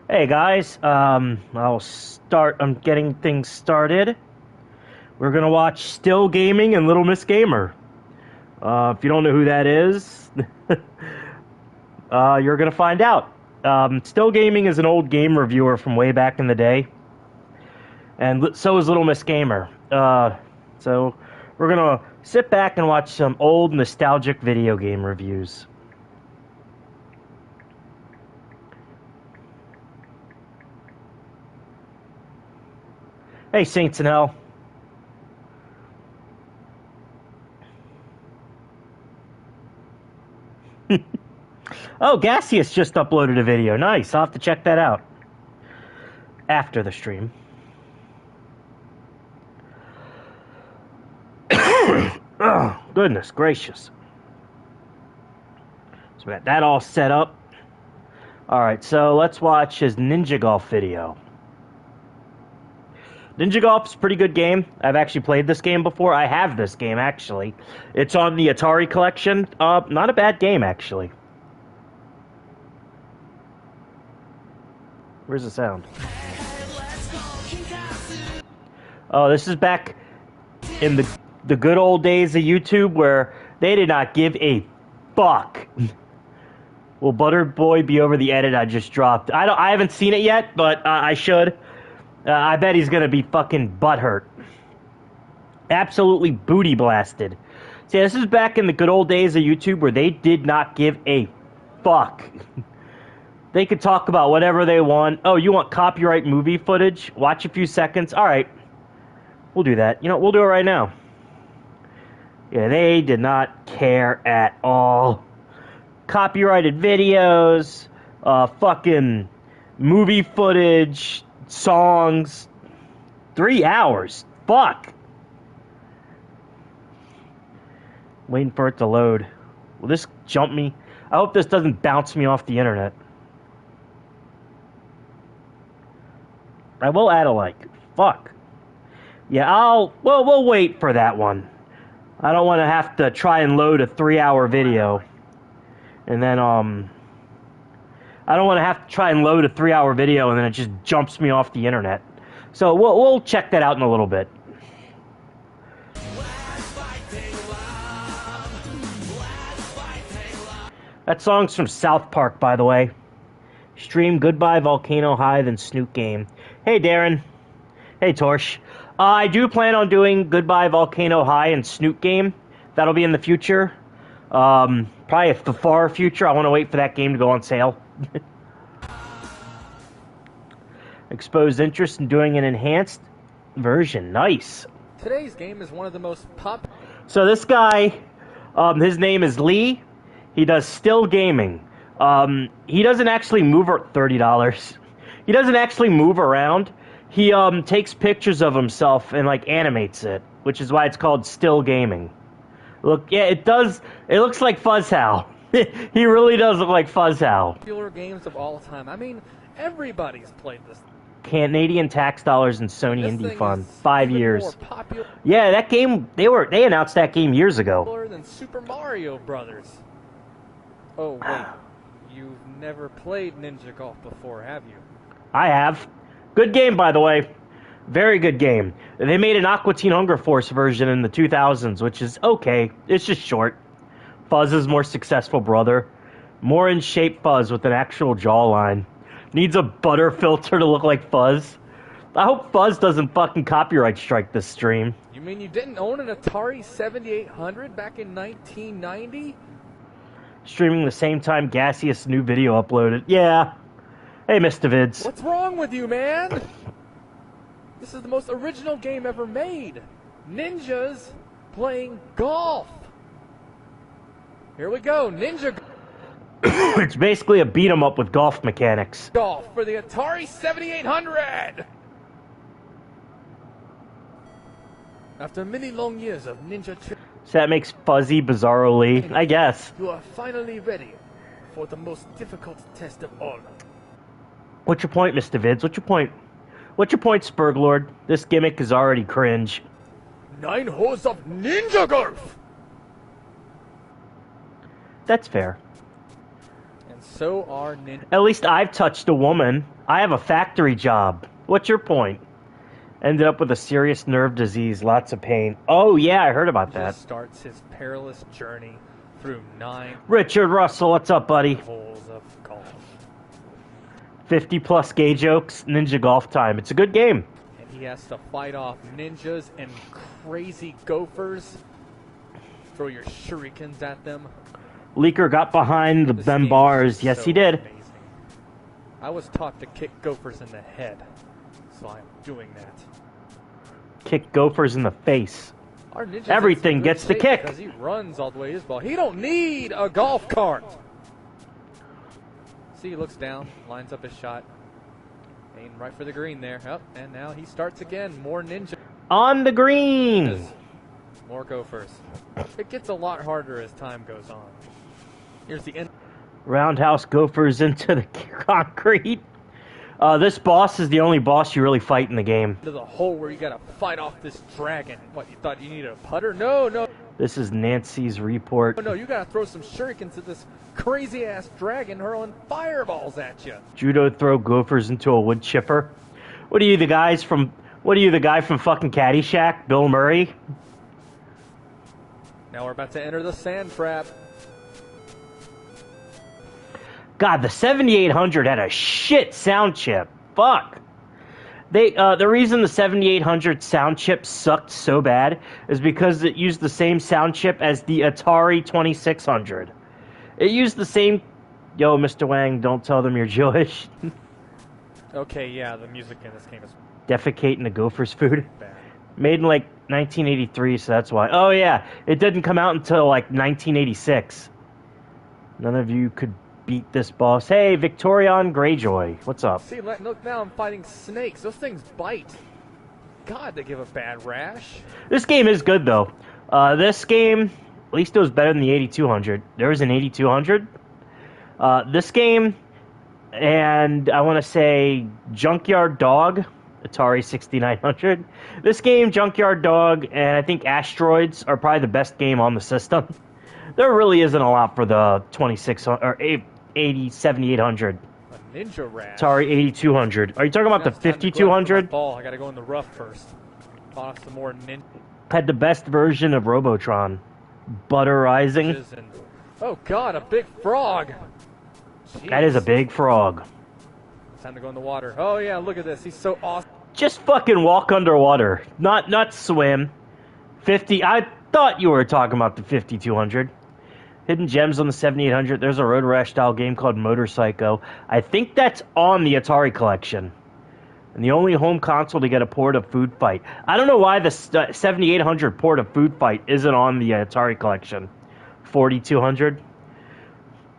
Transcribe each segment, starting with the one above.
Hey guys, I'm getting things started. We're gonna watch Still Gaming and Little Miss Gamer. If you don't know who that is, you're gonna find out. Still Gaming is an old game reviewer from way back in the day, and so is Little Miss Gamer. So we're gonna sit back and watch some old nostalgic video game reviews. Hey, Saints in Hell. Oh, Gaseous just uploaded a video. Nice. I'll have to check that out after the stream. Oh, goodness gracious. So we got that all set up. Alright, so let's watch his Ninja Golf video. Ninja Golf's a pretty good game. I've actually played this game before. I have this game, actually. It's on the Atari collection. Not a bad game, actually. Where's the sound? Oh, this is back in the good old days of YouTube where they did not give a fuck. Will Buttered Boy be over the edit I just dropped? I haven't seen it yet, but I should. I bet he's gonna be fucking butthurt. Absolutely booty blasted. See, this is back in the good old days of YouTube where they did not give a fuck. They could talk about whatever they want. Oh, you want copyright movie footage? Watch a few seconds. All right. We'll do that. You know, we'll do it right now. Yeah, they did not care at all. Copyrighted videos, fucking movie footage, songs. 3 hours. Fuck. Waiting for it to load. Will this jump me? I hope this doesn't bounce me off the internet. I will add a like. Fuck. Yeah, we'll wait for that one. I don't want to have to try and load a 3-hour video. And then, I don't want to have to try and load a 3-hour video and then it just jumps me off the internet. So we'll check that out in a little bit. That song's from South Park, by the way. Stream Goodbye Volcano High, then Snoot Game. Hey, Darren. Hey, Torsh. I do plan on doing Goodbye Volcano High and Snoot Game. That'll be in the future. Probably the far future. I want to wait for that game to go on sale. Exposed interest in doing an enhanced version. Nice. Today's game is one of the most popular. So this guy, his name is Lee. He does Still Gaming. He doesn't actually move for $30. He doesn't actually move around. He takes pictures of himself and like animates it, which is why it's called Still Gaming. Look, yeah, it does. It looks like Fuzzhal. He really does look like Fuzzhal. Popular games of all time. I mean, everybody's played this. Canadian tax dollars and Sony Indie Fund. 5 years. More popular Yeah, that game. They announced that game years ago. than Super Mario Brothers. Oh wait, you've never played Ninja Golf before, have you? I have. Good game, by the way. Very good game. They made an Aqua Teen Hunger Force version in the 2000s, which is okay. It's just short. Fuzz's more successful brother. More in shape Fuzz with an actual jawline. Needs a butter filter to look like Fuzz. I hope Fuzz doesn't fucking copyright strike this stream. You mean you didn't own an Atari 7800 back in 1990? Streaming the same time Gaseous' new video uploaded. Yeah. Hey, Mr. Vids. What's wrong with you, man? This is the most original game ever made. Ninjas playing golf. Here we go, Ninja It's basically a beat 'em up with golf mechanics. Golf for the Atari 7800. After many long years of ninja training, So that makes Fuzzy Bizarro Lee, I guess. you are finally ready for the most difficult test of all. What's your point, Mr. Vids? What's your point? What's your point, Spurglord? This gimmick is already cringe. 9 holes of ninja golf. That's fair. And so are ninja. At least I've touched a woman. I have a factory job. What's your point? Ended up with a serious nerve disease, lots of pain. Oh, yeah, I heard about that. Just starts his perilous journey through 9 Richard Russell, what's up, buddy? holes of golf. 50-plus gay jokes, ninja golf time. It's a good game. And he has to fight off ninjas and crazy gophers. Throw your shurikens at them. Leaker got behind them bars. Yes, he did. Amazing. I was taught to kick gophers in the head, so I'm doing that. Kick gophers in the face. Our ninja's Everything in gets the shape kick. because he runs all the way to his ball. He don't need a golf cart. See, he looks down, lines up his shot, aiming right for the green there. Oh, and now he starts again. More ninja. On the green. More gophers. It gets a lot harder as time goes on. Here's the end. Roundhouse gophers into the concrete. This boss is the only boss you really fight in the game. To the hole where you gotta fight off this dragon. What, you thought you needed a putter? No, no. This is Nancy's report. Oh, no, you gotta throw some shurikens at this crazy-ass dragon hurling fireballs at you. Judo throw gophers into a wood chipper. What are you, the guy from fucking Caddyshack, Bill Murray? Now we're about to enter the sand trap. God, the 7800 had a shit sound chip. Fuck. The reason the 7800 sound chip sucked so bad is because it used the same sound chip as the Atari 2600. It used the same... Yo, Mr. Wang, don't tell them you're Jewish. Okay, yeah, the music in this game is Defecate in the gopher's food. bad. Made in, like, 1983, so that's why. Oh, yeah, it didn't come out until, like, 1986. None of you could beat this boss. Hey, Victorian Greyjoy, what's up? See, look, now I'm fighting snakes. Those things bite. God, they give a bad rash. This game is good, though. This game, at least it was better than the 8200. There was an 8200. This game, and I want to say Junkyard Dog, Atari 6900. This game, Junkyard Dog, and I think Asteroids are probably the best game on the system. There really isn't a lot for the 2600 or 7800. A ninja rash. Atari 8200. Are you talking about the 5200? Ball. I gotta go in the rough first. Off some more ninjas. Had the best version of Robotron. Butterizing. And, oh God, a big frog. Jeez. That is a big frog. Time to go in the water. Oh yeah, look at this. He's so awesome. Just fucking walk underwater. Not swim. 50. I thought you were talking about the 5200. Hidden gems on the 7800. There's a Road Rash style game called Motor Psycho. I think that's on the Atari collection. And the only home console to get a port of Food Fight. I don't know why the 7800 port of Food Fight isn't on the Atari collection. 4200.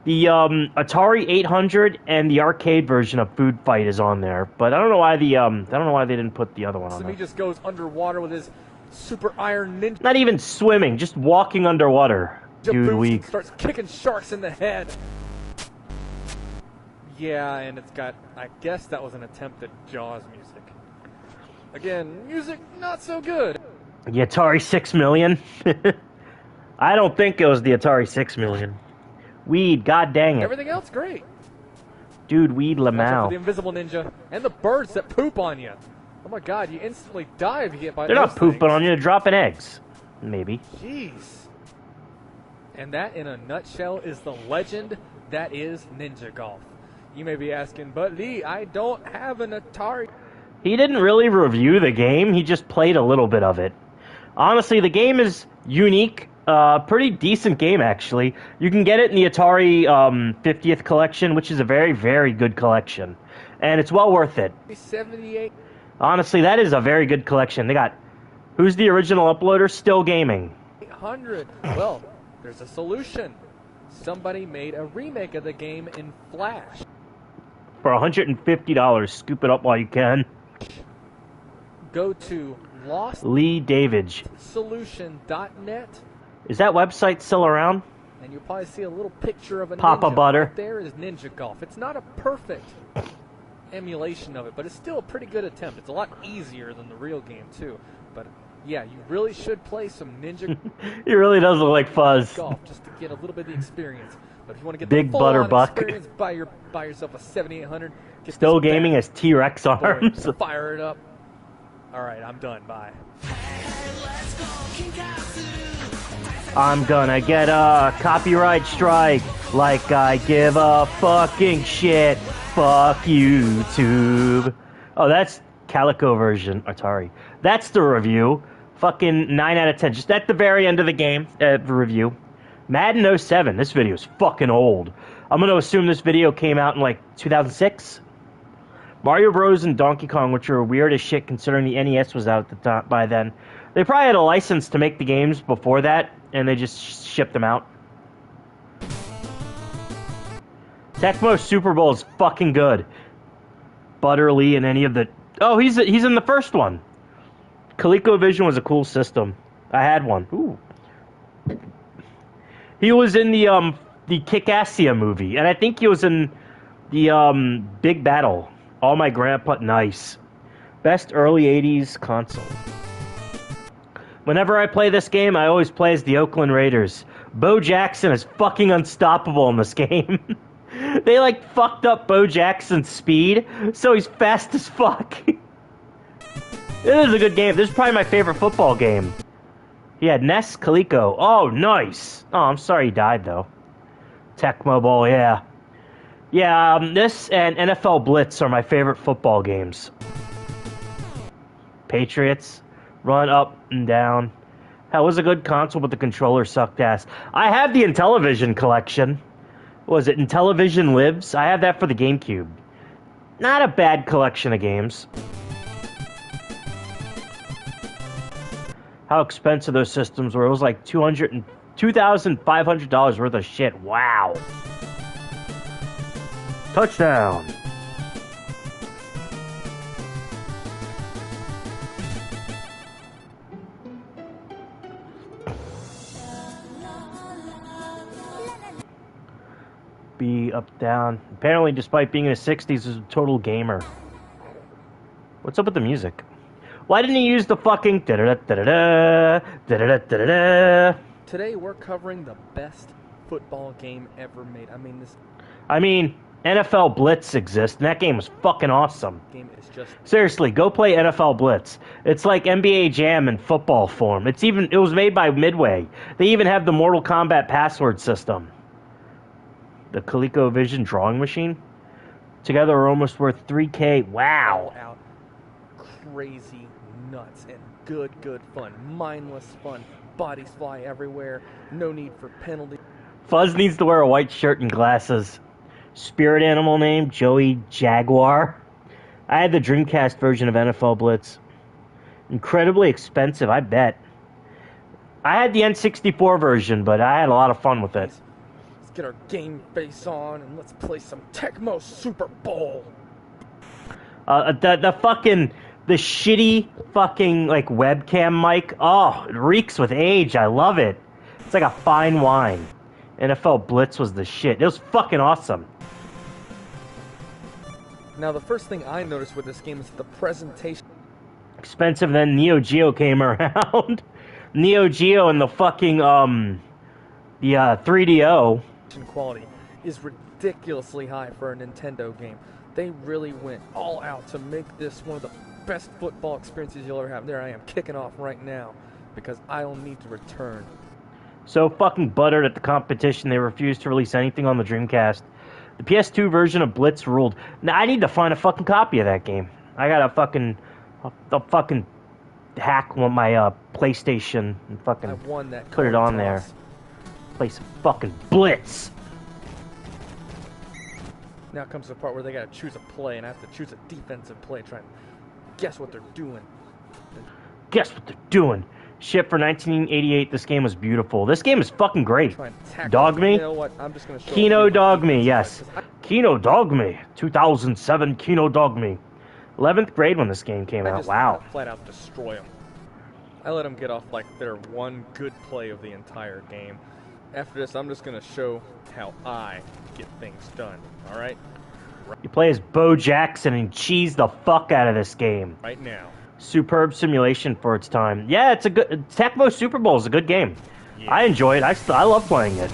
The Atari 800 and the arcade version of Food Fight is on there, but I don't know why they didn't put the other one on So there. he just goes underwater with his super iron ninja. Not even swimming, just walking underwater. Dude, weak. Starts kicking sharks in the head. Yeah, and it's got, I guess that was an attempt at Jaws music. Again, music not so good. The Atari 6 million? I don't think it was the Atari 6 million. Weed, god dang it. Everything else great. Dude, Weed Watch out for Lamau. the invisible ninja and the birds that poop on you. Oh my God, you instantly die if you get by They're those not pooping things. on you, they're dropping eggs. Maybe. Jeez. And that, in a nutshell, is the legend that is Ninja Golf. You may be asking, but Lee, I don't have an Atari. He didn't really review the game, he just played a little bit of it. Honestly, the game is unique. Pretty decent game, actually. You can get it in the Atari 50th collection, which is a very, very good collection. And it's well worth it. 78. Honestly, that is a very good collection. They got... Who's the original uploader? Still Gaming. 800. Well, there's a solution. Somebody made a remake of the game in Flash. For $150, scoop it up while you can. Go to Lee Davidge. LostSolution.net. Is that website still around? And you'll probably see a little picture of a Papa ninja. Butter. Right there is Ninja Golf. It's not a perfect emulation of it, but it's still a pretty good attempt. It's a lot easier than the real game, too. But Yeah, you really should play some Ninja He really does look like Fuzz. Golf just to get a little bit of the experience. But if you want to get Big the full-on Butterbuck. experience, buy yourself a 7800. Get Still this gaming bad as T-Rex boy, arms. fire it up. All right, I'm done. Bye. I'm gonna get a copyright strike like I give a fucking shit. Fuck YouTube. Oh, that's Calico version Atari. That's the review. Fucking 9 out of 10. Just at the very end of the game, the review. Madden 07. This video is fucking old. I'm gonna assume this video came out in like 2006. Mario Bros. And Donkey Kong, which are weird as shit considering the NES was out at the time by then. They probably had a license to make the games before that, and they just shipped them out. Tecmo Super Bowl is fucking good. Butterly and any of the... Oh, he's in the first one. ColecoVision was a cool system. I had one. Ooh. He was in the Kick-Assia movie, and I think he was in the Big Battle. All My Grandpa... Nice. Best early 80s console. Whenever I play this game, I always play as the Oakland Raiders. Bo Jackson is fucking unstoppable in this game. They, like, fucked up Bo Jackson's speed, so he's fast as fuck. It is a good game. This is probably my favorite football game. He had Ness Coleco. Oh, nice. Oh, I'm sorry he died, though. Tecmo Bowl, yeah. Yeah, this and NFL Blitz are my favorite football games. Patriots. Run up and down. Hell, it was a good console, but the controller sucked ass. I have the Intellivision collection. What was it? Intellivision Lives? I have that for the GameCube. Not a bad collection of games. How expensive those systems were. It was like $2,500 worth of shit. Wow. Touchdown. Be up, down. Apparently, despite being in his 60s, is a total gamer. What's up with the music? Why didn't he use the fucking da-da-da-da-da, da-da-da-da-da? Today we're covering the best football game ever made. I mean, NFL Blitz exists, and that game was fucking awesome. Game is just... Seriously, go play NFL Blitz. It's like NBA Jam in football form. It was made by Midway. They even have the Mortal Kombat password system. The ColecoVision drawing machine. Together are almost worth $3K. Wow. Out. Crazy nuts and good fun. Mindless fun. Bodies fly everywhere. No need for penalty. Fuzz needs to wear a white shirt and glasses. Spirit animal name, Joey Jaguar. I had the Dreamcast version of NFL Blitz. Incredibly expensive, I bet. I had the N64 version, but I had a lot of fun with it. Let's get our game face on and let's play some Tecmo Super Bowl. The shitty fucking like webcam mic. Oh, it reeks with age. I love it. It's like a fine wine. NFL Blitz was the shit. It was fucking awesome. Now, the first thing I noticed with this game is the presentation. Expensive, then Neo Geo came around. Neo Geo and the fucking, the 3DO. Quality is ridiculously high for a Nintendo game. They really went all out to make this one of the best football experiences you'll ever have. There I am, kicking off right now, because I'll need to return. So fucking buttered at the competition, they refused to release anything on the Dreamcast. The PS2 version of Blitz ruled. Now, I need to find a fucking copy of that game. I gotta fucking hack my PlayStation and fucking put it on there. Play some fucking Blitz. Now comes the part where they gotta choose a play, and I have to choose a defensive play, trying to guess what they're doing. Guess what they're doing. Shit, for 1988, this game was beautiful. This game is fucking great. Dog Me? You know what? I'm just gonna show Kino Dog Me, yes. Kino Dog Me. 2007 Kino Dog Me. 11th grade when this game came out. Wow. Flat out destroy them. I let them get off like their one good play of the entire game. After this, I'm just gonna show how I get things done. All right? You play as Bo Jackson and cheese the fuck out of this game. Right now. Superb simulation for its time. Yeah, it's a good Tecmo Super Bowl is a good game. Yeah. I enjoy it. I love playing it.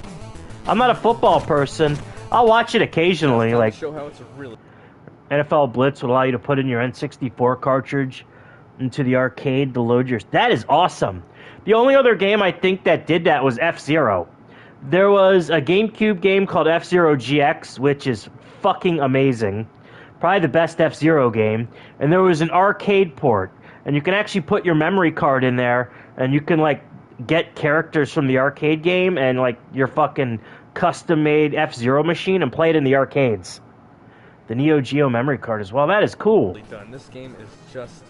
I'm not a football person. I'll watch it occasionally. Like show how it's a really NFL Blitz would allow you to put in your N64 cartridge into the arcade to load your. That is awesome. The only other game I think that did that was F-Zero. There was a GameCube game called F-Zero GX, which is fucking amazing. Probably the best F-Zero game. And there was an arcade port. And you can actually put your memory card in there, and you can, like, get characters from the arcade game and, like, your fucking custom-made F-Zero machine and play it in the arcades. The Neo Geo memory card as well. That is cool. done. This game is just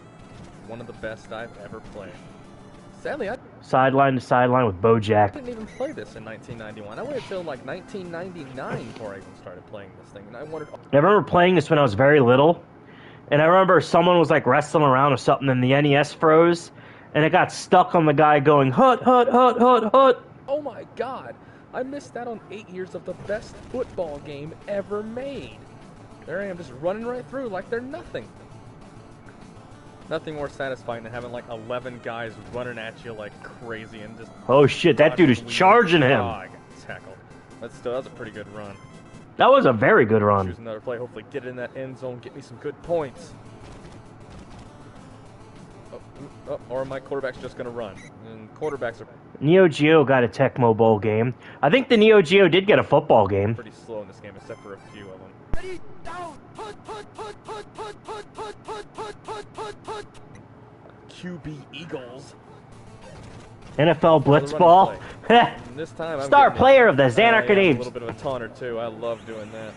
one of the best I've ever played. Sadly, I Sideline to sideline with Bojack. didn't even play this in 1991. I waited till like 1999 before I even started playing this thing, and I wondered. I remember playing this when I was very little, and I remember someone was like wrestling around or something, and the NES froze, and it got stuck on the guy going hut hut hut hut hut. Oh my God! I missed out on 8 years of the best football game ever made. There I am, just running right through like they're nothing. Nothing more satisfying than having like 11 guys running at you like crazy and just. Oh shit! That dude is charging him. Oh, I got tackled. That's still that's a pretty good run. That was a very good run. Choose another play. Hopefully, get in that end zone, get me some good points. Or my quarterback's just gonna run. And quarterbacks are Neo Geo got a Tecmo Bowl game. I think the Neo Geo did get a football game. pretty slow in this game, except for a few of them. Ready, down, put. QB Eagles. NFL running Blitzball. And this time, I'm Star getting player of the a Xanac little Grenades. bit of a taunter too. I love doing that.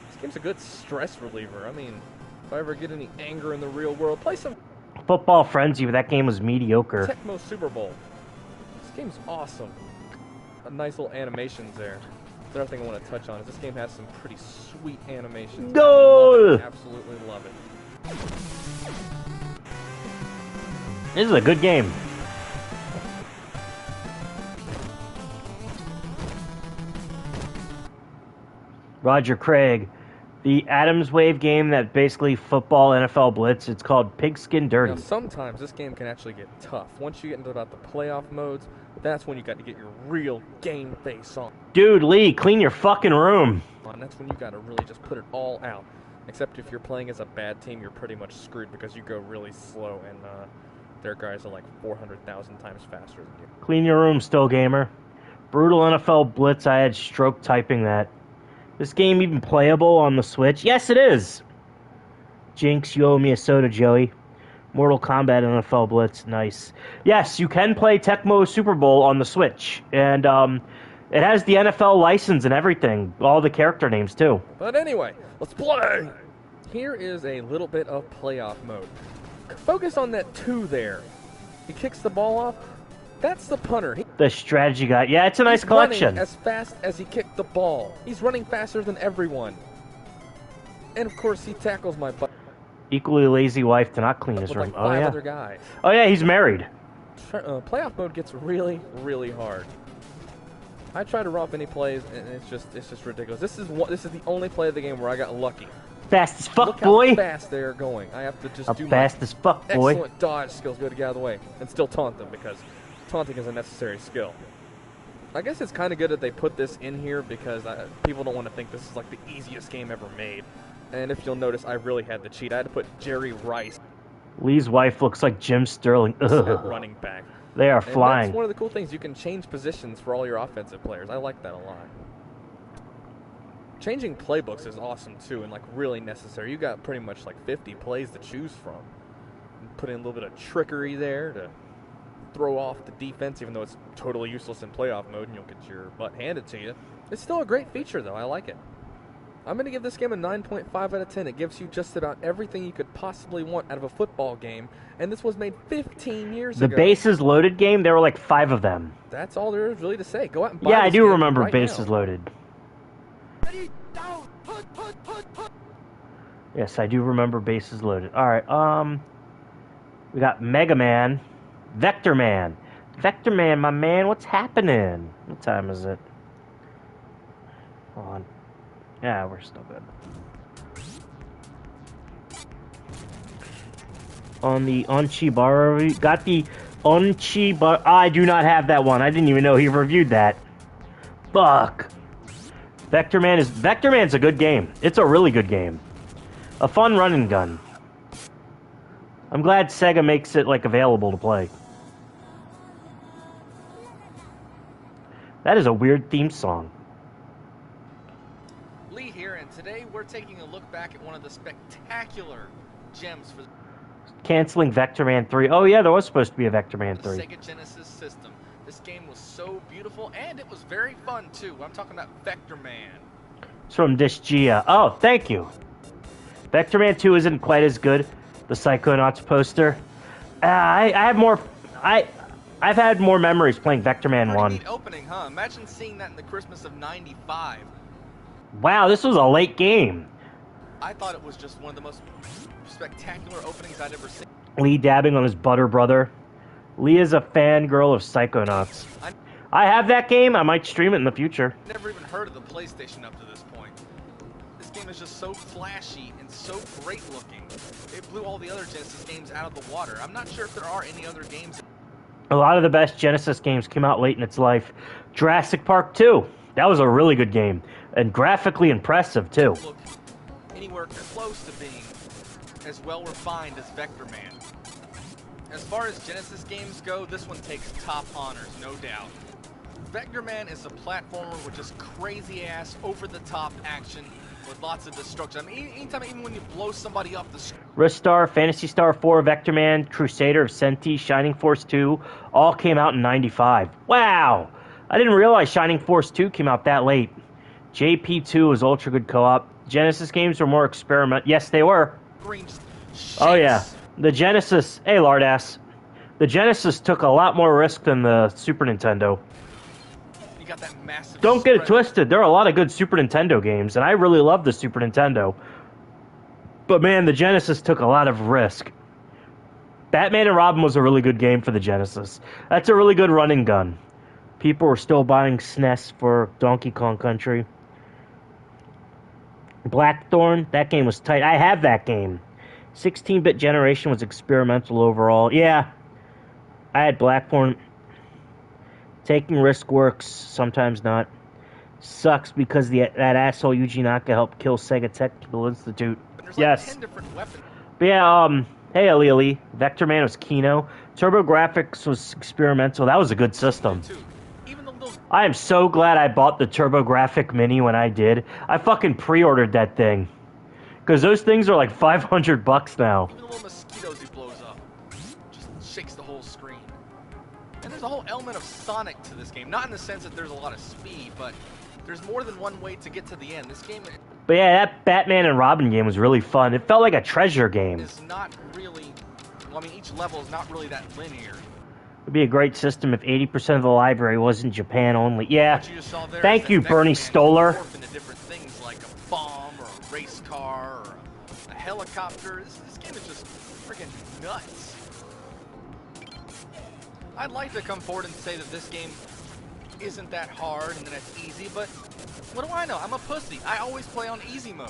This game's a good stress reliever. I mean, if I ever get any anger in the real world, play some Football Frenzy, but that game was mediocre. Tecmo Super Bowl. This game's awesome. Nice little animations there. The other thing I want to touch on is this game has some pretty sweet animations. Goal! I love it. Absolutely love it. This is a good game. Roger Craig. The Adams Wave game that basically football NFL Blitz. It's called Pigskin Dirty. Now, sometimes this game can actually get tough. Once you get into about the playoff modes, that's when you got to get your real game face on. Dude, Lee, clean your fucking room. And that's when you got to really just put it all out. Except if you're playing as a bad team, you're pretty much screwed because you go really slow and their guys are like 400,000 times faster than you. Clean your room, still gamer. Brutal NFL Blitz. I had stroke typing that. This game even playable on the Switch? Yes, it is. Jinx, you owe me a soda, Joey. Mortal Kombat NFL Blitz, nice. Yes, you can play Tecmo Super Bowl on the Switch, and it has the NFL license and everything, all the character names too. But anyway, let's play! Here is a little bit of playoff mode. Focus on that 2 there. He kicks the ball off. That's the punter. The strategy guy, yeah, it's a nice He's collection. running as fast as he kicked the ball. He's running faster than everyone. And of course, he tackles my butt. Equally lazy wife to not clean his With room. like Oh 5 yeah. other guys. Oh yeah, he's married. Playoff mode gets really, really hard. I try to romp any plays, and it's just ridiculous. This is the only play of the game where I got lucky. Fast as fuck, Look boy. how fast they're going. I have to just do Fast my as fuck, boy. excellent dodge skills to get out of the way, and still taunt them because taunting is a necessary skill. I guess it's kind of good that they put this in here because people don't want to think this is like the easiest game ever made. And if you'll notice, I really had to cheat. I had to put Jerry Rice Lee's wife looks like Jim Sterling. at Ugh. running back. They are And flying. that's one of the cool things. You can change positions for all your offensive players. I like that a lot. Changing playbooks is awesome too, and like really necessary. You got pretty much like 50 plays to choose from. Put in a little bit of trickery there to throw off the defense, even though it's totally useless in playoff mode and you'll get your butt handed to you. It's still a great feature though. I like it. I'm going to give this game a 9.5 out of 10. It gives you just about everything you could possibly want out of a football game, and this was made 15 years The ago. bases loaded game, there were like 5 of them. That's all there is really to say. Go out and buy Yeah, I this do game remember right bases now. loaded. Ready, down, put. Yes, I do remember bases loaded. Alright, we got Mega Man, Vector Man. Vector Man, my man, what's happening? What time is it? Hold on. Yeah, we're still good. on the Onchibara. Got the Onchibara. I do not have that one. I didn't even know he reviewed that. Fuck. Vector Man's a good game. It's a really good game. A fun run and gun. I'm glad Sega makes it like available to play. That is a weird theme song. Lee here, and today we're taking a look back at one of the spectacular gems for Canceling Vector Man 3. Oh yeah, there was supposed to be a Vector Man the 3. Sega Genesis system. This game was so beautiful, and it was very fun too. I'm talking about Vector Man. It's from Disgia. Oh, thank you. Vector Man 2 isn't quite as good. The Psychonauts poster. I have more. I've had more memories playing Vector Man 1. Neat opening, huh? Imagine seeing that in the Christmas of '95. Wow, this was a late game. I thought it was just one of the most spectacular openings I'd ever seen. Lee dabbing on his butter brother. Lee is a fangirl of Psychonauts. I have that game. I might stream it in the future. I've never even heard of the PlayStation up to this point. This game is just so flashy and so great looking. It blew all the other Genesis games out of the water. I'm not sure if there are any other games. A lot of the best Genesis games came out late in its life. Jurassic Park 2. That was a really good game. And graphically impressive, too. Look anywhere close to being as well refined as Vector Man. As far as Genesis games go, this one takes top honors, no doubt. Vector Man is a platformer with just crazy-ass, over-the-top action with lots of destruction. I mean, anytime, even when you blow somebody up the screen. Ristar, Phantasy Star 4, Vector Man, Crusader of Senti, Shining Force 2, all came out in '95. Wow! I didn't realize Shining Force 2 came out that late. JP2 was ultra good co-op. Genesis games were more experiment. Yes, they were. Oh yeah, the Genesis. Hey, lardass. The Genesis took a lot more risk than the Super Nintendo. You got that massive Don't get it spread. twisted. There are a lot of good Super Nintendo games, and I really love the Super Nintendo. But man, the Genesis took a lot of risk. Batman and Robin was a really good game for the Genesis. That's a really good run and gun. People were still buying SNES for Donkey Kong Country. Blackthorn, that game was tight. I have that game. 16-bit generation was experimental overall. Yeah, I had Blackthorn. Taking risk works, sometimes not. Sucks because that asshole Yuji Naka helped kill Sega Technical Institute. There's like Yes. 10 different weapons. But yeah, hey Ali, Vector Man was Kino. TurboGrafx was experimental. That was a good system. Too. Even the little I am so glad I bought the TurboGrafx Mini when I did. I fucking pre-ordered that thing. Because those things are like $500 now. Even the little mosquitoes he blows up just shakes the whole screen. And there's a whole element of Sonic to this game. Not in the sense that there's a lot of speed, but there's more than one way to get to the end. This game But yeah, that Batman and Robin game was really fun. It felt like a treasure game. is not really... Well, I mean, each level is not really that linear. It'd be a great system if 80% of the library was in Japan only. Yeah. What you just saw there Thank is you, that Bernie Vector Man Stoller. can morph into different things like a bomb or a race car or a helicopter. This game is just freaking nuts. I'd like to come forward and say that this game isn't that hard and that it's easy, but what do I know? I'm a pussy. I always play on easy mode.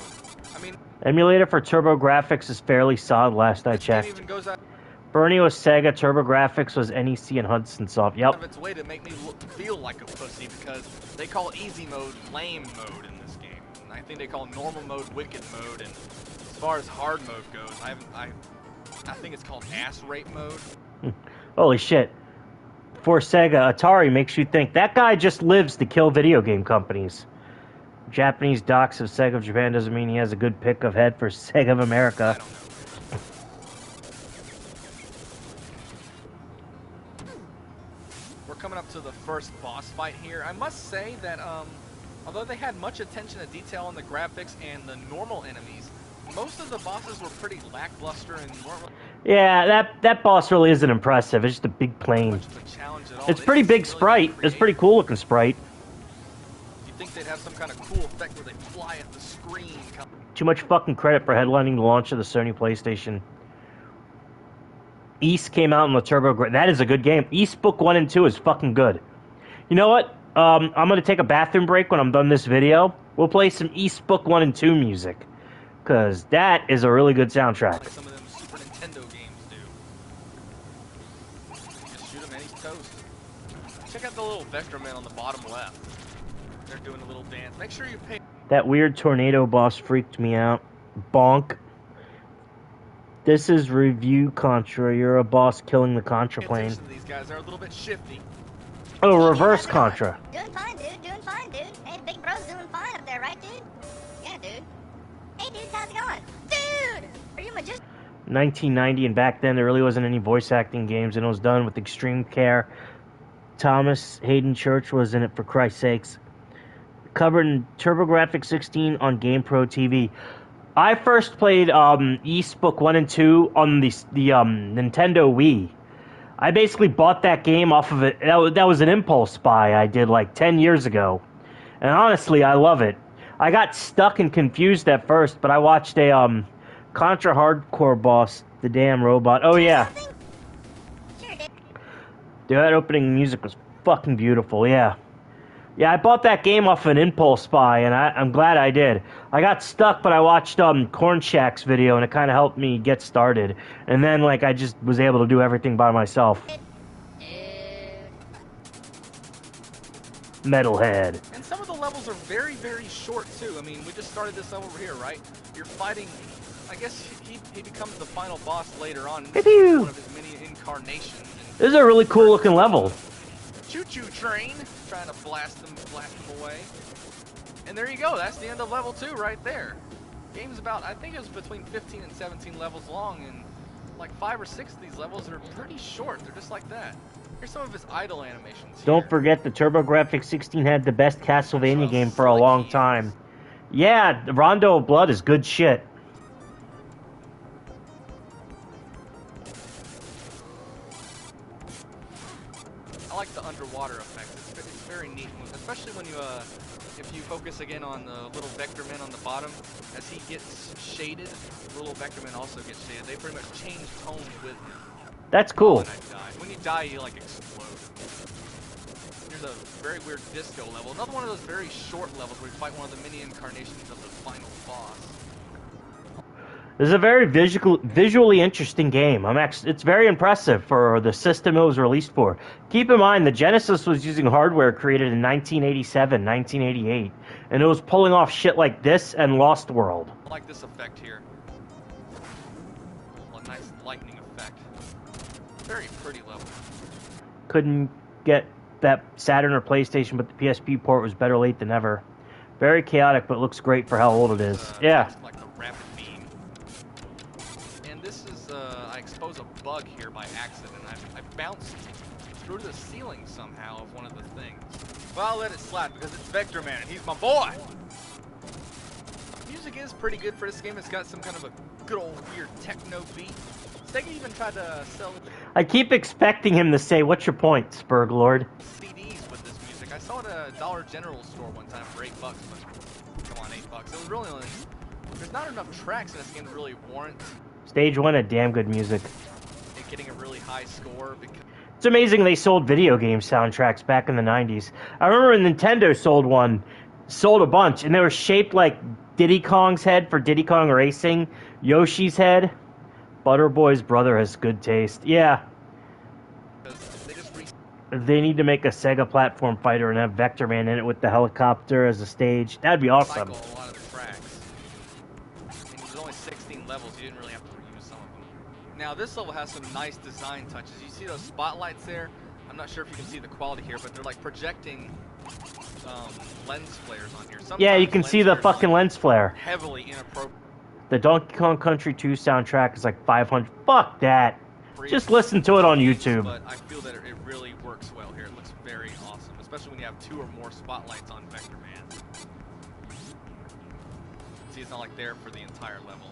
I mean, Emulator for TurboGrafx is fairly solid last I this game checked. even goes out Bernie was Sega, TurboGrafx was NEC and Hudson Soft. of Yep. its way to make me feel like a pussy because they call easy mode lame mode in this game. And I think they call normal mode wicked mode, and as far as hard mode goes, I think it's called ass rape mode. Holy shit. For Sega, Atari makes you think that guy just lives to kill video game companies. Japanese docs of Sega of Japan doesn't mean he has a good pick of head for Sega of I America. don't know. We're coming up to the first boss fight here. I must say that although they had much attention to detail on the graphics and the normal enemies, most of the bosses were pretty lackluster and weren't really Yeah, that boss really isn't impressive. It's just a big plane. much of a challenge at all. It's They pretty just big really sprite. It's pretty cool looking sprite. You think they'd have some kind of cool effect where they fly at the screen? Too much fucking credit for headlining the launch of the Sony PlayStation. East came out in the Turbo. That is a good game. East Book 1 and 2 is fucking good. You know what? I'm going to take a bathroom break when I'm done this video. We'll play some East Book 1 and 2 music. Because that is a really good soundtrack. Like some of them Super Nintendo games do. check out the little vector men on the bottom left. They're doing a little dance. Make sure you pay That weird tornado boss freaked me out. Bonk. This is review Contra. You're a boss killing the Contra plane. attention to these guys. They're a little bit shifty. Oh, reverse Contra. Doing fine, dude. Doing fine, dude. Hey, big bro's doing fine up there, right, dude? Yeah, dude. Hey, dude, how's it going? Dude! Are you a magician? 1990, and back then there really wasn't any voice acting games, and it was done with extreme care. Thomas Hayden Church was in it, for Christ's sakes. Covered in TurboGrafx 16 on GamePro TV. I first played East Book 1 and 2 on the Nintendo Wii. I basically bought that game off of it. That was an impulse buy I did like 10 years ago. And honestly, I love it. I got stuck and confused at first, but I watched a Contra Hardcore boss, the damn robot. Oh yeah. Sure, dude. Dude, that opening music was fucking beautiful, yeah. Yeah, I bought that game off an impulse buy, and I'm glad I did. I got stuck, but I watched Corn Shack's video, and it kind of helped me get started. And then, like, I just was able to do everything by myself. Metalhead. And some of the levels are very, very short, too. I mean, we just started this level over here, right? You're fighting... I guess he becomes the final boss later on. This is one of his many incarnations. This is a really cool looking level. Choo-choo train, trying to blast them away. And there you go, that's the end of level 2 right there. Game's about, I think it was between 15 and 17 levels long, and like 5 or 6 of these levels are pretty short. They're just like that. Here's some of his idle animations. Don't forget the TurboGrafx 16 had the best Castlevania game for a long time. Yeah, Rondo of Blood is good shit. I like the underwater effect. It's very neat, especially when you if you focus again on the little vector men on the bottom. As he gets shaded, the little vector men also get shaded. They pretty much change tones with him. That's cool. When you die, you like explode. Here's a very weird disco level. Another one of those very short levels where you fight one of the mini incarnations of the final boss. This is a very visually interesting game. It's very impressive for the system it was released for. Keep in mind, the Genesis was using hardware created in 1987, 1988, and it was pulling off shit like this and Lost World. I like this effect here. A nice lightning effect. Very pretty level. Couldn't get that Saturn or PlayStation, but the PSP port was better late than never. Very chaotic, but looks great for how old it is. Yeah. Like the rapid beam. And this is, I exposed a bug here by accident. I bounced through the ceiling somehow of one of the things. Well, I'll let it slide because it's Vector Man and he's my boy! Music is pretty good for this game. It's got some kind of a good old weird techno beat. Sega even tried to sell I keep expecting him to say, "What's your point, Spurglord?" CDs with this music. I saw it at a Dollar General store one time for $8, but come on, $8. It was really only... There's not enough tracks in this game to really warrant Stage 1 had damn good music. it getting a really high score because... It's amazing they sold video game soundtracks back in the 90s. I remember Nintendo sold a bunch, and they were shaped like Diddy Kong's head for Diddy Kong Racing, Yoshi's head. Butterboy's brother has good taste. Yeah. They need to make a Sega platform fighter and have Vector Man in it with the helicopter as a stage. That'd be awesome. Cycle a lot of the tracks. And there's only 16 levels, you didn't really have to reuse some of them. Now this level has some nice design touches. You see those spotlights there? I'm not sure if you can see the quality here, but they're like projecting lens flares on here. Sometimes yeah, you can see the fucking lens flare. Heavily inappropriate. The Donkey Kong Country 2 soundtrack is like 500. Fuck that. Just listen to it on YouTube. But I feel that it really works well here. It looks very awesome, especially when you have 2 or more spotlights on Vector Man. See, it's not like there for the entire level.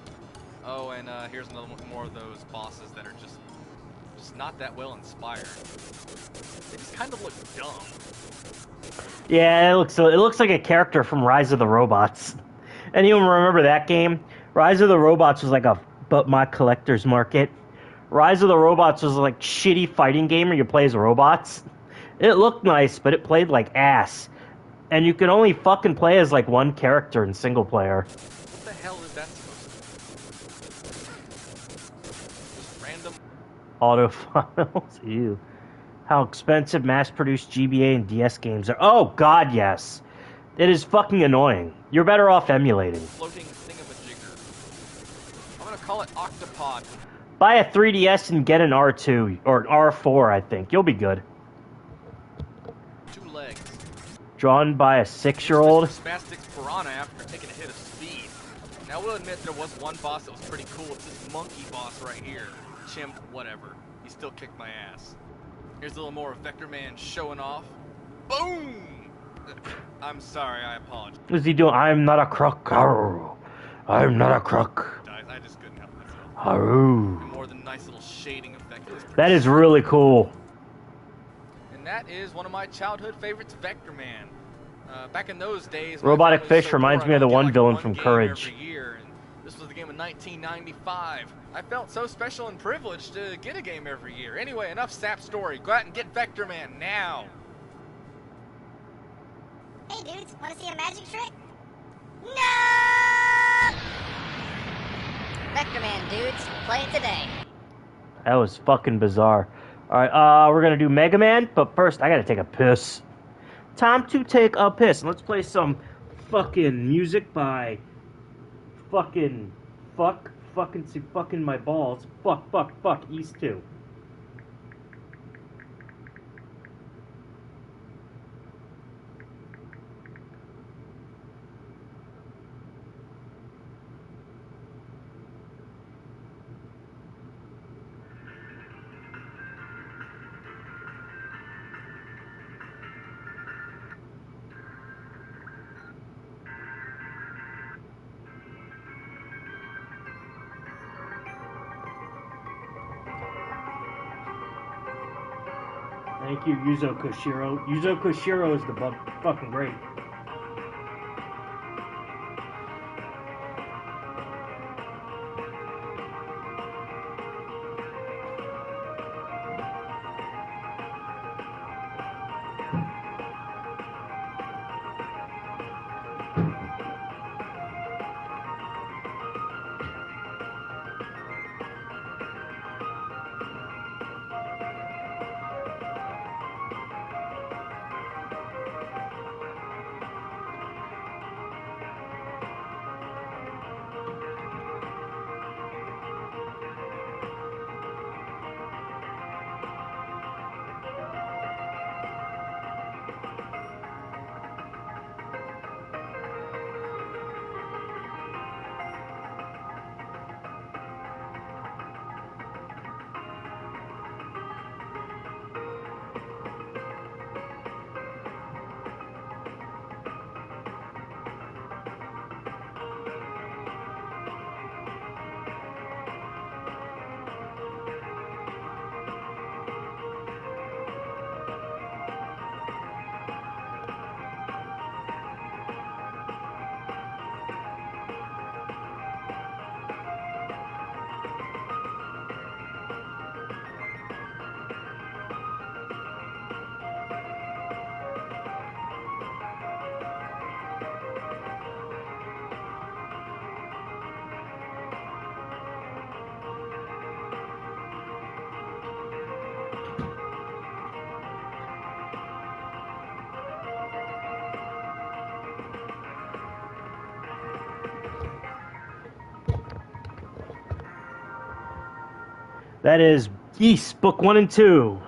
Oh, and here's another one more of those bosses that are just not that well inspired. They just kind of look dumb. Yeah, it looks like a character from Rise of the Robots. Anyone remember that game? Rise of the Robots was like a my collector's market. Rise of the Robots was like shitty fighting game where you play as robots. It looked nice, but it played like ass. And you could only fucking play as like one character in single player. What the hell is that supposed to be? Just random. Autofiles, ew. how expensive mass-produced GBA and DS games are. Oh, God, yes. It is fucking annoying. You're better off emulating. Floating thingamajigger. I'm gonna call it Octopod. Buy a 3DS and get an R2, or an R4, I think. You'll be good. 2 legs. Drawn by a 6-year-old. Spastic Piranha after taking a hit of speed. Now, we'll admit there was one boss that was pretty cool. It's this monkey boss right here. Chimp, whatever. He still kicked my ass. Here's a little more of Vector Man showing off. Boom! I'm sorry, I apologize. What is he doing? I'm not a crook. Arr. I'm not a crook. I just couldn't help myself. Haru. More than nice little shading effect. That is really cool. And that is one of my childhood favorites, Vector Man. Back in those days, Robotic Fish reminds me of the one villain from Courage. Every year, and this was the game of 1995. I felt so special and privileged to get a game every year. Anyway, enough sap story. Go out and get Vector Man now. Hey dudes, wanna see a magic trick? No! Vector Man dudes, play it today. That was fucking bizarre. Alright, we're gonna do Mega Man, but first I gotta take a piss. Time to take a piss. Let's play some fucking music by fucking my balls. Fuck, East 2. Thank you, Yuzo Koshiro. Yuzo Koshiro is the fucking great. That is East, Book 1 and 2.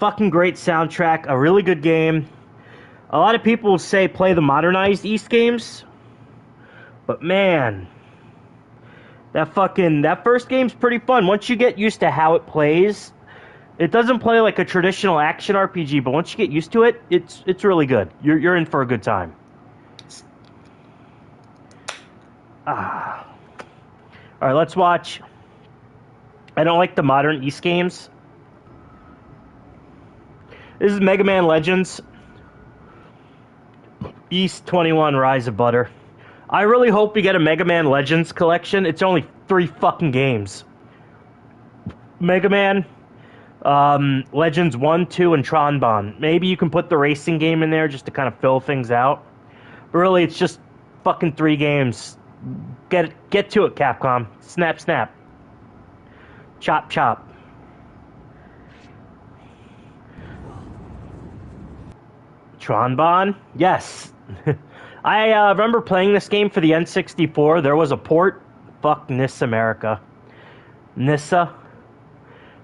Fucking great soundtrack, a really good game. A lot of people say play the modernized East games. But man, that first game's pretty fun. Once you get used to how it plays, it doesn't play like a traditional action RPG, but once you get used to it, it's really good. You're in for a good time. Alright, let's watch. I don't like the modern East games. This is Mega Man Legends. East 21 Rise of Butter. I really hope we get a Mega Man Legends collection. It's only 3 fucking games. Mega Man, Legends 1, 2, and Tronbon. Maybe you can put the racing game in there just to kind of fill things out. But really, it's just fucking 3 games. Get to it, Capcom. Snap, snap. Chop, chop. Tronbon? Yes. I remember playing this game for the N64. There was a port. Fuck Nissa America. Nissa.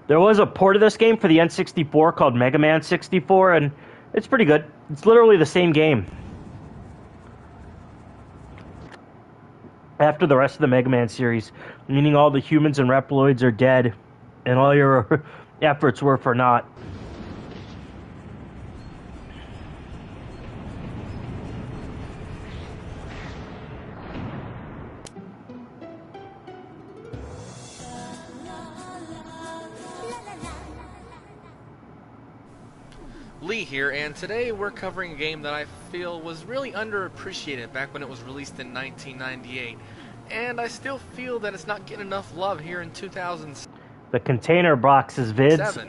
There was a port of this game for the N64 called Mega Man 64, and it's pretty good. It's literally the same game. After the rest of the Mega Man series, meaning all the humans and Reploids are dead, and all your efforts were for naught. Lee here, and today we're covering a game that I feel was really underappreciated back when it was released in 1998, and I still feel that it's not getting enough love here in 2007. The Container Boxes vids.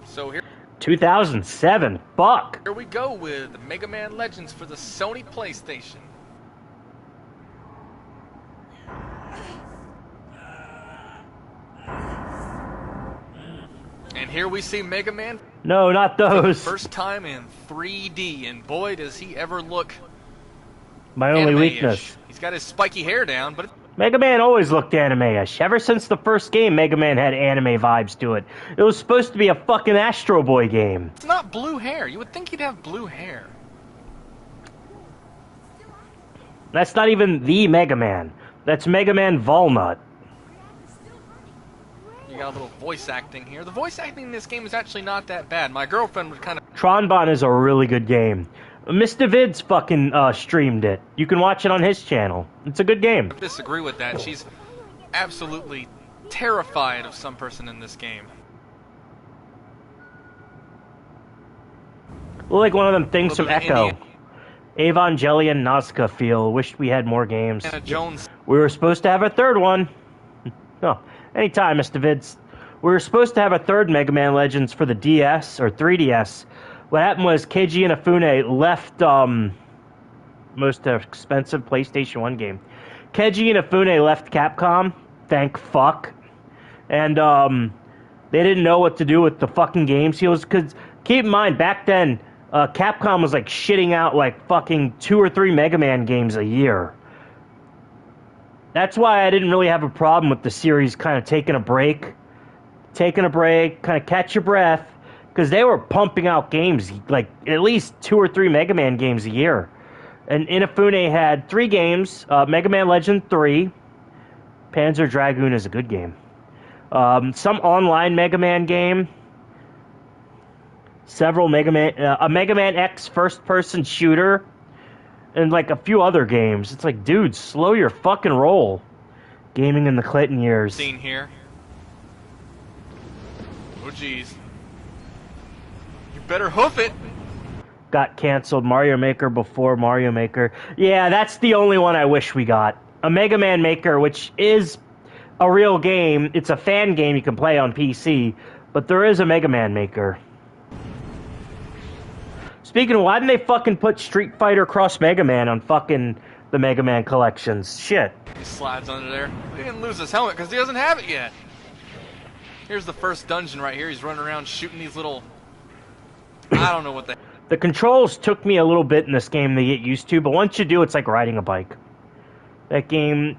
So here 2007. Fuck. Here we go with Mega Man Legends for the Sony PlayStation. And here we see Mega Man. No, not those. First time in 3D, and boy does he ever look My only anime-ish. weakness. He's got his spiky hair down, but Mega Man always looked anime-ish. Ever since the first game, Mega Man had anime vibes to it. It was supposed to be a fucking Astro Boy game. it's not blue hair. You would think he'd have blue hair. That's not even the Mega Man. That's Mega Man Volnut. You got a little voice acting here. The voice acting in this game is actually not that bad. My girlfriend would kind of... Tronbon is a really good game. Mr. Vids fucking streamed it. You can watch it on his channel. It's a good game. disagree with that. She's absolutely terrified of some person in this game. Well, like one of them things from Little bit Echo. Indian. Evangelion Nazca feel. Wished we had more games. Indiana Jones. We were supposed to have a third one. No, anytime, Mr. Vids. We were supposed to have a third Mega Man Legends for the DS or 3DS. What happened was Keiji Inafune left most expensive PlayStation 1 game. Keiji Inafune left Capcom. Thank fuck. And they didn't know what to do with the fucking games. Because keep in mind, back then, Capcom was like shitting out like fucking 2 or 3 Mega Man games a year. That's why I didn't really have a problem with the series kind of taking a break, kind of catch your breath, because they were pumping out games, like at least 2 or 3 Mega Man games a year. And Inafune had 3 games, Mega Man Legend 3, Panzer Dragoon is a good game, some online Mega Man game, several Mega Man, a Mega Man X first-person shooter, and like a few other games. It's like, dude, slow your fucking roll. Gaming in the Clinton years. Scene here. Oh jeez. You better hoof it. Got canceled. Mario Maker before Mario Maker. Yeah, that's the only one I wish we got. A Mega Man Maker, which is a real game. It's a fan game you can play on PC, but there is a Mega Man Maker. Speaking of, why didn't they fucking put Street Fighter Cross Mega Man on fucking the Mega Man collections? Shit. He slides under there. He didn't lose his helmet because he doesn't have it yet. Here's the first dungeon right here. He's running around shooting these little... I don't know what the... The controls took me a little bit in this game to get used to, but once you do, it's like riding a bike. That game...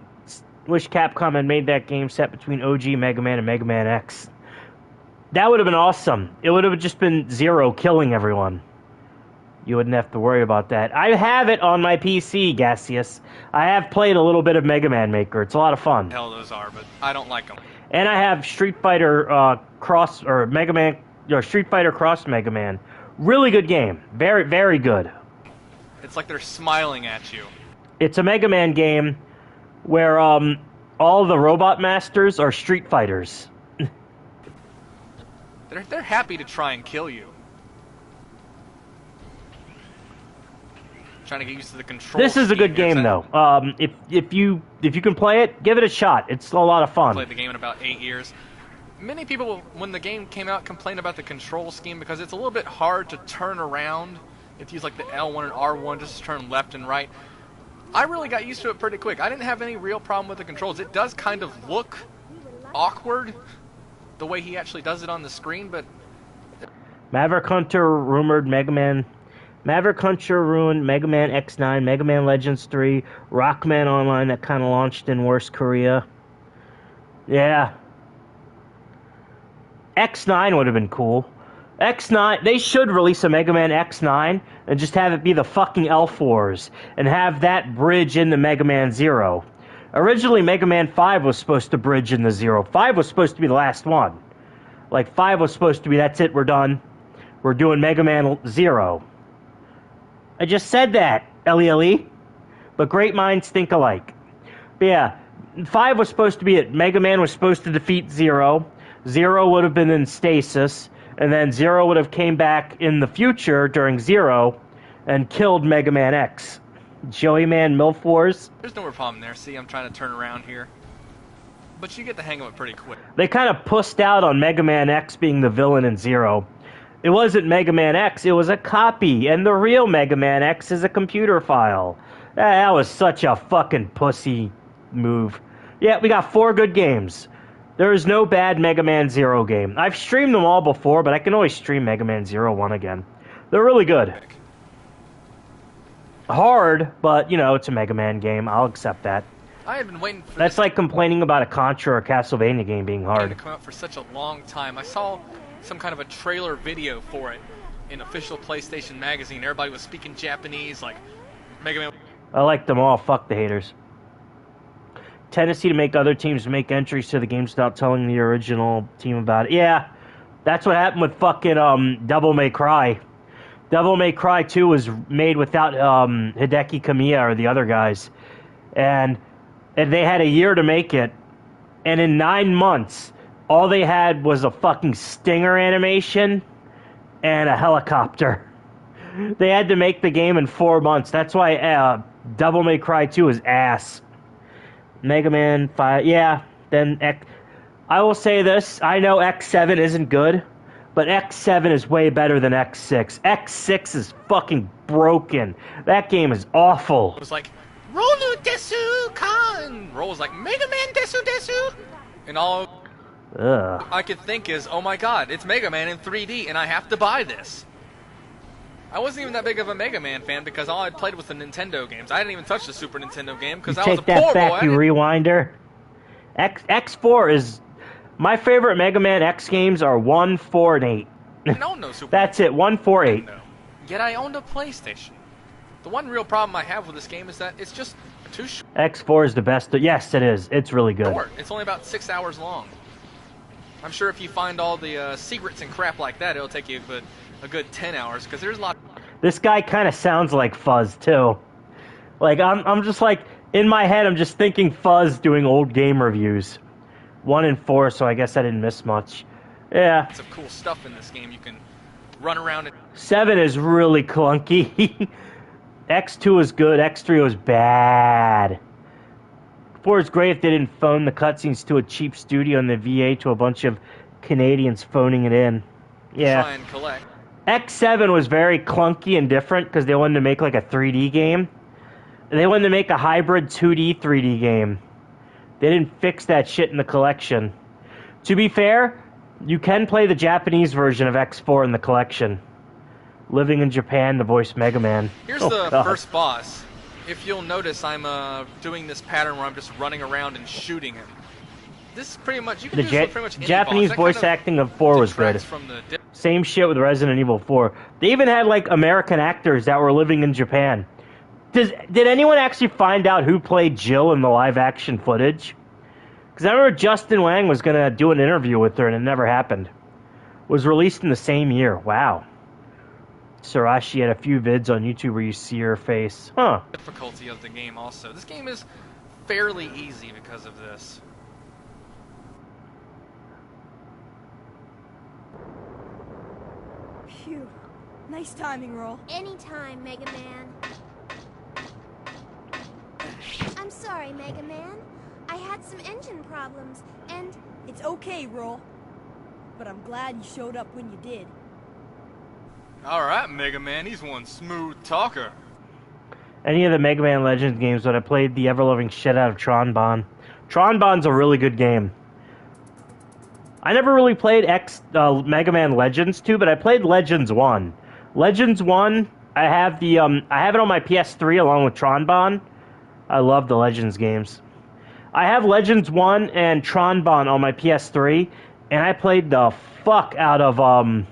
Wish Capcom had made that game set between OG Mega Man and Mega Man X. That would have been awesome. It would have just been Zero killing everyone. You wouldn't have to worry about that. I have it on my PC, Gaseous. I have played a little bit of Mega Man Maker. It's a lot of fun. hell those are, but I don't like them. And I have Street Fighter Cross or Mega Man, or Street Fighter Cross Mega Man. Really good game. Very, very good. It's like they're smiling at you. It's a Mega Man game where all the robot masters are Street Fighters. They're happy to try and kill you. Trying to get used to the control. This is a good game though. If you can play it, give it a shot. It's a lot of fun. Played the game in about 8 years. Many people, when the game came out, complained about the control scheme because it's a little bit hard to turn around. You have to use like the L1 and R1 just to turn left and right. I really got used to it pretty quick. I didn't have any real problem with the controls. It does kind of look awkward the way he actually does it on the screen, but Maverick Hunter rumored Mega Man Maverick Hunter ruined Mega Man X9, Mega Man Legends 3, Rockman Online that kind of launched in worse Korea. Yeah. X9 would have been cool. X9, they should release a Mega Man X9 and just have it be the fucking Elf Wars and have that bridge into Mega Man Zero. Originally, Mega Man 5 was supposed to bridge into Zero. 5 was supposed to be the last one. Like, 5 was supposed to be, that's it, we're done. We're doing Mega Man Zero. I just said that, L-E-L-E. But great minds think alike. But yeah, 5 was supposed to be it. Mega Man was supposed to defeat Zero. Zero would have been in stasis. And then Zero would have came back in the future during Zero and killed Mega Man X. Joey Man Milf Wars. There's no problem there. See, I'm trying to turn around here. But you get the hang of it pretty quick. They kind of pussed out on Mega Man X being the villain in Zero. It wasn't Mega Man X, it was a copy, and the real Mega Man X is a computer file. That was such a fucking pussy move. Yeah, we got 4 good games. There is no bad Mega Man Zero game. I've streamed them all before, but I can always stream Mega Man Zero 1 again. They're really good. Hard, but, you know, it's a Mega Man game. I'll accept that. I have been waiting for That's this like complaining about a Contra or Castlevania game being game hard. to come out for such a long time. I saw some kind of a trailer video for it in official PlayStation magazine. Everybody was speaking Japanese, like Mega Man. I like them all. Fuck the haters. Tendency to make other teams make entries to the games without telling the original team about it. Yeah, that's what happened with fucking Devil May Cry. Devil May Cry 2 was made without Hideki Kamiya or the other guys. And they had a year to make it. And in 9 months, all they had was a fucking stinger animation and a helicopter. They had to make the game in 4 months. That's why Devil May Cry 2 is ass. Mega Man 5, yeah. Then I will say this. I know X7 isn't good, but X7 is way better than X6. X6 is fucking broken. That game is awful. It was like, Rolu Desu Kan! Roll was like, Mega Man Desu Desu! And all Ugh. I could think is, oh my god, it's Mega Man in 3D and I have to buy this. I wasn't even that big of a Mega Man fan because all I played was the Nintendo games. I didn't even touch the Super Nintendo game because I was a Take that poor back, boy. you rewinder. X4 is... My favorite Mega Man X games are 1, 4, and 8. I didn't own no Super That's it, 1, 4, 8. Nintendo. Yet I owned a PlayStation. The one real problem I have with this game is that it's just too X4 is the best. Yes, it is. It's really good. short. It's only about 6 hours long. I'm sure if you find all the secrets and crap like that, it'll take you a good 10 hours because there's a lot. This guy kind of sounds like Fuzz, too. Like, I'm just like, in my head, I'm just thinking Fuzz doing old game reviews. 1 and 4, so I guess I didn't miss much. Yeah. Lots of cool stuff in this game. You can run around and 7 is really clunky. X2 is good. X3 was bad. 4 is great if they didn't phone the cutscenes to a cheap studio and the VA to a bunch of Canadians phoning it in. Yeah. try and collect. X7 was very clunky and different because they wanted to make like a 3D game. They wanted to make a hybrid 2D, 3D game. They didn't fix that shit in the collection. To be fair, you can play the Japanese version of X4 in the collection. Living in Japan to voice Mega Man. Here's Oh, the God. first boss. If you'll notice, I'm doing this pattern where I'm just running around and shooting him. This is pretty much, you can The do this with pretty much any Japanese boss. That voice kind of acting of 4 was good. detracts from the Same shit with Resident Evil 4. They even had like American actors that were living in Japan. Did anyone actually find out who played Jill in the live action footage? Because I remember Justin Wang was going to do an interview with her and it never happened. Was released in the same year. Wow. Sarashi had a few vids on YouTube where you see her face. Huh. difficulty of the game also. This game is fairly easy because of this. Phew. Nice timing, Roll. Anytime, Mega Man. I'm sorry, Mega Man. I had some engine problems, and It's okay, Roll. But I'm glad you showed up when you did. Alright, Mega Man, he's one smooth talker. Any of the Mega Man Legends games that I played the ever-loving shit out of Tron Bonne. Tron Bonne's a really good game. I never really played Mega Man Legends 2, but I played Legends 1. Legends 1 I have the I have it on my PS3 along with Tron Bon. I love the Legends games. I have Legends 1 and Tron Bon on my PS3, and I played the fuck out of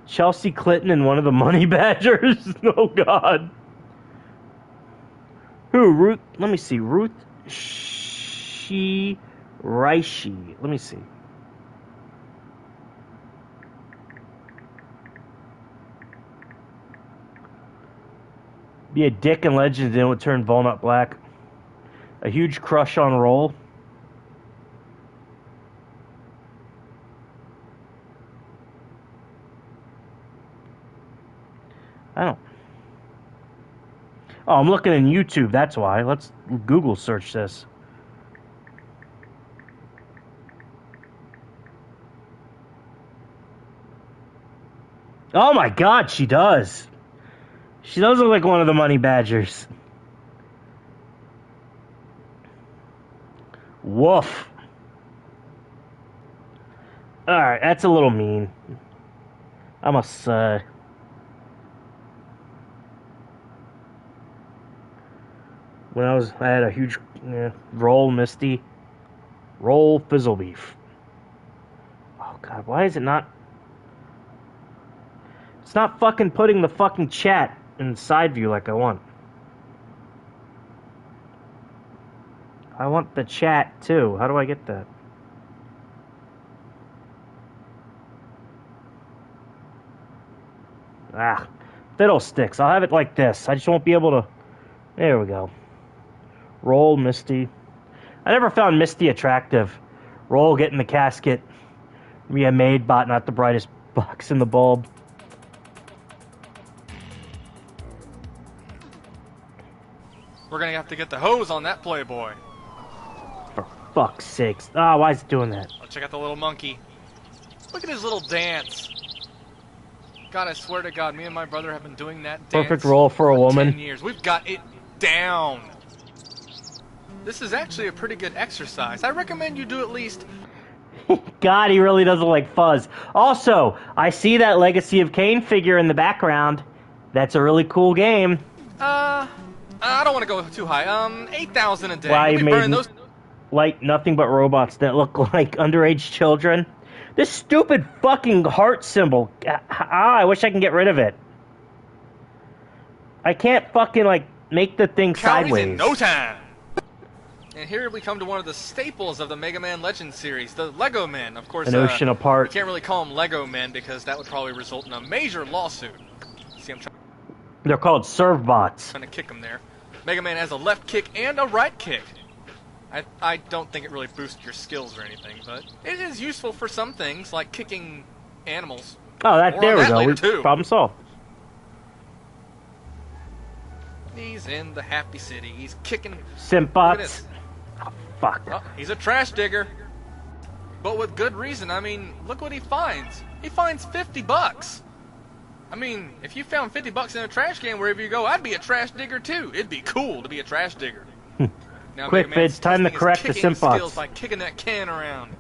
Chelsea Clinton and one of the Money Badgers. Oh God. Who? Ruth? Let me see. Ruth Raishi. Let me see. Be a dick in Legends, then it would turn Volnut black. A huge crush on Roll. I don't. Oh, I'm looking in YouTube. That's why. Let's Google search this. Oh my God, she does. She does look like one of the Money Badgers. Woof. Alright, that's a little mean. I must say. When I had a huge Roll Misty. Roll Fizzle Beef. Oh God, why is it not? It's not fucking putting the fucking chat in side view like I want. I want the chat too. How do I get that? Ah, fiddlesticks. I'll have it like this. I just won't be able to. There we go. Roll Misty. I never found Misty attractive. Roll get in the casket. Be a maid bot, not the brightest box in the bulb. We're gonna have to get the hose on that Playboy. For fuck's sakes. Ah, why is it doing that? Oh, check out the little monkey. Look at his little dance. God, I swear to God, me and my brother have been doing that dance. Perfect role for a woman. 10 years. We've got it down. This is actually a pretty good exercise. I recommend you do at least. God, he really doesn't like fuzz. Also, I see that Legacy of Kain figure in the background. That's a really cool game. I don't want to go too high. 8,000 a day. Why You'll be burning those. Like nothing but robots that look like underage children. This stupid fucking heart symbol. I wish I can get rid of it. I can't fucking like make the thing Calories sideways. in no time. And here we come to one of the staples of the Mega Man Legends series, the Lego Men. Of course, An ocean apart. You can't really call them Lego Men because that would probably result in a major lawsuit. See, I'm They're called serve bots. trying to kick him there. Mega Man has a left kick and a right kick. I don't think it really boosts your skills or anything, but it is useful for some things, like kicking animals. Oh, More there on we that go. later, too. Problem solved. He's in the happy city. He's kicking. Simp Look at bots. this. Oh, fuck. Oh, he's a trash digger. But with good reason. I mean, look what he finds. He finds 50 bucks. I mean, if you found 50 bucks in a trash can wherever you go, I'd be a trash digger too. It'd be cool to be a trash digger. Now, Quick, Mega Man's Fitz, time to testing his correct the kicking simp bots. skills by kicking that can around.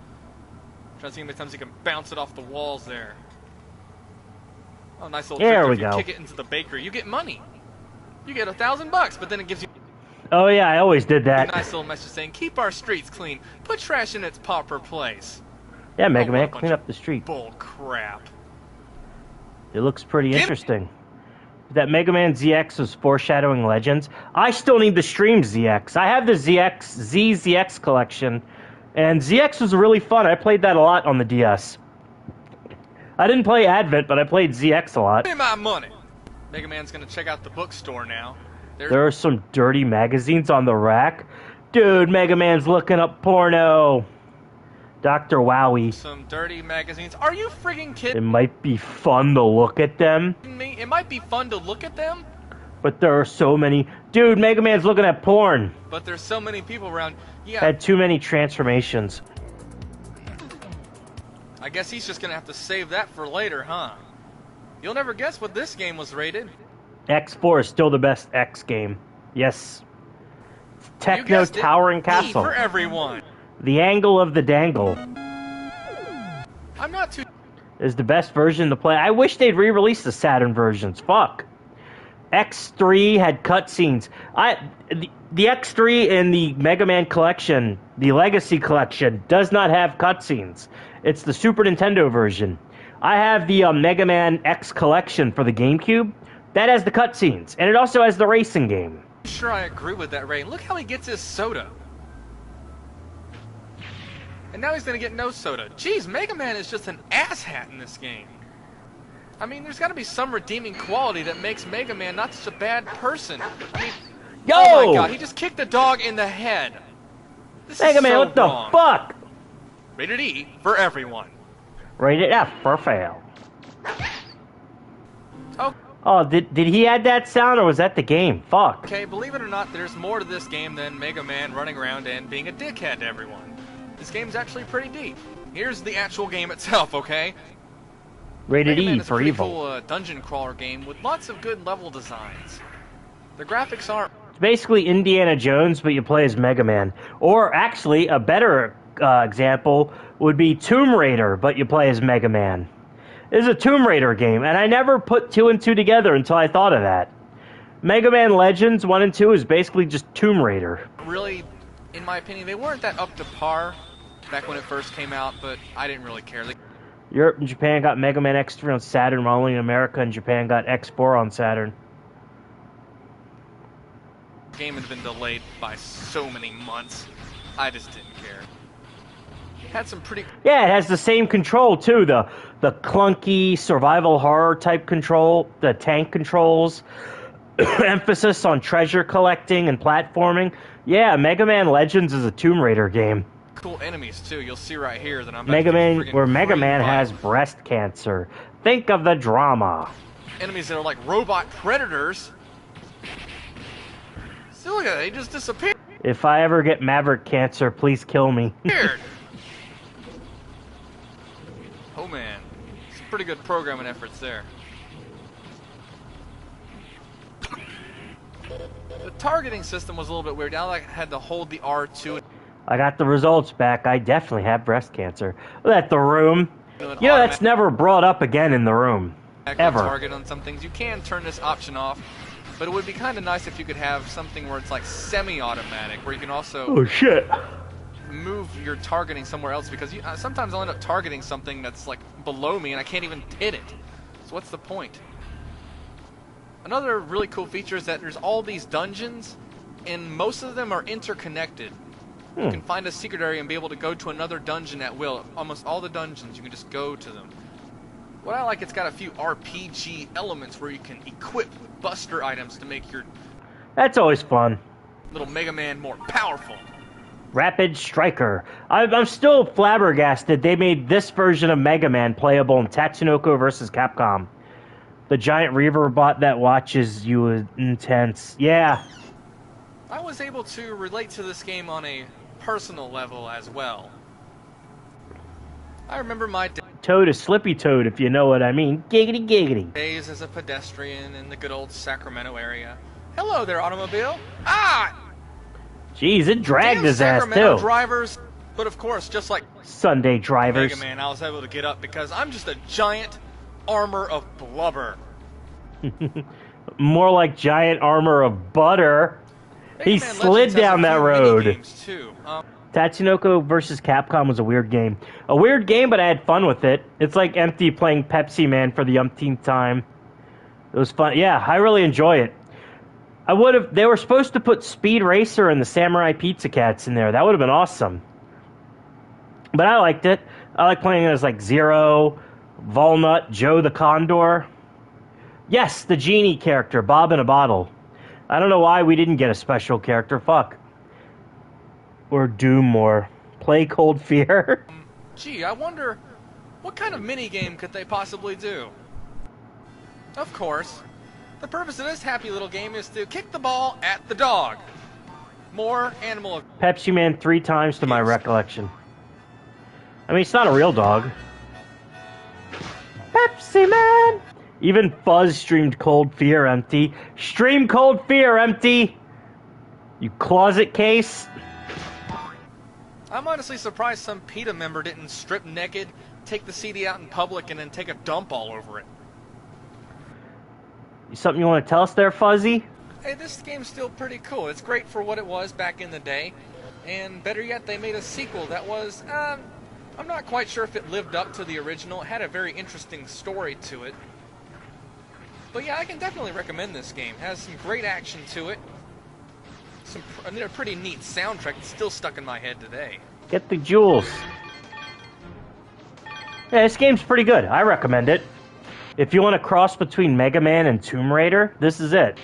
Trying to see how many times he can bounce it off the walls there. Oh, nice little There trick. we If you go. kick it into the bakery, you get money. You get $1,000 bucks, but then it gives you Oh yeah, I always did a that. nice little message saying, "Keep our streets clean. Put trash in its proper place." Yeah, Mega Oh, Man, what a bunch clean of up the street. Bull crap. It looks pretty Get- interesting. That Mega Man ZX was foreshadowing Legends. I still need to stream ZX. I have the ZX collection, and ZX was really fun. I played that a lot on the DS. I didn't play Advent, but I played ZX a lot. Give me my money. Mega Man's gonna check out the bookstore now. There are some dirty magazines on the rack. Dude, Mega Man's looking up porno. Dr. Wowie. Some dirty magazines. Are you friggin' It kidding might be fun to look at them, me? It might be fun to look at them, but there are so many. Dude, Mega Man's looking at porn. but there's so many people around. Yeah, Had too many transformations. I guess he's just gonna have to save that for later, huh? You'll never guess what this game was rated. X4 is still the best X game. Yes. You Techno guessed it. Towering E Castle. for everyone. The Angle of the Dangle I'm not too. is the best version to play. I wish they'd re-release the Saturn versions. Fuck. X3 had cutscenes. The X3 in the Mega Man collection, the Legacy collection, does not have cutscenes. It's the Super Nintendo version. I have the Mega Man X collection for the GameCube. That has the cutscenes, and it also has the racing game. Sure, I agree with that, Ray. Look how he gets his soda. And now he's gonna get no soda. Jeez, Mega Man is just an asshat in this game. I mean, there's gotta be some redeeming quality that makes Mega Man not such a bad person. I mean, Yo! Oh my god, he just kicked the dog in the head. This Mega is Man, so what the wrong. fuck? Rated E for everyone. Rated F for fail. Oh. Oh, did he add that sound, or was that the game? Fuck. Okay, believe it or not, there's more to this game than Mega Man running around and being a dickhead to everyone. This game's actually pretty deep. Here's the actual game itself, okay? Rated Mega Man E is a for pretty evil. cool dungeon crawler game with lots of good level designs. The graphics aren't... It's basically Indiana Jones, but you play as Mega Man. Or actually, a better example would be Tomb Raider, but you play as Mega Man. This is a Tomb Raider game, and I never put 2 and 2 together until I thought of that. Mega Man Legends 1 and 2 is basically just Tomb Raider. Really, in my opinion, they weren't that up to par back when it first came out, but I didn't really care. Europe and Japan got Mega Man X3 on Saturn, while only America and Japan got X4 on Saturn. The game had been delayed by so many months. I just didn't care. Had some pretty... Yeah, it has the same control, too. The clunky survival horror type control, the tank controls, emphasis on treasure collecting and platforming. Yeah, Mega Man Legends is a Tomb Raider game. cool enemies too. You'll see right here that I'm about Mega to get Man, friggin' where Mega Man crazy has violent. breast cancer. Think of the drama. Enemies that are like robot predators. See, look at that, they just disappeared. If I ever get Maverick cancer, please kill me. Oh man, some pretty good programming efforts there. The targeting system was a little bit weird. I had to hold the R2 I got the results back. I definitely have breast cancer. Look at the room. and You know, that's never brought up again in the room. Ever. target on some things. You can turn this option off, but it would be kind of nice if you could have something where it's like semi-automatic, where you can also Oh, shit. move your targeting somewhere else, because sometimes I'll end up targeting something that's like below me and I can't even hit it. So what's the point? Another really cool feature is that there's all these dungeons, and most of them are interconnected. You can find a secret area and be able to go to another dungeon at will. Almost all the dungeons, you can just go to them. What I like, it's got a few RPG elements where you can equip buster items to make your That's always fun. little Mega Man more powerful. Rapid Striker. I'm still flabbergasted they made this version of Mega Man playable in Tatsunoko vs. Capcom. The giant reaver bot that watches you is intense. Yeah. I was able to relate to this game on a personal level as well. I remember my Toad is Slippy Toad, if you know what I mean. Giggity giggity. days as a pedestrian in the good old Sacramento area. Hello there, automobile. Ah! Jeez, it dragged Damn his ass, Sacramento too. drivers. But of course, just like Sunday drivers. Mega Man, I was able to get up because I'm just a giant armor of blubber. More like giant armor of butter. Mega He Man slid Legends has down a that few road. mini-games, too. Tatsunoko vs. Capcom was a weird game. A weird game, but I had fun with it. It's like Empty playing Pepsi Man for the umpteenth time. It was fun. Yeah, I really enjoy it. I would have. They were supposed to put Speed Racer and the Samurai Pizza Cats in there. That would have been awesome. But I liked it. I like playing it as like Zero, Walnut, Joe the Condor. Yes, the genie character, Bob in a Bottle. I don't know why we didn't get a special character. Fuck. Or Doom more. Play Cold Fear. Gee, I wonder what kind of mini-game could they possibly do? Of course, the purpose of this happy little game is to kick the ball at the dog. More animal... Pepsi Man 3 times to my recollection. I mean, it's not a real dog. Pepsi Man! Even Fuzz streamed Cold Fear, Empty. Stream Cold Fear, Empty! You closet case. I'm honestly surprised some PETA member didn't strip naked, take the CD out in public, and then take a dump all over it. Something you want to tell us there, Fuzzy? Hey, this game's still pretty cool. It's great for what it was back in the day. And better yet, they made a sequel that was, I'm not quite sure if it lived up to the original. It had a very interesting story to it. But yeah, I can definitely recommend this game. It has some great action to it. A pretty neat soundtrack. It's still stuck in my head today. Get the jewels. Yeah, this game's pretty good. I recommend it. If you want to cross between Mega Man and Tomb Raider, this is it.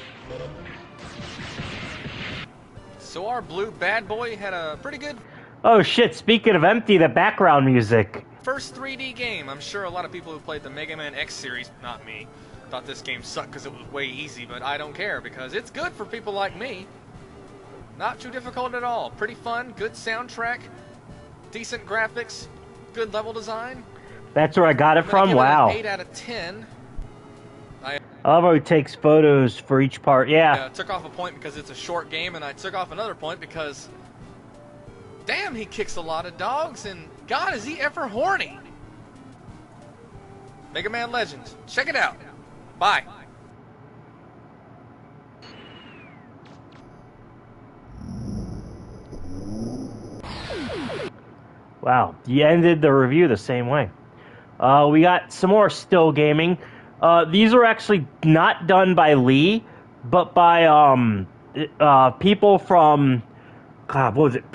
So our blue bad boy had a pretty good... Oh shit, speaking of empty, the background music. First 3D game. I'm sure a lot of people who played the Mega Man X series, not me, thought this game sucked because it was way easy, but I don't care because it's good for people like me. Not too difficult at all. Pretty fun, good soundtrack, decent graphics, good level design. That's where I got it from? Wow. 8 out of 10. I love how he takes photos for each part. Yeah. I took off a point because it's a short game, and I took off another point because, damn, he kicks a lot of dogs, and God, is he ever horny. Mega Man Legends. Check it out. Bye. Wow, you ended the review the same way. We got some more still gaming. These were actually not done by Lee, but by people from, God, what was it?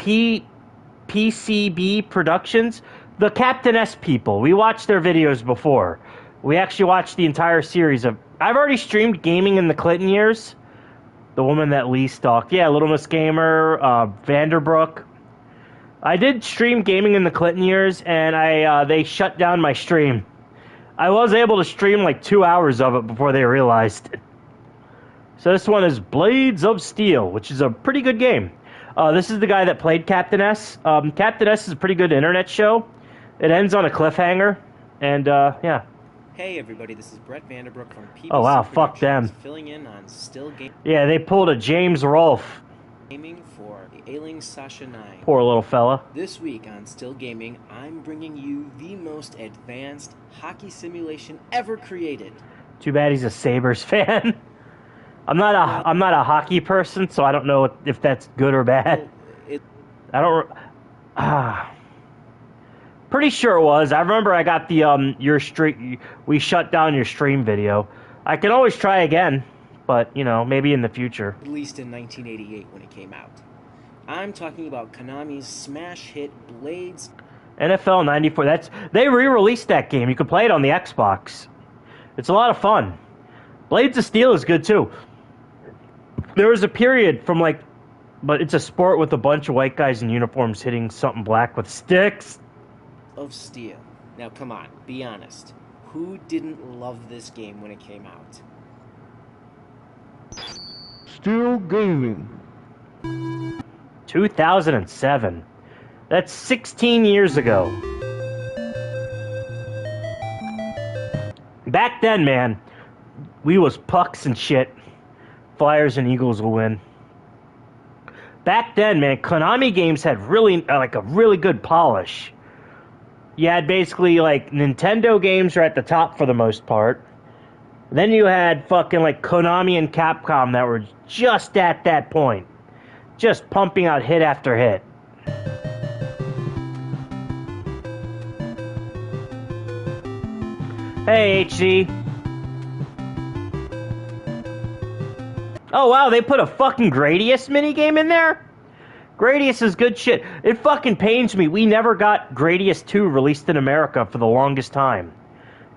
PCB Productions, the Captain S people. We watched their videos before. We actually watched the entire series of. I've already streamed gaming in the Clinton years. The woman that Lee stalked, yeah, Little Miss Gamer, Vanderbrook. I did stream gaming in the Clinton years, and they shut down my stream. I was able to stream like 2 hours of it before they realized it. So this one is Blades of Steel, which is a pretty good game. This is the guy that played Captain S. Captain S is a pretty good internet show. It ends on a cliffhanger, and yeah. Hey everybody, this is Brett Vanderbrook from PBC Oh wow, fuck them. Filling in on Still Yeah, they pulled a James Rolfe. Gaming for the ailing Sasha 9. Poor little fella. This week on Still Gaming, I'm bringing you the most advanced hockey simulation ever created. Too bad he's a Sabres fan. I'm not a hockey person, so I don't know if that's good or bad. I don't. Pretty sure it was. I remember I got the your stream. We shut down your stream video. I can always try again, but you know, maybe in the future. Released in 1988 when it came out. I'm talking about Konami's smash hit Blades. NFL 94. They re-released that game. You can play it on the Xbox. It's a lot of fun. Blades of Steel is good too. There was a period from but it's a sport with a bunch of white guys in uniforms hitting something black with sticks. Of Steel. Now come on, be honest. Who didn't love this game when it came out? Still gaming. 2007. That's 16 years ago. Back then, man, we was pucks and shit. Flyers and Eagles will win. Back then, man, Konami games had really a really good polish. You had basically Nintendo games are at the top for the most part. Then you had fucking Konami and Capcom that were just at that point. Just pumping out hit after hit. Hey, HC. Oh, wow, they put a fucking Gradius minigame in there? Gradius is good shit. It fucking pains me. We never got Gradius 2 released in America for the longest time.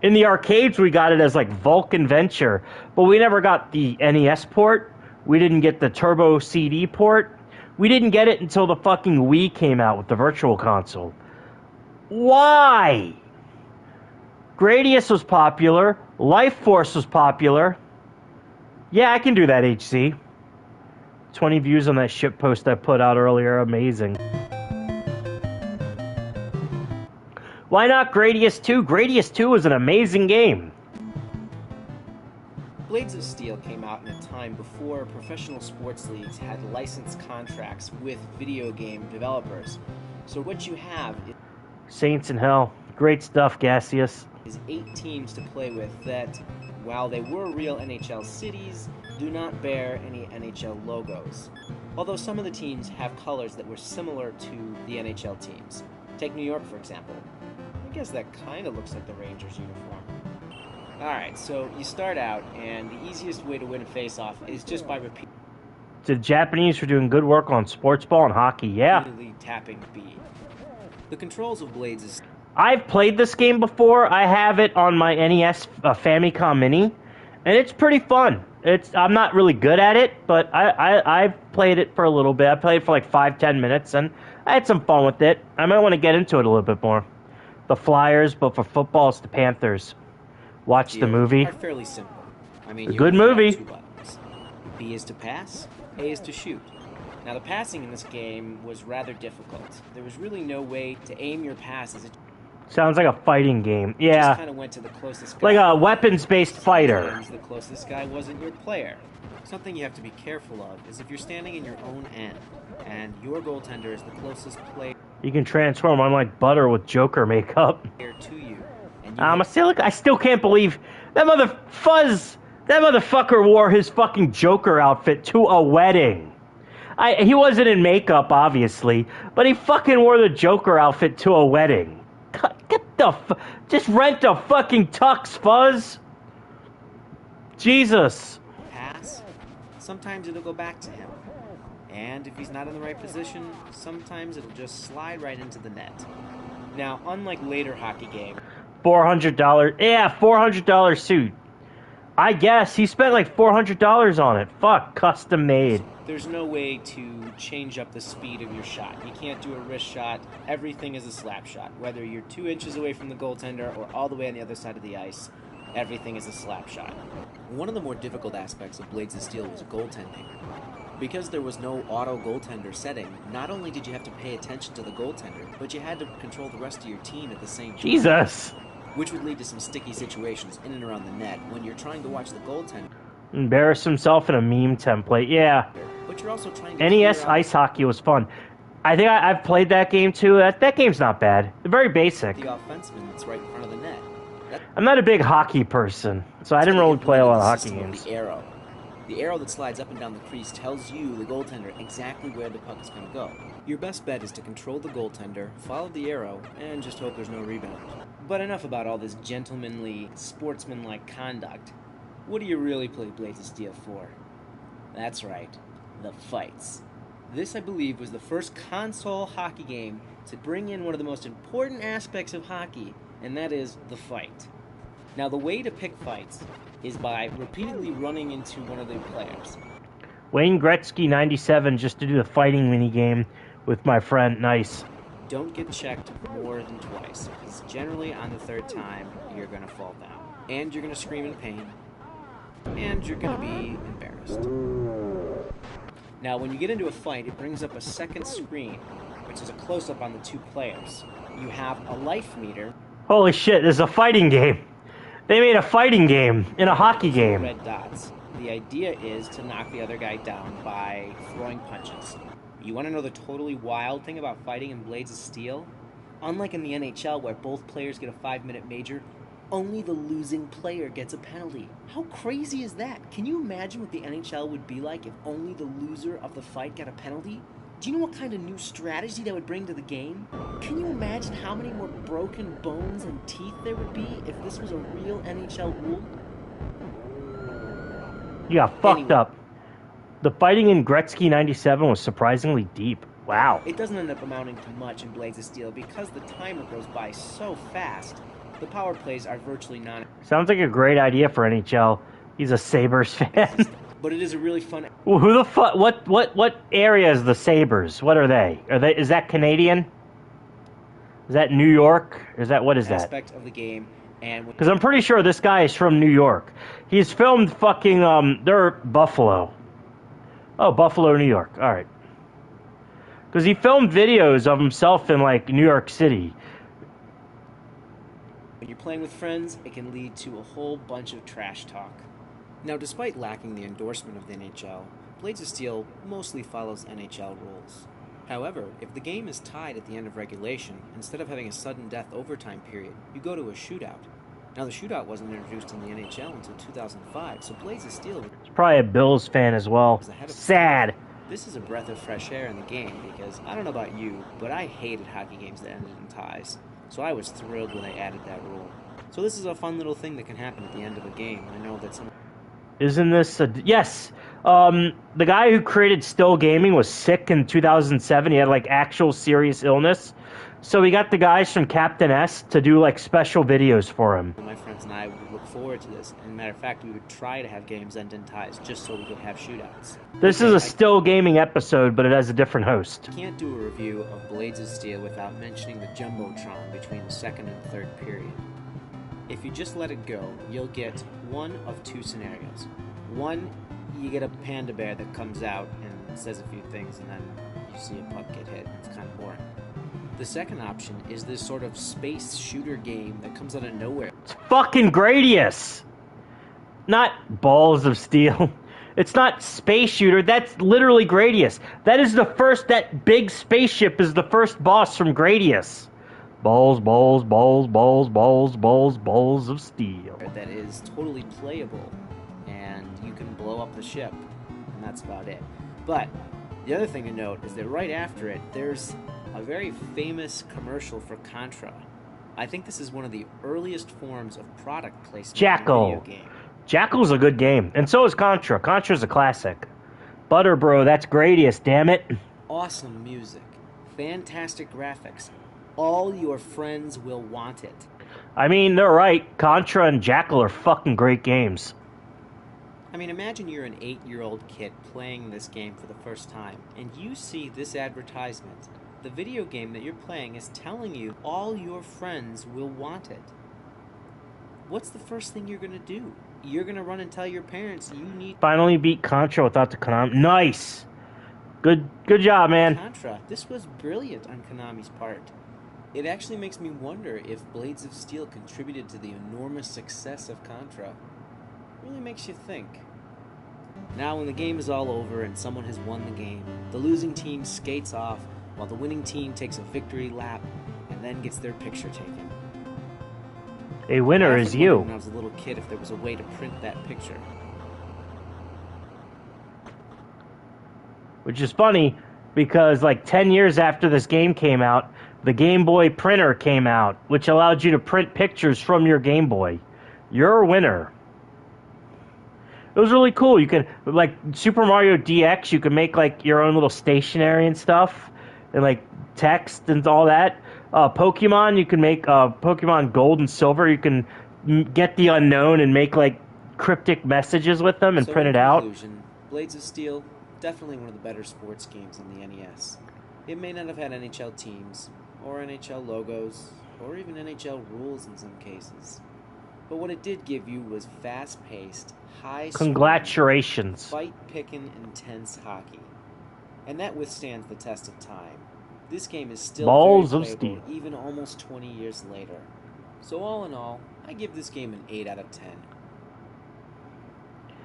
In the arcades, we got it as Vulcan Venture, but we never got the NES port. We didn't get the Turbo CD port. We didn't get it until the fucking Wii came out with the Virtual Console. Why? Gradius was popular. Life Force was popular. Yeah, I can do that, HC. 20 views on that shit post I put out earlier. Amazing. Why not Gradius 2? Gradius 2 was an amazing game. Blades of Steel came out in a time before professional sports leagues had licensed contracts with video game developers. So what you have Saints in Hell. Great stuff, Gaseous. is 8 teams to play with that while they were real NHL cities, do not bear any NHL logos. Although some of the teams have colors that were similar to the NHL teams. Take New York, for example. I guess that kind of looks like the Rangers uniform. Alright, so you start out, and the easiest way to win a face-off is just by The Japanese are doing good work on sports ball and hockey, yeah. repeatedly tapping B. The controls of Blades is... I've played this game before. I have it on my NES Famicom Mini, and it's pretty fun. I'm not really good at it, but I've played it for a little bit. I played it for like 5-10 minutes, and I had some fun with it. I might want to get into it a little bit more. The Flyers, but for football, it's the Panthers. Watch the movie. are fairly simple. I mean, A you good only have movie. 2 buttons. B is to pass, A is to shoot. Now, the passing in this game was rather difficult. There was really no way to aim your passes. It Sounds like a fighting game. just Yeah, kind of went to the closest guy. like a weapons-based fighter. Sometimes the closest guy wasn't your player. Something you have to be careful of is if you're standing in your own end, and your goaltender is the closest player You can transform unlike butter with Joker makeup. to you, and you I still can't believe that that motherfucker wore his fucking Joker outfit to a wedding. He wasn't in makeup, obviously, but he fucking wore the Joker outfit to a wedding. Just rent a fucking tux, Fuzz. Jesus. pass, sometimes it'll go back to him. And if he's not in the right position, sometimes it'll just slide right into the net. Now, unlike later hockey games, $400. Yeah, $400 suit. I guess he spent like $400 on it. Fuck, custom made. there's no way to change up the speed of your shot. You can't do a wrist shot. Everything is a slap shot. Whether you're 2 inches away from the goaltender or all the way on the other side of the ice, everything is a slap shot. One of the more difficult aspects of Blades of Steel was goaltending. Because there was no auto goaltender setting, not only did you have to pay attention to the goaltender, but you had to control the rest of your team at the same time. Jesus. Which would lead to some sticky situations in and around the net when you're trying to watch the goaltender, Embarrass himself in a meme template. Yeah. but you're also trying to NES clear out ice hockey was fun. I think I've played that game too. That game's not bad. Very basic. the offenseman that's right in front of the net. I'm not a big hockey person, so I didn't really play a lot of hockey games. The arrow. The arrow that slides up and down the crease tells you, the goaltender, exactly where the puck is going to go. Your best bet is to control the goaltender, follow the arrow, and just hope there's no rebound. But enough about all this gentlemanly, sportsmanlike conduct. What do you really play Blades of Steel for? That's right, the fights. This, I believe, was the first console hockey game to bring in one of the most important aspects of hockey, and that is the fight. Now, the way to pick fights is by repeatedly running into one of the players. Wayne Gretzky 97 just to do the fighting mini game with my friend. Nice. Don't get checked more than twice, because generally on the 3rd time, you're going to fall down. And you're going to scream in pain. And you're going to be embarrassed. Now, when you get into a fight, it brings up a second screen, which is a close-up on the 2 players. You have a life meter. Holy shit, this is a fighting game. They made a fighting game in a hockey game. Red dots. The idea is to knock the other guy down by throwing punches. You want to know the totally wild thing about fighting in Blades of Steel? Unlike in the NHL, where both players get a 5-minute major, only the losing player gets a penalty. How crazy is that? Can you imagine what the NHL would be like if only the loser of the fight got a penalty? Do you know what kind of new strategy that would bring to the game? Can you imagine how many more broken bones and teeth there would be if this was a real NHL rule? You got fucked up. The fighting in Gretzky 97 was surprisingly deep. Wow. It doesn't end up amounting to much in Blades of Steel because the timer goes by so fast. The power plays are virtually non. Sounds like a great idea for NHL. He's a Sabres fan. But it is a really fun Well, who the fuck? What area is the Sabres? What are they? Is that Canadian? Is that New York? What is that? aspect of the game, and Because I'm pretty sure this guy is from New York. He's filmed fucking they're Buffalo. Oh, Buffalo, New York. All right. Because he filmed videos of himself in like New York City. when you're playing with friends, it can lead to a whole bunch of trash talk. Now, despite lacking the endorsement of the NHL, Blades of Steel mostly follows NHL rules. However, if the game is tied at the end of regulation, instead of having a sudden death overtime period, you go to a shootout. Now, the shootout wasn't introduced in the NHL until 2005, so Blades of Steel He's probably a Bills fan as well. was ahead of Sad. This is a breath of fresh air in the game because I don't know about you, but I hated hockey games that ended in ties. So I was thrilled when they added that rule. So this is a fun little thing that can happen at the end of a game. I know that some... Isn't this a... Yes! The guy who created Still Gaming was sick in 2007. He had, like, actual serious illness. So he got the guys from Captain S to do, like, special videos for him. My friends and I would look forward to this. And matter of fact, we would try to have games end in ties just so we could have shootouts. This is a Still Gaming episode, but it has a different host. Can't do a review of Blades of Steel without mentioning the Jumbotron between the second and third period. If you just let it go, you'll get one of two scenarios. One, you get a panda bear that comes out and says a few things, and then you see a puck get hit. It's kind of boring. The second option is this sort of space shooter game that comes out of nowhere. It's fucking Gradius! Not Balls of Steel. It's not Space Shooter, that's literally Gradius. That is the first, that big spaceship is the first boss from Gradius. Balls, balls, balls, balls, balls, balls, balls of steel. That is totally playable, and you can blow up the ship, and that's about it. But the other thing to note is that right after it, there's a very famous commercial for Contra. I think this is one of the earliest forms of product placement Jackal. in a video game. Jackal's a good game, and so is Contra. Contra's a classic. Butter Bro, that's Gradius, damn it. Awesome music, fantastic graphics. All your friends will want it. I mean, they're right. Contra and Jackal are fucking great games. I mean, imagine you're an 8-year-old kid playing this game for the first time, and you see this advertisement. The video game that you're playing is telling you all your friends will want it. What's the first thing you're going to do? You're going to run and tell your parents you need... Finally beat Contra without the Konami. Nice! Good job, man. Contra. This was brilliant on Konami's part. It actually makes me wonder if Blades of Steel contributed to the enormous success of Contra. It really makes you think. Now when the game is all over and someone has won the game, the losing team skates off while the winning team takes a victory lap and then gets their picture taken. A winner is you. When I was a little kid, if there was a way to print that picture. Which is funny, because like 10 years after this game came out, the Game Boy printer came out, which allowed you to print pictures from your Game Boy. You're a winner. It was really cool. You could, like, Super Mario DX, you could make, like, your own little stationery and stuff, and, like, text and all that. Pokemon, you can make Pokemon Gold and Silver. You can get the unknown and make, like, cryptic messages with them and print it out. Blades of Steel, definitely one of the better sports games on the NES. It may not have had NHL teams, or NHL logos, or even NHL rules in some cases. But what it did give you was fast-paced, Congratulations. fight-picking, intense hockey. And that withstands the test of time. This game is still Balls very of playable, steel. even almost 20 years later. So all in all, I give this game an 8 out of 10.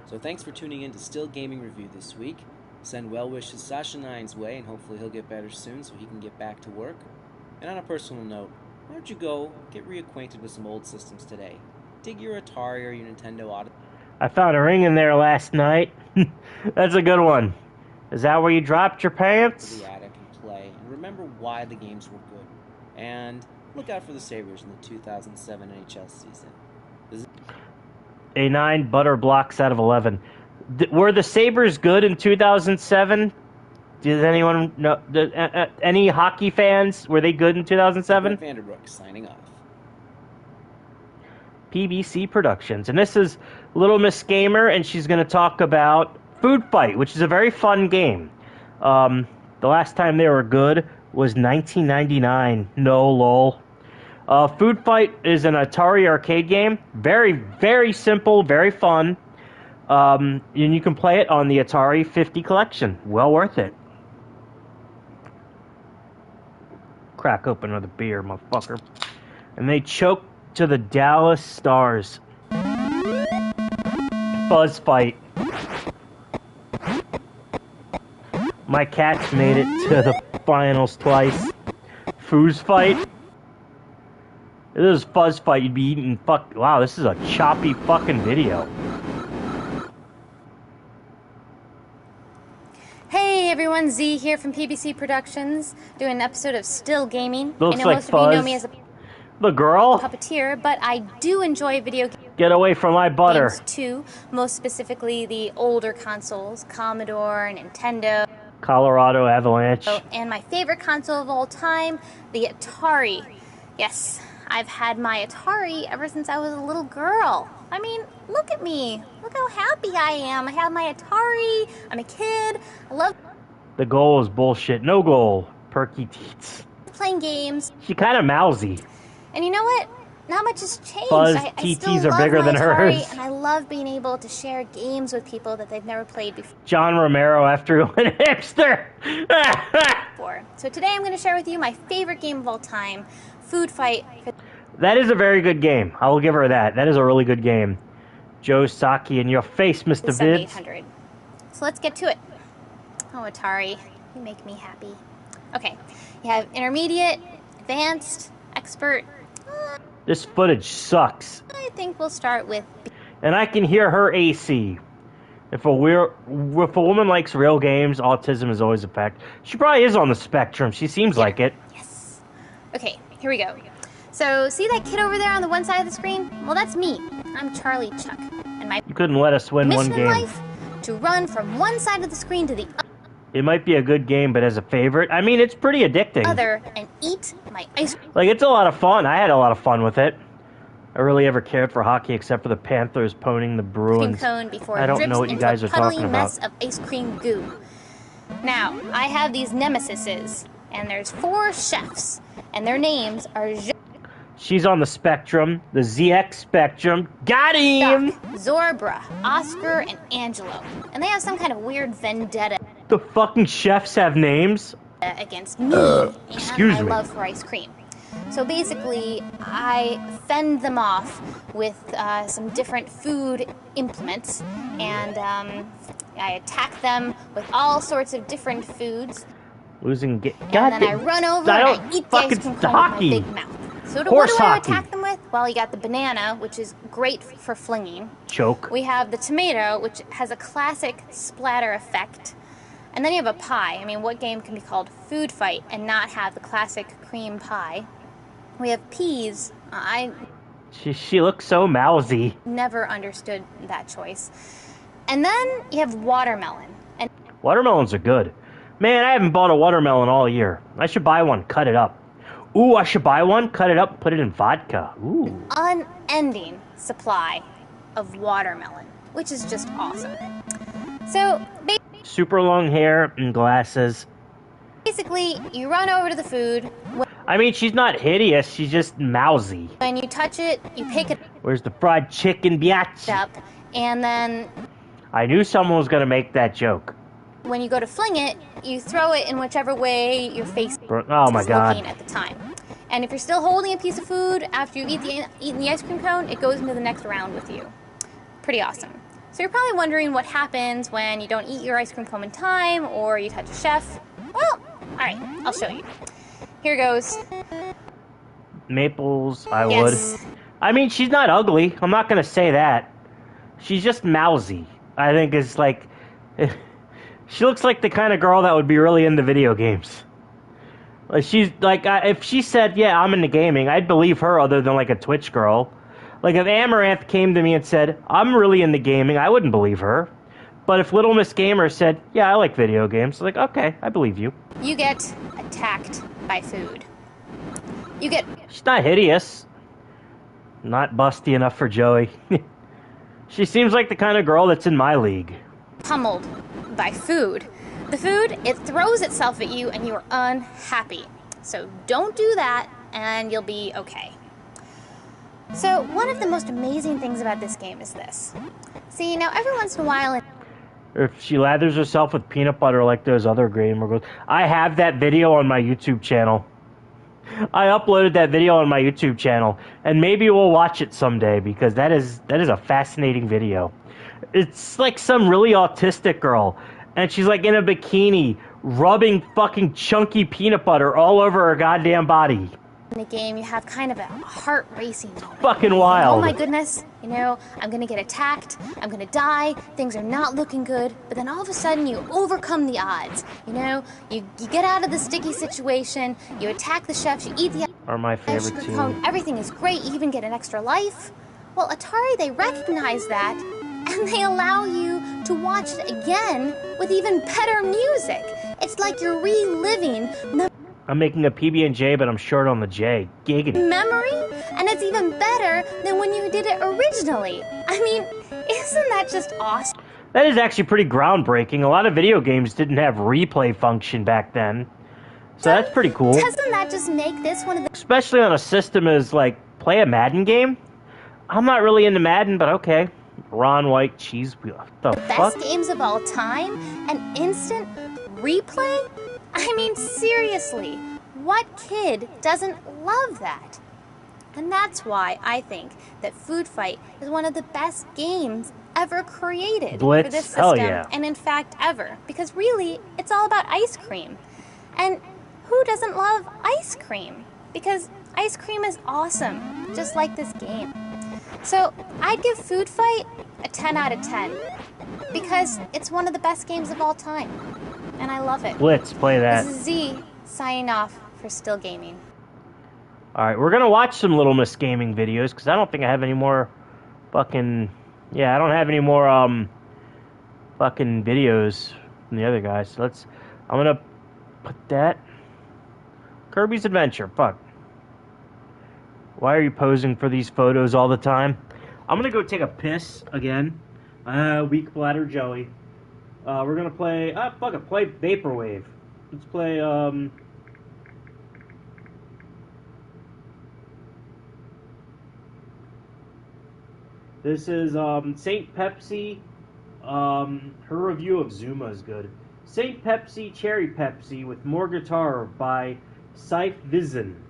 So thanks for tuning in to Still Gaming Review this week. Send well wishes Sasha Nine's way, and hopefully he'll get better soon so he can get back to work. And on a personal note, why don't you go get reacquainted with some old systems today? Dig your Atari or your Nintendo Odyssey. I found a ring in there last night. That's a good one. Is that where you dropped your To pants? the attic and play, and remember why the games were good. And look out for the Sabres in the 2007 NHL season. A 9 butter blocks out of 11. Were the Sabres good in 2007? Does anyone know? Any hockey fans? Were they good in 2007? Brett Vanderbrook signing off. PBC Productions. And this is Little Miss Gamer, and she's going to talk about Food Fight, which is a very fun game. The last time they were good was 1999. No, lol. Food Fight is an Atari arcade game. Very, very simple, very fun. And you can play it on the Atari 50 collection. Well worth it. Crack open another beer, motherfucker. And they choke to the Dallas Stars. Buzz Fight. My Cats made it to the finals twice. Foos Fight. If this was Fuzz Fight, you'd be eating fuck. Wow, this is a choppy fucking video. Hey everyone, Z here from PBC Productions, doing an episode of Still Gaming. Looks I know like most of you know me Fuzz. as a The girl? puppeteer, but I do enjoy video Get away from my butter. games too, most specifically the older consoles, Commodore, Nintendo, Colorado Avalanche. and my favorite console of all time, the Atari. Yes, I've had my Atari ever since I was a little girl. I mean, look at me. Look how happy I am. I have my Atari. I'm a kid. I love The goal is bullshit. No goal. Perky teats. playing games. She kind of mousy. And you know what? Not much has changed. Fuzz I TTs still are love bigger my than Atari, hers. and I love being able to share games with people that they've never played John Romero after he went hipster. before. So today I'm going to share with you my favorite game of all time, Food Fight for That is a very good game. I will give her that. That is a really good game. Joe Saki in your face, the Mr. Vids. 7800. So let's get to it. Oh, Atari, you make me happy. Okay, you have intermediate, advanced, expert. This footage sucks. I think we'll start with And I can hear her AC. If a woman likes real games, autism is always a fact. She probably is on the spectrum. She seems like it. yes. Okay, here we go. So see that kid over there on the one side of the screen? Well, that's me. I'm Charlie Chuck, and my You couldn't let us win one mission in game. life to run from one side of the screen to the It might be a good game, but as a favorite, I mean, it's pretty addicting. other and eat my ice cream. Like, it's a lot of fun. I had a lot of fun with it. I really ever cared for hockey except for the Panthers ponying the Bruins. Cone before I it don't drips know what you into guys a are puddly talking mess about. of ice cream goo. Now, I have these nemesises, and there's 4 chefs, and their names are She's on the spectrum, the ZX spectrum. Got him! Jacques, Zorbra, Oscar, and Angelo. And they have some kind of weird vendetta The fucking chefs have names? against me and excuse my me. love for ice cream. So basically, I fend them off with some different food implements, and I attack them with all sorts of different foods. Losing And then I run over and I eat the ice cream cone with my hockey. big mouth. So Horse what do I hockey. attack them with? Well, you got the banana, which is great for flinging. Choke. We have the tomato, which has a classic splatter effect. And then you have a pie. I mean, what game can be called Food Fight and not have the classic cream pie? We have peas. I She looks so mousy. never understood that choice. And then you have watermelon. And Watermelons are good. Man, I haven't bought a watermelon all year. I should buy one, cut it up. Ooh, I should buy one, cut it up, put it in vodka. Ooh. unending supply of watermelon, which is just awesome. So Super long hair and glasses. basically, you run over to the food. I mean, she's not hideous, she's just mousy. When you touch it, you pick it Where's the fried chicken, biatch? up, and then I knew someone was gonna make that joke. when you go to fling it, you throw it in whichever way your face Oh my is god. looking at the time. And if you're still holding a piece of food after you've eaten the ice cream cone, it goes into the next round with you. Pretty awesome. So you're probably wondering what happens when you don't eat your ice cream cone in time or you touch a chef. Well, alright, I'll show you. Here goes. Maples, I Yes. would. I mean, she's not ugly. I'm not gonna say that. She's just mousy. I think it's like... She looks like the kind of girl that would be really into video games. Like she's like, if she said, "Yeah, I'm into gaming," I'd believe her. Other than like a Twitch girl, like if Amaranth came to me and said, "I'm really into gaming," I wouldn't believe her. But if Little Miss Gamer said, "Yeah, I like video games," like, okay, I believe you. You get attacked by food. You get She's not hideous. Not busty enough for Joey. She seems like the kind of girl that's in my league. pummeled by food. The food, it throws itself at you and you are unhappy. So don't do that and you'll be okay. So one of the most amazing things about this game is this. See, now every once in a while, If she lathers herself with peanut butter like those other gamer girls. I have that video on my YouTube channel. I uploaded that video on my YouTube channel, and maybe we'll watch it someday because that is a fascinating video. It's like some really autistic girl, and she's like in a bikini, rubbing fucking chunky peanut butter all over her goddamn body. In a game, you have kind of a heart racing moment. Fucking Oh wild. my goodness, you know, I'm gonna get attacked, I'm gonna die, things are not looking good, but then all of a sudden you overcome the odds. You know, you get out of the sticky situation, you attack the chefs, you eat the Are my ice favorite cream team. cone, everything is great, you even get an extra life. Well, Atari, they recognize that, and they allow you to watch it again with even better music. It's like you're reliving the I'm making a PB&J, but I'm short on the J. Giggity. memory, and it's even better than when you did it originally. I mean, isn't that just awesome? That is actually pretty groundbreaking. A lot of video games didn't have replay function back then. So that's pretty cool. Doesn't that just make this one of the Especially on a system as, like, play a Madden game? I'm not really into Madden, but okay. Ron White cheese wheel. What the fuck? best games of all time? An instant replay? I mean, seriously, what kid doesn't love that? And that's why I think that Food Fight is one of the best games ever created Blitz? for this Hell system, yeah. and in fact ever. Because really, it's all about ice cream. And who doesn't love ice cream? Because ice cream is awesome, just like this game. So I'd give Food Fight a 10 out of 10 because it's one of the best games of all time, and I love it. Blitz, play that. This is Z signing off for Still Gaming. Alright, we're gonna watch some Little Miss Gaming videos, because I don't think I have any more fucking... Yeah, I don't have any more, fucking videos from the other guys. So I'm gonna put that... Kirby's Adventure, fuck. Why are you posing for these photos all the time? I'm gonna go take a piss again. Weak bladder Joey. We're gonna play... fuck it, play Vaporwave. Let's play, This is St. Pepsi. Her review of Zuma is good. St. Pepsi Cherry Pepsi with more guitar by Scythe Vision.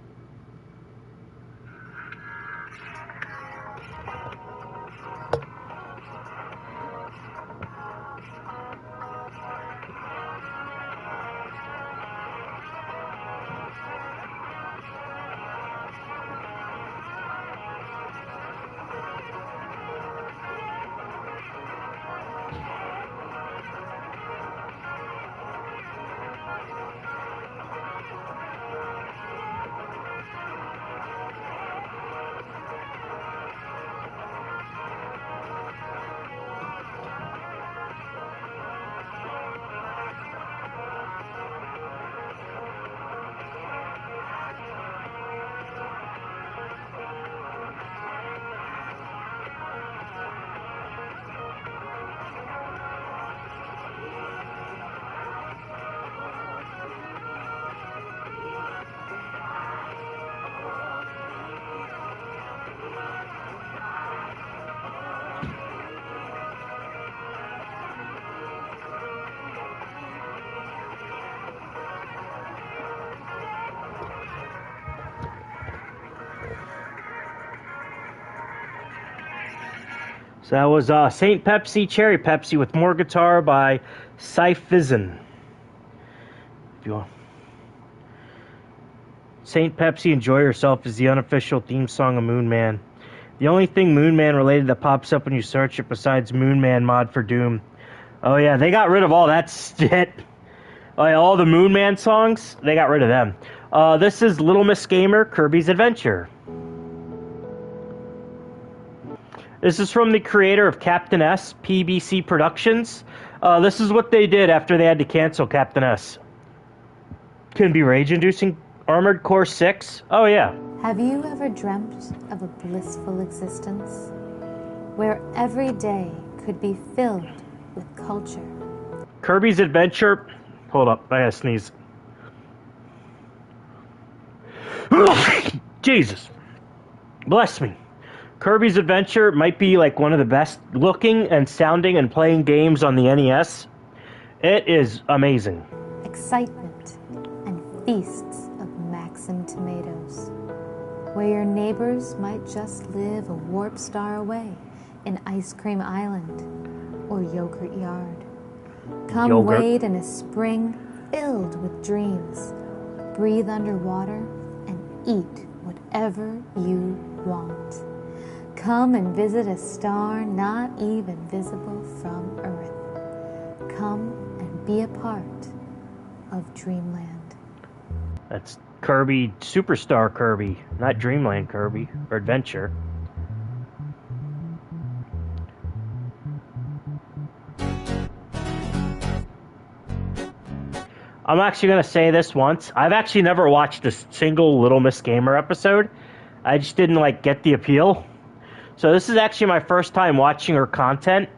So that was St. Pepsi Cherry Pepsi with more guitar by Scythe Vision. If you want. St. Pepsi Enjoy Yourself is the unofficial theme song of Moon Man. The only thing Moon Man related that pops up when you search it besides Moon Man mod for Doom. Oh yeah, they got rid of all that shit. Oh yeah, all the Moon Man songs, they got rid of them. This is Little Miss Gamer, Kirby's Adventure. This is from the creator of Captain S, PBC Productions. This is what they did after they had to cancel Captain S. Can be rage-inducing. Armored Core 6. Oh, yeah. Have you ever dreamt of a blissful existence where every day could be filled with culture? Kirby's Adventure. Hold up, I gotta sneeze. Jesus. Bless me. Kirby's Adventure might be like one of the best looking and sounding and playing games on the NES. It is amazing. Excitement and feasts of Maxim tomatoes, where your neighbors might just live a warp star away in Ice Cream Island or Yogurt Yard. Come Yogurt. wade in a spring filled with dreams, breathe underwater, and eat whatever you want. Come and visit a star not even visible from Earth. Come and be a part of Dreamland. That's Kirby, Superstar Kirby, not Dreamland Kirby, or Adventure. I'm actually going to say this once. I've actually never watched a single Little Miss Gamer episode. I just didn't, get the appeal. So this is actually my first time watching her content.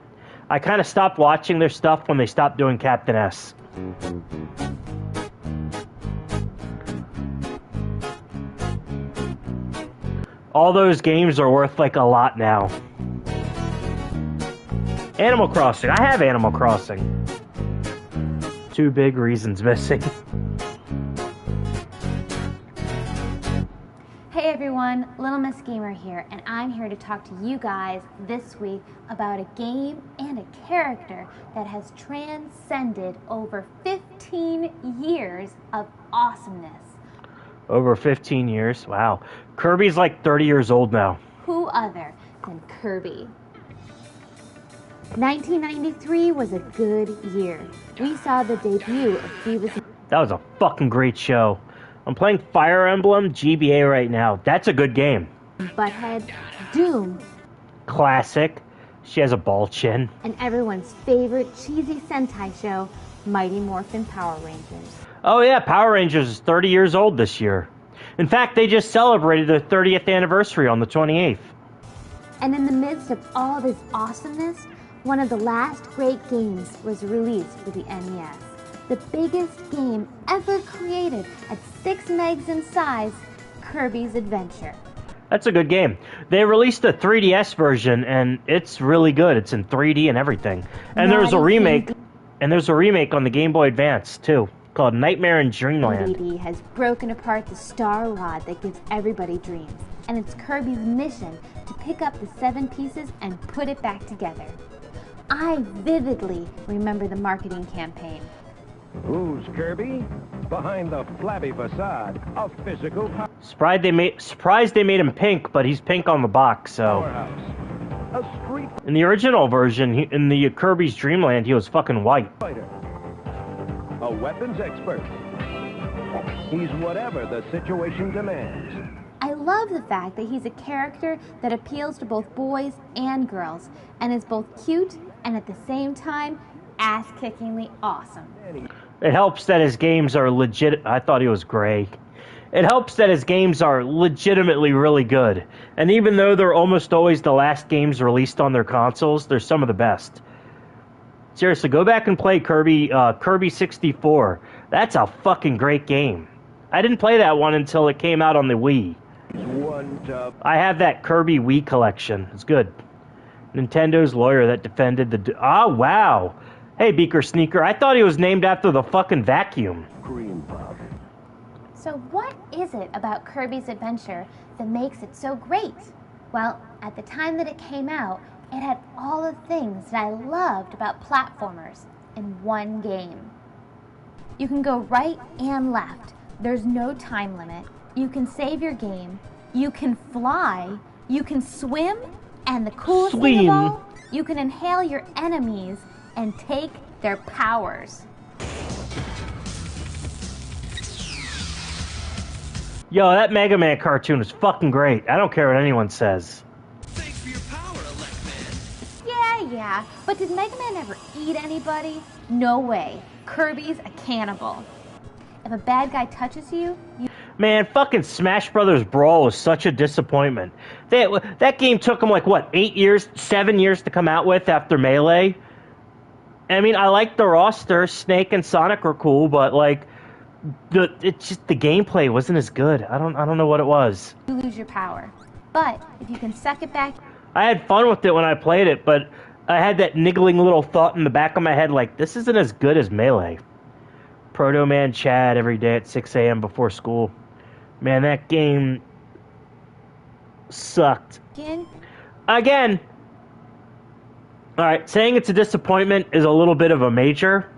I kind of stopped watching their stuff when they stopped doing Captain S. All those games are worth, a lot now. Animal Crossing. I have Animal Crossing. 2 big reasons missing. Hey everyone, Little Miss Gamer here, and I'm here to talk to you guys this week about a game and a character that has transcended over 15 years of awesomeness. Over 15 years? Wow. Kirby's 30 years old now. Who other than Kirby? 1993 was a good year. We saw the debut of Beavis. That was a fucking great show. I'm playing Fire Emblem GBA right now. That's a good game. Butthead, Doom, Classic. She has a ball chin. and everyone's favorite cheesy Sentai show, Mighty Morphin Power Rangers. Oh yeah, Power Rangers is 30 years old this year. In fact, they just celebrated their 30th anniversary on the 28th. And in the midst of all this awesomeness, one of the last great games was released for the NES. The biggest game ever created at 6 megs in size, Kirby's Adventure. That's a good game. They released a 3DS version, and it's really good. It's in 3D and everything. And there's a remake. And there's a remake on the Game Boy Advance too, called Nightmare in Dreamland. 3D has broken apart the star rod that gives everybody dreams, and it's Kirby's mission to pick up the 7 pieces and put it back together. I vividly remember the marketing campaign. Who's Kirby? Behind the flabby facade of physical Surprised they made him pink, but he's pink on the box, so. powerhouse. A street In the original version, in the Kirby's Dreamland, he was fucking white. fighter. A weapons expert. He's whatever the situation demands. I love the fact that he's a character that appeals to both boys and girls, and is both cute and at the same time ass-kickingly awesome. It helps that his games are legit. I thought he was gray. It helps that his games are legitimately really good. And even though they're almost always the last games released on their consoles, they're some of the best. Seriously, go back and play Kirby 64. That's a fucking great game. I didn't play that one until it came out on the Wii. I have that Kirby Wii collection. It's good. Nintendo's lawyer that defended the... Oh, wow. Hey, Beaker Sneaker, I thought he was named after the fucking vacuum. Cream puff. So what is it about Kirby's Adventure that makes it so great? Well, at the time that it came out, it had all the things that I loved about platformers in one game. You can go right and left. There's no time limit. You can save your game. You can fly. You can swim. And the coolest thing of all, you can inhale your enemies and take their powers. Yo, that Mega Man cartoon is fucking great. I don't care what anyone says. Thanks for your power, Elect Man. Yeah, but did Mega Man ever eat anybody? No way. Kirby's a cannibal. If a bad guy touches you, Man, fucking Smash Brothers Brawl was such a disappointment. That game took them 8 years, 7 years to come out with after Melee? I mean, I like the roster. Snake and Sonic were cool, but the gameplay wasn't as good. I don't know what it was. you lose your power. But if you can suck it back, I had fun with it when I played it, but I had that niggling little thought in the back of my head this isn't as good as Melee. Proto Man Chad every day at 6 a.m. before school. Man, that game sucked. Again. Alright, saying it's a disappointment is a little bit of a major.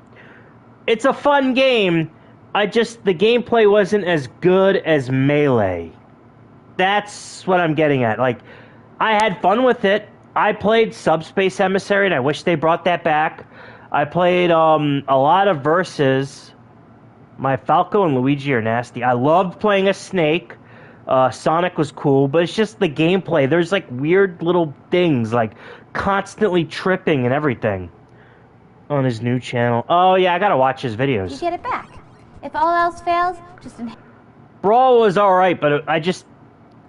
It's a fun game. The gameplay wasn't as good as Melee. That's what I'm getting at. Like, I had fun with it. I played Subspace Emissary, and I wish they brought that back. I played a lot of Versus. My Falco and Luigi are nasty. I loved playing a Snake. Sonic was cool, but it's just the gameplay. There's like weird little things, like constantly tripping and everything. On his new channel. Oh yeah, I gotta watch his videos. You get it back. If all else fails, just Brawl was alright, but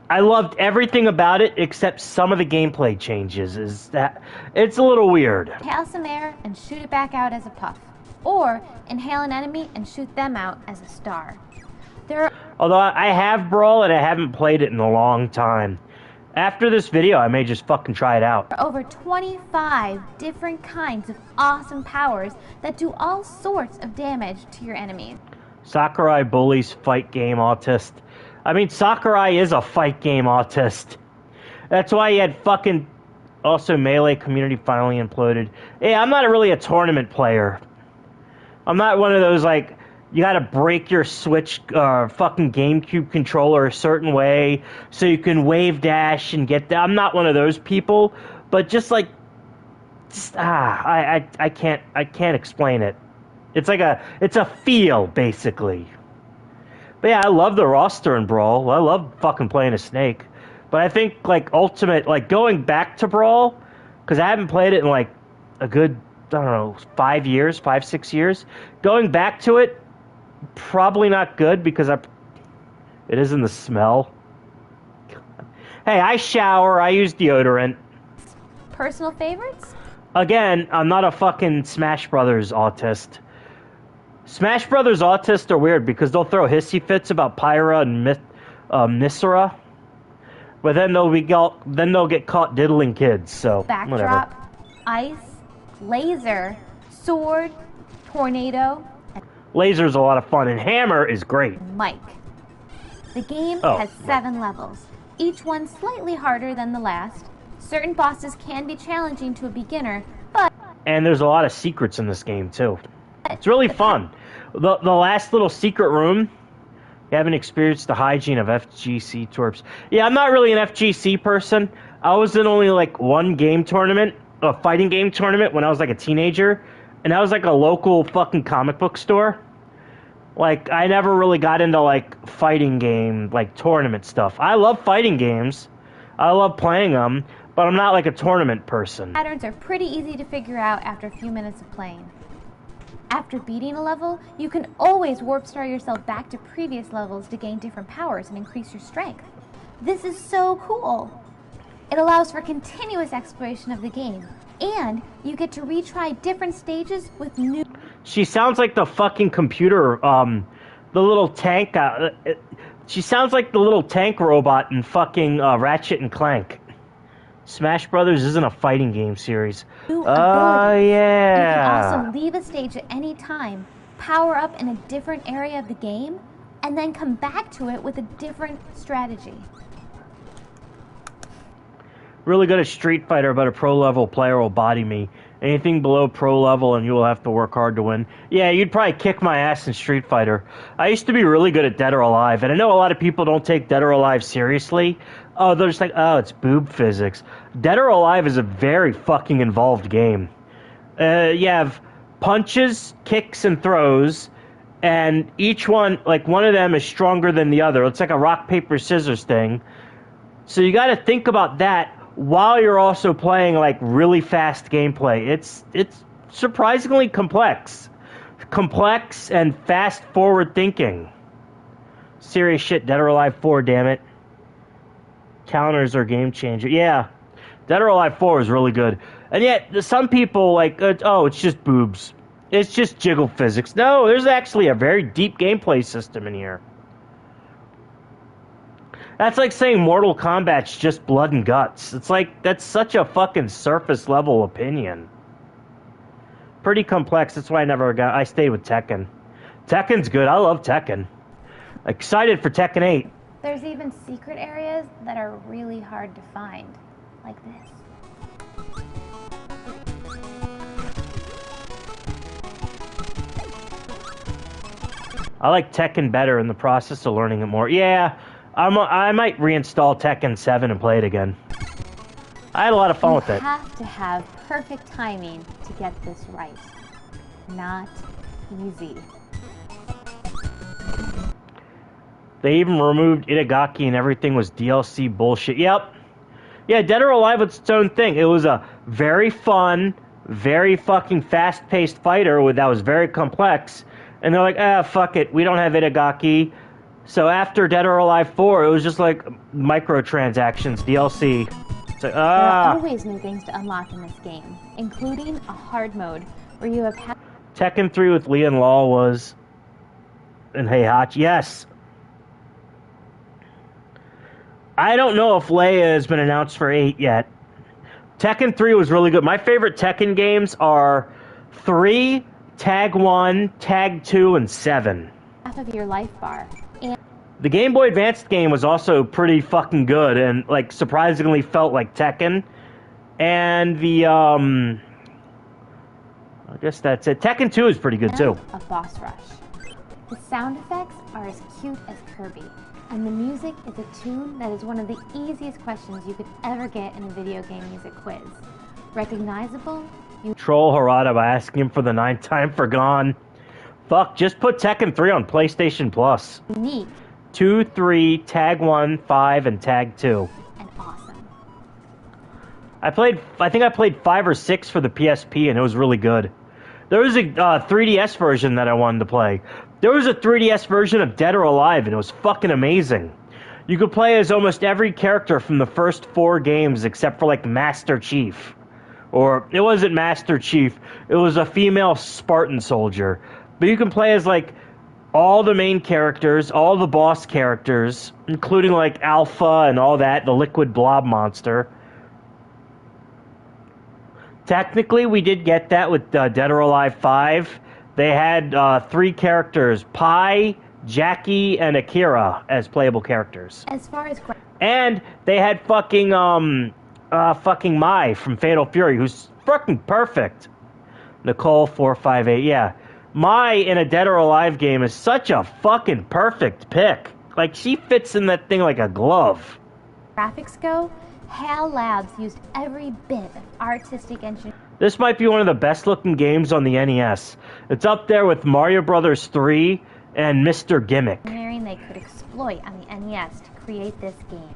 I loved everything about it except some of the gameplay changes. It's a little weird. inhale some air and shoot it back out as a puff. Or inhale an enemy and shoot them out as a star. Although I have Brawl and I haven't played it in a long time. After this video, I may just fucking try it out. Over 25 different kinds of awesome powers that do all sorts of damage to your enemies. Sakurai bullies fight game autist. I mean, Sakurai is a fight game autist. That's why he had fucking... Also, Melee community finally imploded. Yeah, I'm not really a tournament player. I'm not one of those, like... You gotta break your Switch fucking GameCube controller a certain way so you can wave dash and get that. I'm not one of those people, but just like, I can't explain it. It's like it's a feel basically. But yeah, I love the roster in Brawl. I love fucking playing a Snake. But I think like Ultimate, like going back to Brawl, because I haven't played it in like a good, I don't know, 5, 6 years. Going back to it. Probably not good because it isn't the smell. Hey, I shower, I use deodorant. Personal favorites? Again, I'm not a fucking Smash Brothers autist. Smash Brothers autists are weird because they'll throw hissy fits about Pyra and Misera, but then they'll get caught diddling kids. So Backdrop, whatever. ice, laser, sword, tornado. Laser's a lot of fun, and Hammer is great. Mike. The game has 7 levels, each one slightly harder than the last. Certain bosses can be challenging to a beginner, but... And there's a lot of secrets in this game, too. It's really fun. The last little secret room, you haven't experienced the hygiene of FGC twerps. Yeah, I'm not really an FGC person. I was in only, like, one game tournament, a fighting game tournament, when I was, like, a teenager. And that was like a local fucking comic book store. Like, I never really got into, like, fighting game, like, tournament stuff. I love fighting games. I love playing them. But I'm not, like, a tournament person. Patterns are pretty easy to figure out after a few minutes of playing. After beating a level, you can always warp star yourself back to previous levels to gain different powers and increase your strength. This is so cool. It allows for continuous exploration of the game. And you get to retry different stages with new... She sounds like the fucking computer, the little tank, she sounds like the little tank robot in fucking Ratchet and Clank. Smash Brothers isn't a fighting game series. Oh, yeah. You can also leave a stage at any time, power up in a different area of the game, and then come back to it with a different strategy. Really good at Street Fighter, but a pro level player will body me. Anything below pro level and you will have to work hard to win. Yeah, you'd probably kick my ass in Street Fighter. I used to be really good at Dead or Alive, and I know a lot of people don't take Dead or Alive seriously. Oh, they're just like, oh, it's boob physics. Dead or Alive is a very fucking involved game. You have punches, kicks, and throws, and each one, like one of them is stronger than the other. It's like a rock, paper, scissors thing. So you got to think about that while you're also playing like really fast gameplay. It's surprisingly complex and fast forward thinking. Serious shit. Dead or Alive 4, damn it. Counters are game changer. Yeah, Dead or Alive 4 is really good. And yet some people like, oh, it's just boobs. It's just jiggle physics. No, there's actually a very deep gameplay system in here. That's like saying Mortal Kombat's just blood and guts. It's like, that's such a fucking surface level opinion. Pretty complex. That's why I stayed with Tekken. Tekken's good. I love Tekken. Excited for Tekken 8. There's even secret areas that are really hard to find, like this. I like Tekken better in the process of learning it more. Yeah, I might reinstall Tekken 7 and play it again. I had a lot of fun with it. You have to have perfect timing to get this right. Not easy. They even removed Itagaki and everything was DLC bullshit. Yep. Yeah, Dead or Alive was its own thing. It was a very fun, very fucking fast-paced fighter that was very complex. And they're like, fuck it. We don't have Itagaki. So after Dead or Alive 4, it was just like microtransactions, DLC. It's like, There are always new things to unlock in this game, including a hard mode where you have Tekken 3 with Lee and Law was... And Heihachi. Yes. I don't know if Leia has been announced for 8 yet. Tekken 3 was really good. My favorite Tekken games are 3, Tag 1, Tag 2, and 7. half of your life bar. And The Game Boy Advance game was also pretty fucking good and, like, surprisingly felt like Tekken. And the, I guess that's it. Tekken 2 is pretty good, too. a boss rush. The sound effects are as cute as Kirby, and the music is a tune that is one of the easiest questions you could ever get in a video game music quiz. Recognizable? Troll Harada by asking him for the 9th time for Gone. Fuck, just put Tekken 3 on PlayStation Plus. Unique. 2, 3, Tag 1, 5, and Tag 2. And awesome. I think I played 5 or 6 for the PSP, and it was really good. There was a 3DS version that I wanted to play. There was a 3DS version of Dead or Alive, and it was fucking amazing. You could play as almost every character from the first 4 games, except for, like, Master Chief. Or, it wasn't Master Chief, it was a female Spartan soldier. But you can play as, like, all the main characters, all the boss characters, including, like, Alpha and all that, the liquid blob monster. Technically, we did get that with Dead or Alive 5. They had 3 characters, Pi, Jackie, and Akira as playable characters. As far as and they had fucking Mai from Fatal Fury, who's fucking perfect. Nicole 458, yeah. Mai in a Dead or Alive game is such a fucking perfect pick. Like, she fits in that thing like a glove. graphics go, HAL Labs used every bit of artistic engineering. This might be one of the best looking games on the NES. It's up there with Mario Brothers 3 and Mr. Gimmick. They could exploit on the NES to create this game.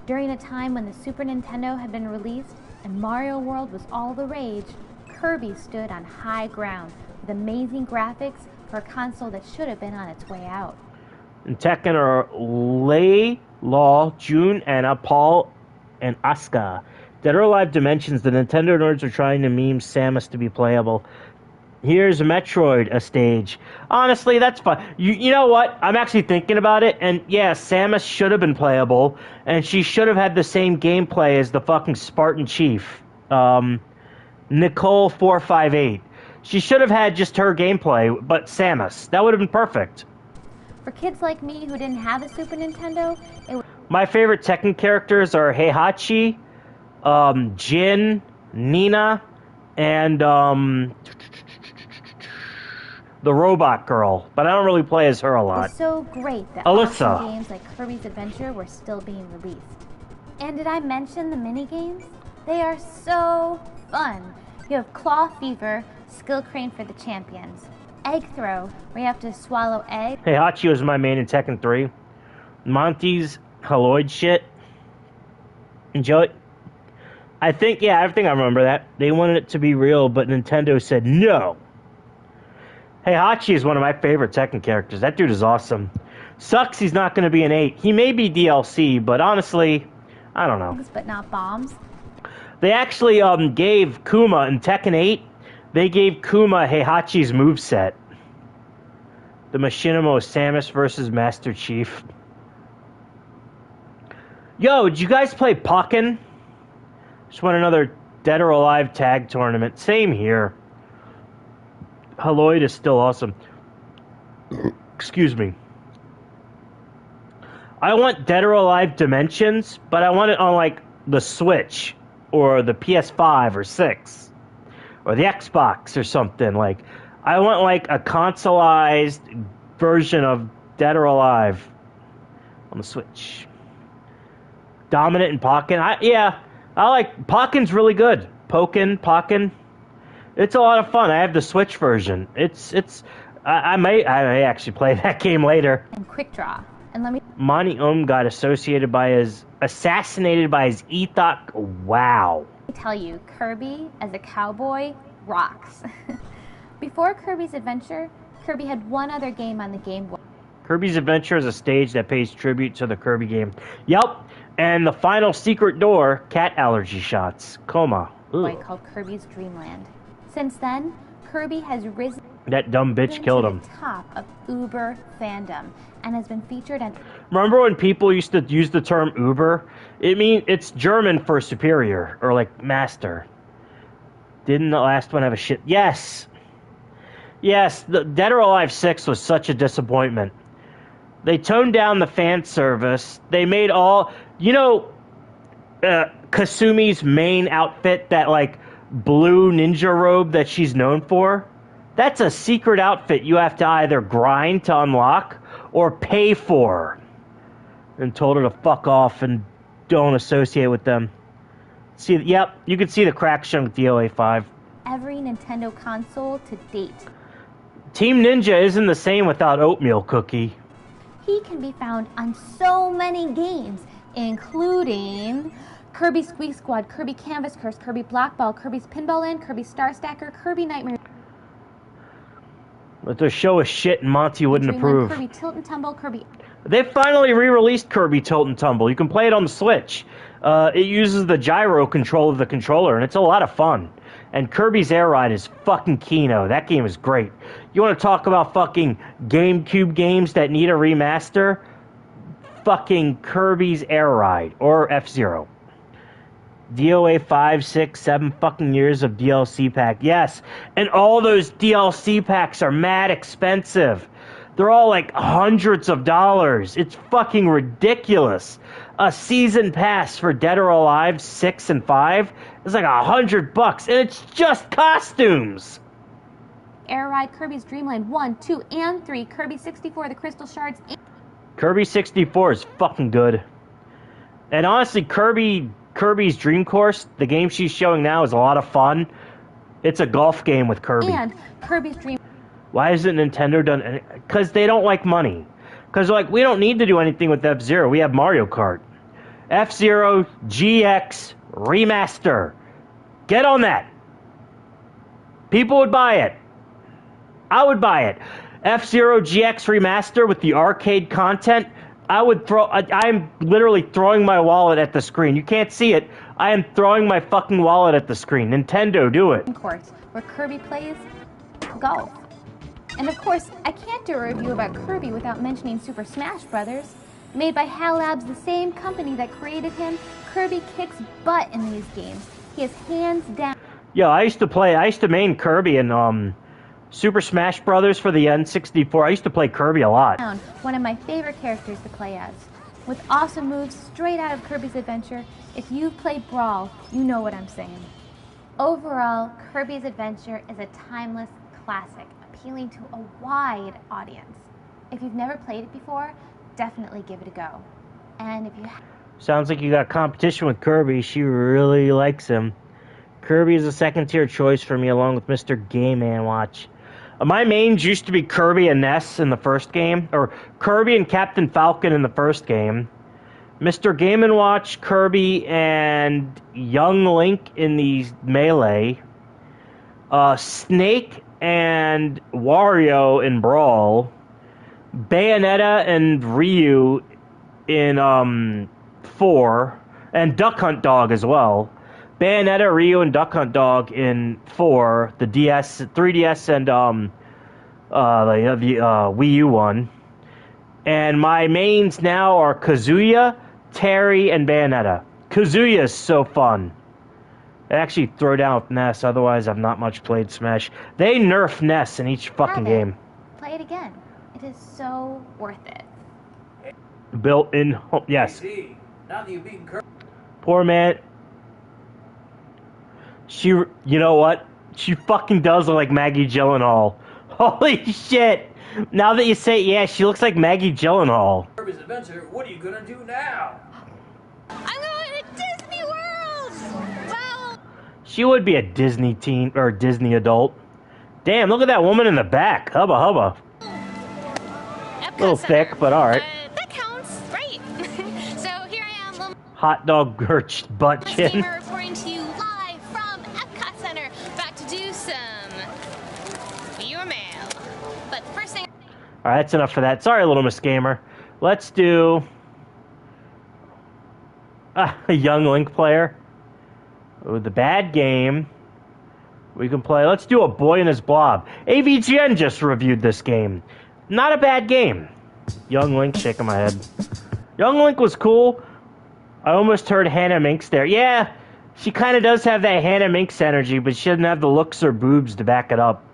During a time when the Super Nintendo had been released and Mario World was all the rage, Kirby stood on high ground with amazing graphics for a console that should have been on its way out. In Tekken are Lei, Law, June, Anna, Paul, and Asuka. Dead or Alive Dimensions, the Nintendo nerds are trying to meme Samus to be playable. Here's Metroid, a stage. Honestly, that's fun. You know what? I'm actually thinking about it, and yeah, Samus should have been playable, and she should have had the same gameplay as the fucking Spartan Chief. Nicole 458. She should have had just her gameplay, but Samus. That would have been perfect. For kids like me who didn't have a Super Nintendo, it was... My favorite Tekken characters are Heihachi, Jin, Nina, and the robot girl. But I don't really play as her a lot. It's so great that Alyssa. awesome games like Kirby's Adventure were still being released. And did I mention the mini-games? They are so fun. You have Claw Fever, Skill Crane for the champions. Egg Throw, where you have to swallow egg. Heihachi was my main in Tekken 3. Monty's Haloid shit. Enjoy it. I think I remember that. They wanted it to be real, but Nintendo said no. Heihachi is one of my favorite Tekken characters. That dude is awesome. Sucks he's not going to be an 8. He may be DLC, but honestly, I don't know. But not bombs. They actually gave Kuma in Tekken 8, they gave Kuma Heihachi's moveset. The Machinimo Samus versus Master Chief. Yo, did you guys play Pokken? Just won another Dead or Alive tag tournament. Same here. Haloid is still awesome. Excuse me. I want Dead or Alive Dimensions, but I want it on, like, the Switch, or the PS5 or 6, or the Xbox or something. Like, I want, like, a consoleized version of Dead or Alive. on the Switch. Dominant and Pokken. I like Pokken's really good. Pokken. It's a lot of fun. I have the Switch version. I may actually play that game later. And Quick Draw. And let me Monty got assassinated by his Ethok. Wow. tell you, Kirby as a cowboy rocks. Before Kirby's Adventure, Kirby had one other game on the Game Boy. Kirby's Adventure is a stage that pays tribute to the Kirby game. Yep. And the final secret door, cat allergy shots. Coma. Called Kirby's Dreamland. Since then, Kirby has risen. That dumb bitch killed him. To the top of Uber fandom and has been featured on. Remember when people used to use the term Uber? It's German for superior or like master. Didn't the last one have a shit? Yes. The Dead or Alive 6 was such a disappointment. They toned down the fan service. They made Kasumi's main outfit, that like blue ninja robe that she's known for. That's a secret outfit you have to either grind to unlock or pay for. And told her to fuck off and don't associate with them. You can see the crack shown with DOA 5. Every Nintendo console to date. Team Ninja isn't the same without Oatmeal Cookie. He can be found on so many games, including Kirby Squeak Squad, Kirby Canvas Curse, Kirby Block Ball, Kirby's Pinball Land, Kirby Star Stacker, Kirby Nightmare. But the show is shit and Monty wouldn't approve. Kirby Tilt and Tumble, Kirby. They finally re-released Kirby Tilt and Tumble. You can play it on the Switch. It uses the gyro control of the controller, and it's a lot of fun. And Kirby's Air Ride is fucking Kino. That game is great. You want to talk about fucking GameCube games that need a remaster? Fucking Kirby's Air Ride or F-Zero. DOA 5, 6, 7 fucking years of DLC pack. Yes, and all those DLC packs are mad expensive. They're all like hundreds of dollars. It's fucking ridiculous. A season pass for Dead or Alive 6 and 5 is like $100, and it's just costumes. Air Ride, Kirby's Dreamland 1, 2, and 3, Kirby 64, the Crystal Shards. Kirby 64 is fucking good. And honestly, Kirby's Dream Course, the game she's showing now, is a lot of fun. It's a golf game with Kirby. And Kirby's Dream. Why hasn't Nintendo done anything? Because they don't like money. Because like, we don't need to do anything with F-Zero. We have Mario Kart. F-Zero GX Remaster. Get on that. People would buy it. I would buy it. F-Zero GX Remaster with the arcade content. I'm literally throwing my wallet at the screen. You can't see it. I am throwing my fucking wallet at the screen. Nintendo, do it. Course where Kirby plays golf. And of course, I can't do a review about Kirby without mentioning Super Smash Bros. Made by HAL Labs, the same company that created him, Kirby kicks butt in these games. He is hands down. Yeah, I used to main Kirby in Super Smash Bros. For the N64. I used to play Kirby a lot. One of my favorite characters to play as. With awesome moves straight out of Kirby's Adventure, if you've played Brawl, you know what I'm saying. Overall, Kirby's Adventure is a timeless classic, appealing to a wide audience. If you've never played it before, definitely give it a go. And if you sounds like you got competition with Kirby. She really likes him. Kirby is a second-tier choice for me, along with Mr. Game & Watch. My mains used to be Kirby and Ness in the first game, or Kirby and Captain Falcon in the first game. Mr. Game & Watch, Kirby, and Young Link in the Melee. Snake and Wario in Brawl. Bayonetta and Ryu in 4. And Duck Hunt Dog as well. Bayonetta, Ryu, and Duck Hunt Dog in 4, the 3DS, and the Wii U one. And my mains now are Kazuya, Terry, and Bayonetta. Kazuya is so fun. I actually throw down with Ness, otherwise I've not much played Smash. They nerf Ness in each fucking game. Play it again. It is so worth it. Built in, yes. Poor man. You know what? She fucking does look like Maggie Gyllenhaal. Holy shit! Now that you say it, yeah, she looks like Maggie Gyllenhaal. Kirby's Adventure, what are you gonna do now? I'm going to Disney World! Well... She would be a Disney teen, or a Disney adult. Damn, look at that woman in the back. Hubba hubba. A little thick, but alright. That counts, right? So here I am, little Hot dog girch butt chin. gamer reporting to you live from Epcot Center. About to do some viewer mail. But the first thing... Alright, that's enough for that. Sorry, Little Miss Gamer. Let's do... a young Link player. With the bad game. We can play... Let's do A Boy and His Blob. AVGN just reviewed this game. Not a bad game. Young Link, shaking my head. Young Link was cool. I almost heard Hannah Minx there. Yeah, she kind of does have that Hannah Minx energy, but she doesn't have the looks or boobs to back it up.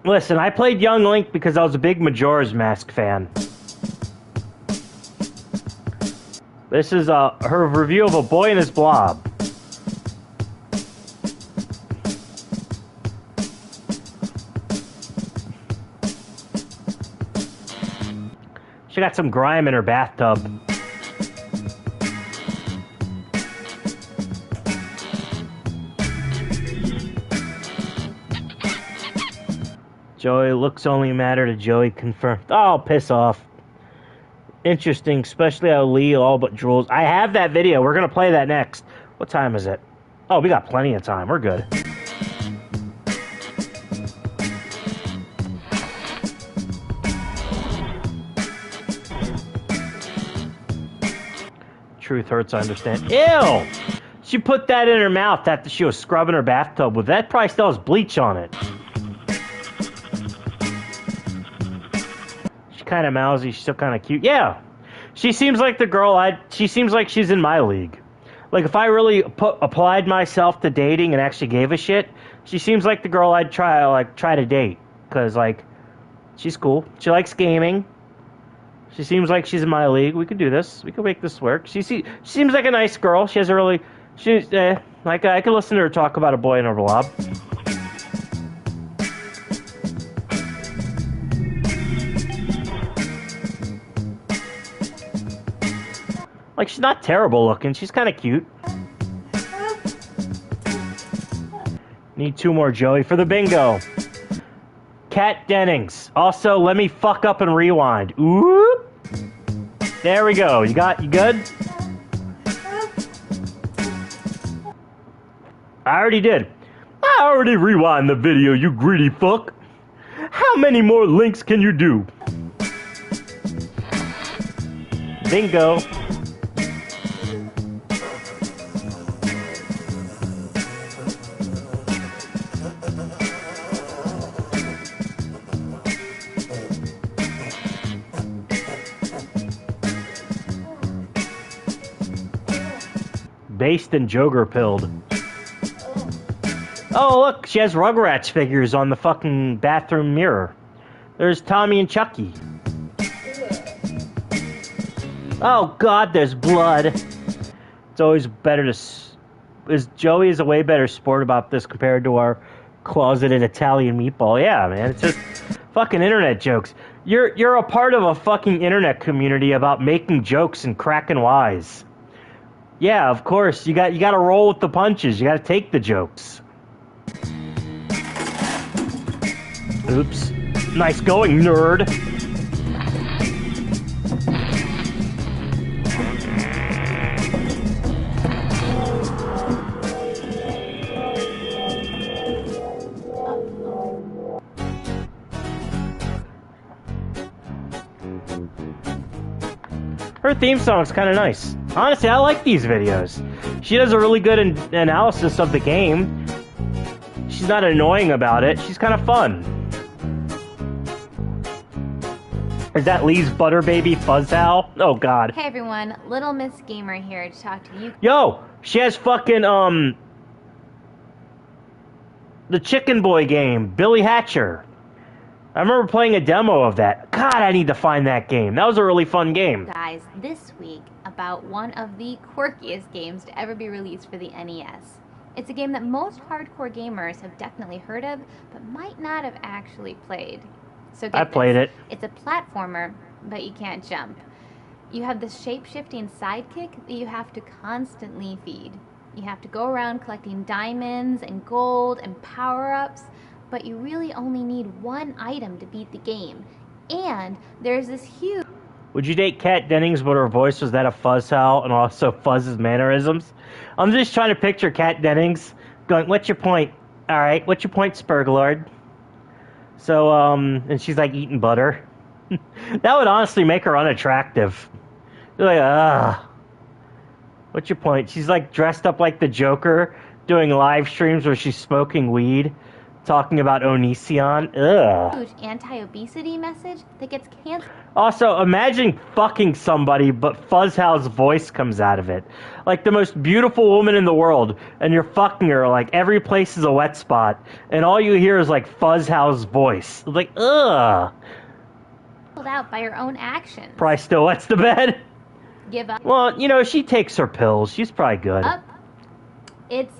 Listen, I played Young Link because I was a big Majora's Mask fan. This is her review of A Boy and His Blob. She got some grime in her bathtub. Joey, looks only matter to Joey, confirmed. Oh, piss off. Interesting, especially how Lee all but drools. I have that video. We're going to play that next. What time is it? Oh, we got plenty of time. We're good. Truth hurts, I understand. Ew! She put that in her mouth after she was scrubbing her bathtub with that. Probably still has bleach on it. She's kind of mousy. She's still kind of cute. Yeah! She seems like the girl she seems like she's in my league. Like, if I really applied myself to dating and actually gave a shit, she seems like the girl I'd try to date. Because, like, she's cool. She likes gaming. She seems like she's in my league. We could do this. We could make this work. She seems like a nice girl. She has a really... like, I could listen to her talk about A Boy and a Blob. Like, she's not terrible looking. She's kind of cute. Need 2 more, Joey, for the bingo. Kat Dennings. Also, let me fuck up and rewind. Ooh. There we go. You good? I already did. I already rewind the video, you greedy fuck. How many more links can you do? Bingo. Based and Joker pilled. Oh, look, she has Rugrats figures on the fucking bathroom mirror. There's Tommy and Chucky. Oh, God, there's blood. It's always better to... Joey is a way better sport about this compared to our closeted Italian meatball. Yeah, man, it's just fucking internet jokes. You're a part of a fucking internet community about making jokes and cracking wise. Yeah, of course. You got to roll with the punches. You got to take the jokes. Oops. Nice going, nerd. Her theme song's kind of nice. Honestly, I like these videos. She does a really good analysis of the game. She's not annoying about it. She's kind of fun. Is that Lee's butter baby Fuzzhowl? Oh, God. Hey, everyone. Little Miss Gamer here to talk to you. Yo, she has fucking, the Chicken Boy game, Billy Hatcher. I remember playing a demo of that. God, I need to find that game. That was a really fun game. Guys, this week about one of the quirkiest games to ever be released for the NES. It's a game that most hardcore gamers have definitely heard of, but might not have actually played. So I get played this. it. It's a platformer, but you can't jump. You have this shape-shifting sidekick that you have to constantly feed. You have to go around collecting diamonds and gold and power-ups, but you really only need one item to beat the game. And there's this huge... Would you date Kat Dennings, but her voice was that of Fuzzhowl and also Fuzz's mannerisms? I'm just trying to picture Kat Dennings going, what's your point? All right, what's your point, Spurglord? So, and she's like eating butter. That would honestly make her unattractive. You're like, what's your point? She's like dressed up like the Joker, doing live streams where she's smoking weed, talking about Onision. Ugh. huge anti-obesity message that gets canceled. Also, imagine fucking somebody, but Fuzzhowl's voice comes out of it. Like the most beautiful woman in the world, and you're fucking her, like every place is a wet spot, and all you hear is like Fuzzhowl's voice. Like, ugh. Out by your own actions. Probably still wets the bed. Give up. Well, you know, she takes her pills. She's probably good. It's...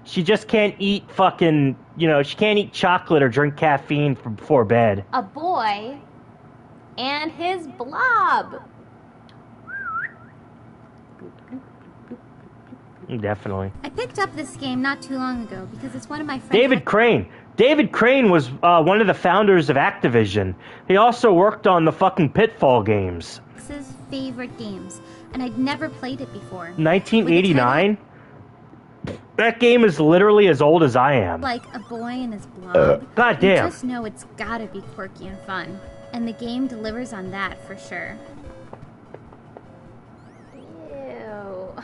She just can't eat fucking, you know, she can't eat chocolate or drink caffeine before bed. a boy and his blob. Definitely. I picked up this game not too long ago because it's one of my friends. David Crane. David Crane was one of the founders of Activision. He also worked on the fucking Pitfall games. His favorite games, and I'd never played it before. 1989? That game is literally as old as I am. Like a boy and his blob. God damn. You just know it's gotta be quirky and fun, and the game delivers on that for sure. Ew.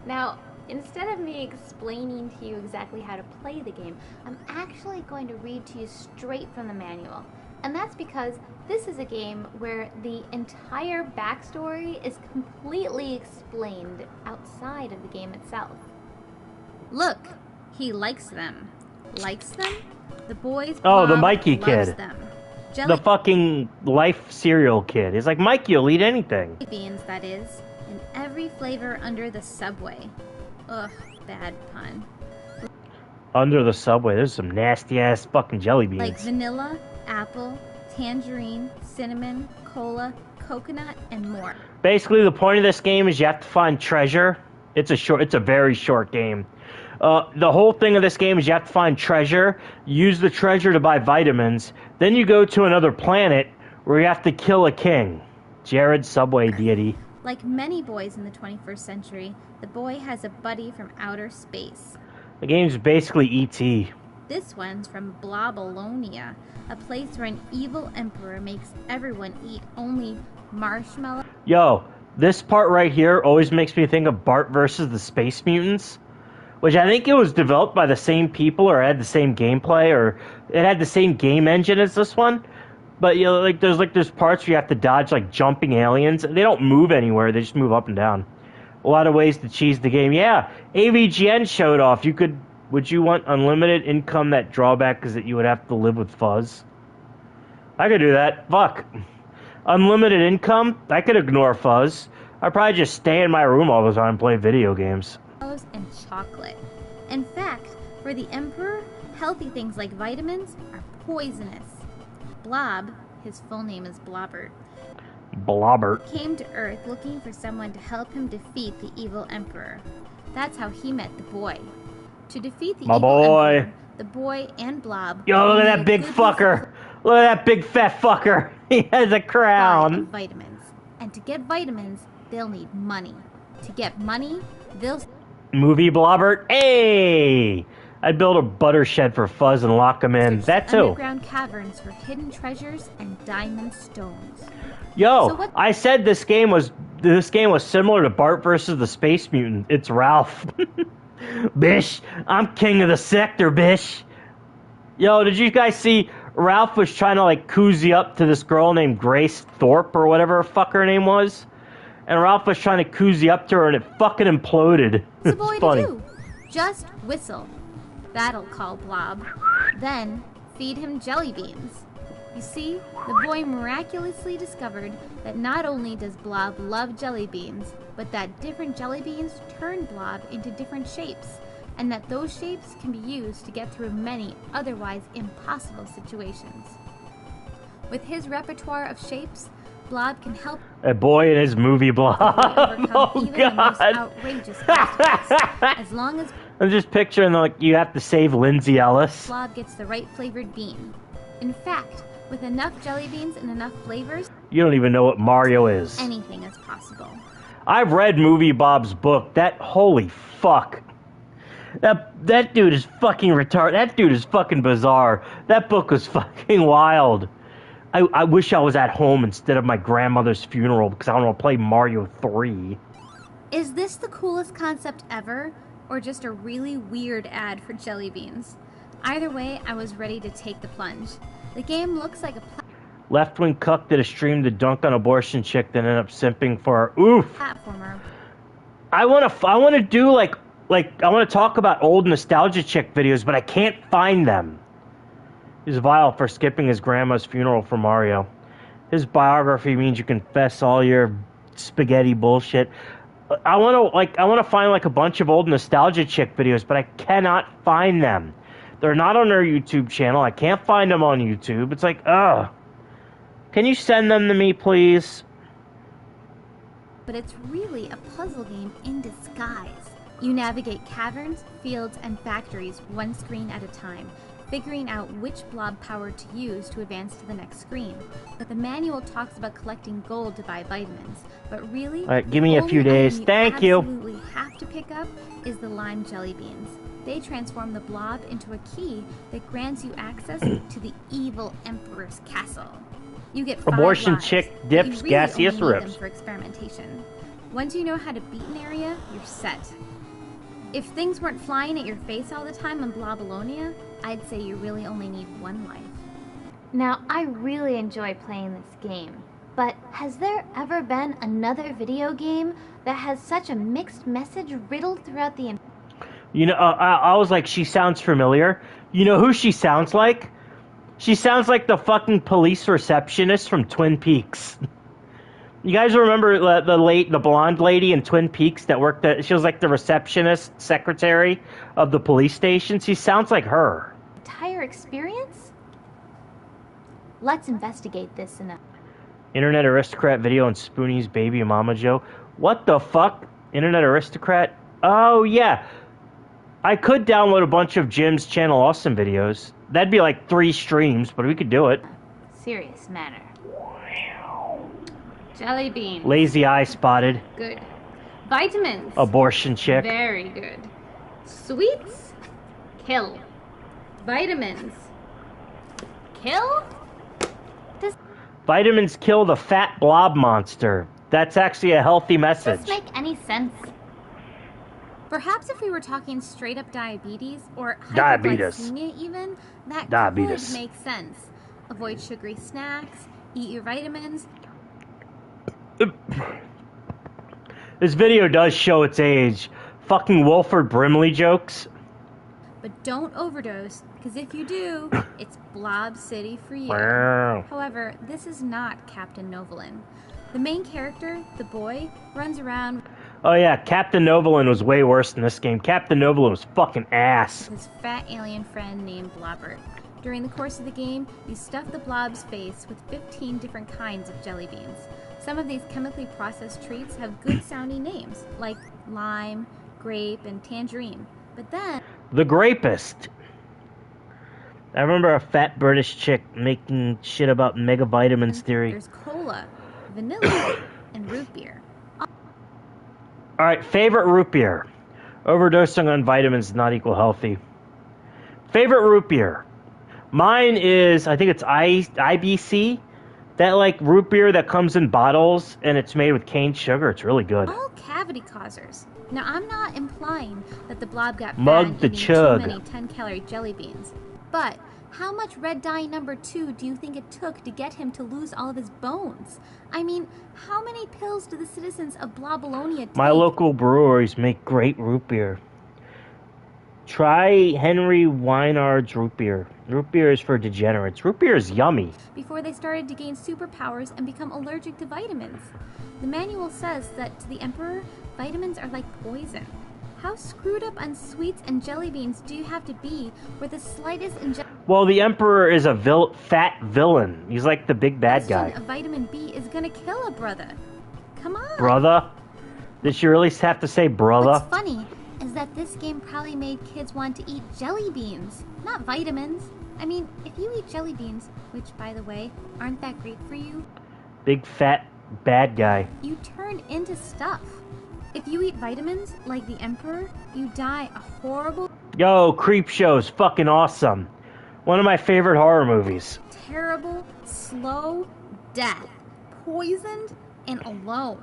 Now, instead of me explaining to you exactly how to play the game, I'm actually going to read to you straight from the manual. And that's because this is a game where the entire backstory is completely explained outside of the game itself. Look, he likes them. Likes them? The boys. Oh, the Blob Mikey loves kid. Them. The fucking life cereal kid. He's like, Mikey, you'll eat anything. Beans, that is. In every flavor under the subway. Ugh, bad pun. Under the subway, there's some nasty ass fucking jelly beans. Like vanilla, apple, tangerine, cinnamon, cola, coconut, and more. Basically, the point of this game is you have to find treasure. It's a very short game. The whole thing of this game is you have to find treasure, use the treasure to buy vitamins, then you go to another planet where you have to kill a king. Jared Subway Deity. Like many boys in the 21st century, the boy has a buddy from outer space. The game's basically E.T. This one's from Blobolonia, a place where an evil emperor makes everyone eat only marshmallow. Yo, this part right here always makes me think of Bart versus the Space Mutants, which I think it was developed by the same people or had the same gameplay or it had the same game engine as this one. But you know, there's parts where you have to dodge like jumping aliens. They don't move anywhere; they just move up and down. A lot of ways to cheese the game. Yeah, AVGN showed off. Would you want unlimited income? That drawback is that you would have to live with Fuzz. I could do that. Fuck. Unlimited income? I could ignore Fuzz. I'd probably just stay in my room all the time and play video games. And chocolate. In fact, for the emperor, healthy things like vitamins are poisonous. Blob, his full name is Blobbert, Blobbert came to Earth looking for someone to help him defeat the evil emperor. That's how he met the boy. To defeat the evil emperor, the boy and Blob... Yo, look at that big fucker! Look at that big fat fucker! He has a crown! Vitamins. And to get vitamins, they'll need money. To get money, they'll... Movie Blobbert? Hey! I'd build a butter shed for Fuzz and lock him in. That too. Underground caverns for hidden treasures and diamond stones. Yo, So what- I said this game was similar to Bart versus the Space Mutant. It's Ralph. Bish, I'm king of the sector, bish. Yo, did you guys see Ralph was trying to like koozie up to this girl named Grace Thorpe or whatever her fuck her name was? And Ralph was trying to koozie up to her and it fucking imploded. What's a boy It's funny. to do? Just whistle. That'll call Blob. Then feed him jelly beans. You see, the boy miraculously discovered that not only does Blob love jelly beans, but that different jelly beans turn Blob into different shapes, and that those shapes can be used to get through many otherwise impossible situations. With his repertoire of shapes, Blob can help A boy in his movie blob. overcome Oh even the most God! outrageous obstacles. As long as I'm just picturing like you have to save Lindsay Ellis. Blob gets the right flavored bean. In fact, with enough jelly beans and enough flavors, You don't even know what Mario is. anything is possible. I've read Movie Bob's book. That holy fuck. That dude is fucking retarded. That dude is fucking bizarre. That book was fucking wild. I wish I was at home instead of my grandmother's funeral because I want to play Mario 3. Is this the coolest concept ever, or just a really weird ad for jelly beans? Either way, I was ready to take the plunge. The game looks like a Left-wing cuck did a stream to dunk on abortion chick that ended up simping for her. Oof. platformer. I want to do like I want to talk about old nostalgia chick videos, but I can't find them. He's vile for skipping his grandma's funeral for Mario. His biography means you confess all your spaghetti bullshit. I want to find like a bunch of old nostalgia chick videos, but I cannot find them. They're not on their YouTube channel. I can't find them on YouTube. It's like, ugh. Can you send them to me, please? But it's really a puzzle game in disguise. You navigate caverns, fields, and factories one screen at a time, figuring out which blob power to use to advance to the next screen. But the manual talks about collecting gold to buy vitamins, but really, All right, give me a few the only days. item Thank you. absolutely have to pick up is the lime jelly beans. They transform the blob into a key that grants you access to the evil Emperor's castle. You get 5 Abortion lives, chick but dips you really gaseous only need them ribs. for experimentation. Once you know how to beat an area, you're set. If things weren't flying at your face all the time on Blobolonia, I'd say you really only need 1 life. Now, I really enjoy playing this game, but has there ever been another video game that has such a mixed message riddled throughout the You know, I was like, she sounds familiar. You know who she sounds like? She sounds like the fucking police receptionist from Twin Peaks. You guys remember the blonde lady in Twin Peaks that worked at, she was like the receptionist secretary of the police station? She sounds like her. entire experience? Let's investigate this in a... Internet Aristocrat video on Spoonie's Baby Mama Joe. What the fuck? Internet Aristocrat? Oh, yeah. I could download a bunch of Jim's Channel Awesome videos. That'd be like 3 streams, but we could do it. serious manner. Jelly beans. Lazy eye spotted. Good. Vitamins. Abortion chick. Very good. Sweets. Kill. Vitamins. Kill? Vitamins kill the fat blob monster. That's actually a healthy message. Does this make any sense? Perhaps if we were talking straight up diabetes or Diabetes. hypoglycemia even, that Diabetes. could make sense. Avoid sugary snacks, eat your vitamins. This video does show its age. Fucking Wilford Brimley jokes. But don't overdose, because if you do, it's Blob City for you. Wow. However, this is not Captain Novolin. The main character, the boy, runs around Oh yeah, Captain Novolin was way worse in this game. Captain Novolin was fucking ass. with his fat alien friend named Blobbert. During the course of the game, you stuff the blob's face with 15 different kinds of jelly beans. Some of these chemically processed treats have good sounding names, like lime, grape, and tangerine. But then, The Grapist. I remember a fat British chick making shit about mega vitamins theory. there's cola, vanilla, and root beer. Alright, favorite root beer. Overdosing on vitamins does not equal healthy. Favorite root beer. Mine is, I think it's IBC. That like root beer that comes in bottles and it's made with cane sugar. It's really good. All cavity causers. Now, I'm not implying that the blob got Mug fat the eating chug. too many 10-calorie jelly beans. But how much red dye number 2 do you think it took to get him to lose all of his bones? I mean, how many pills do the citizens of Blobolonia take? My local breweries make great root beer. Try Henry Weinard's root beer. Root beer is for degenerates. Root beer is yummy. Before they started to gain superpowers and become allergic to vitamins. The manual says that to the Emperor, vitamins are like poison. How screwed up on sweets and jelly beans do you have to be where the slightest injection... Well, the Emperor is a fat villain. He's like the big bad guy. A vitamin B is gonna kill a brother. Come on. Brother? Did she really have to say brother? What's funny is that this game probably made kids want to eat jelly beans, not vitamins. I mean, if you eat jelly beans, which, by the way, aren't that great for you, big fat bad guy, you turn into stuff. If you eat vitamins, like the Emperor, you die a horrible... Yo, Creepshow's fucking awesome. One of my favorite horror movies. Terrible, slow death. Poisoned and alone.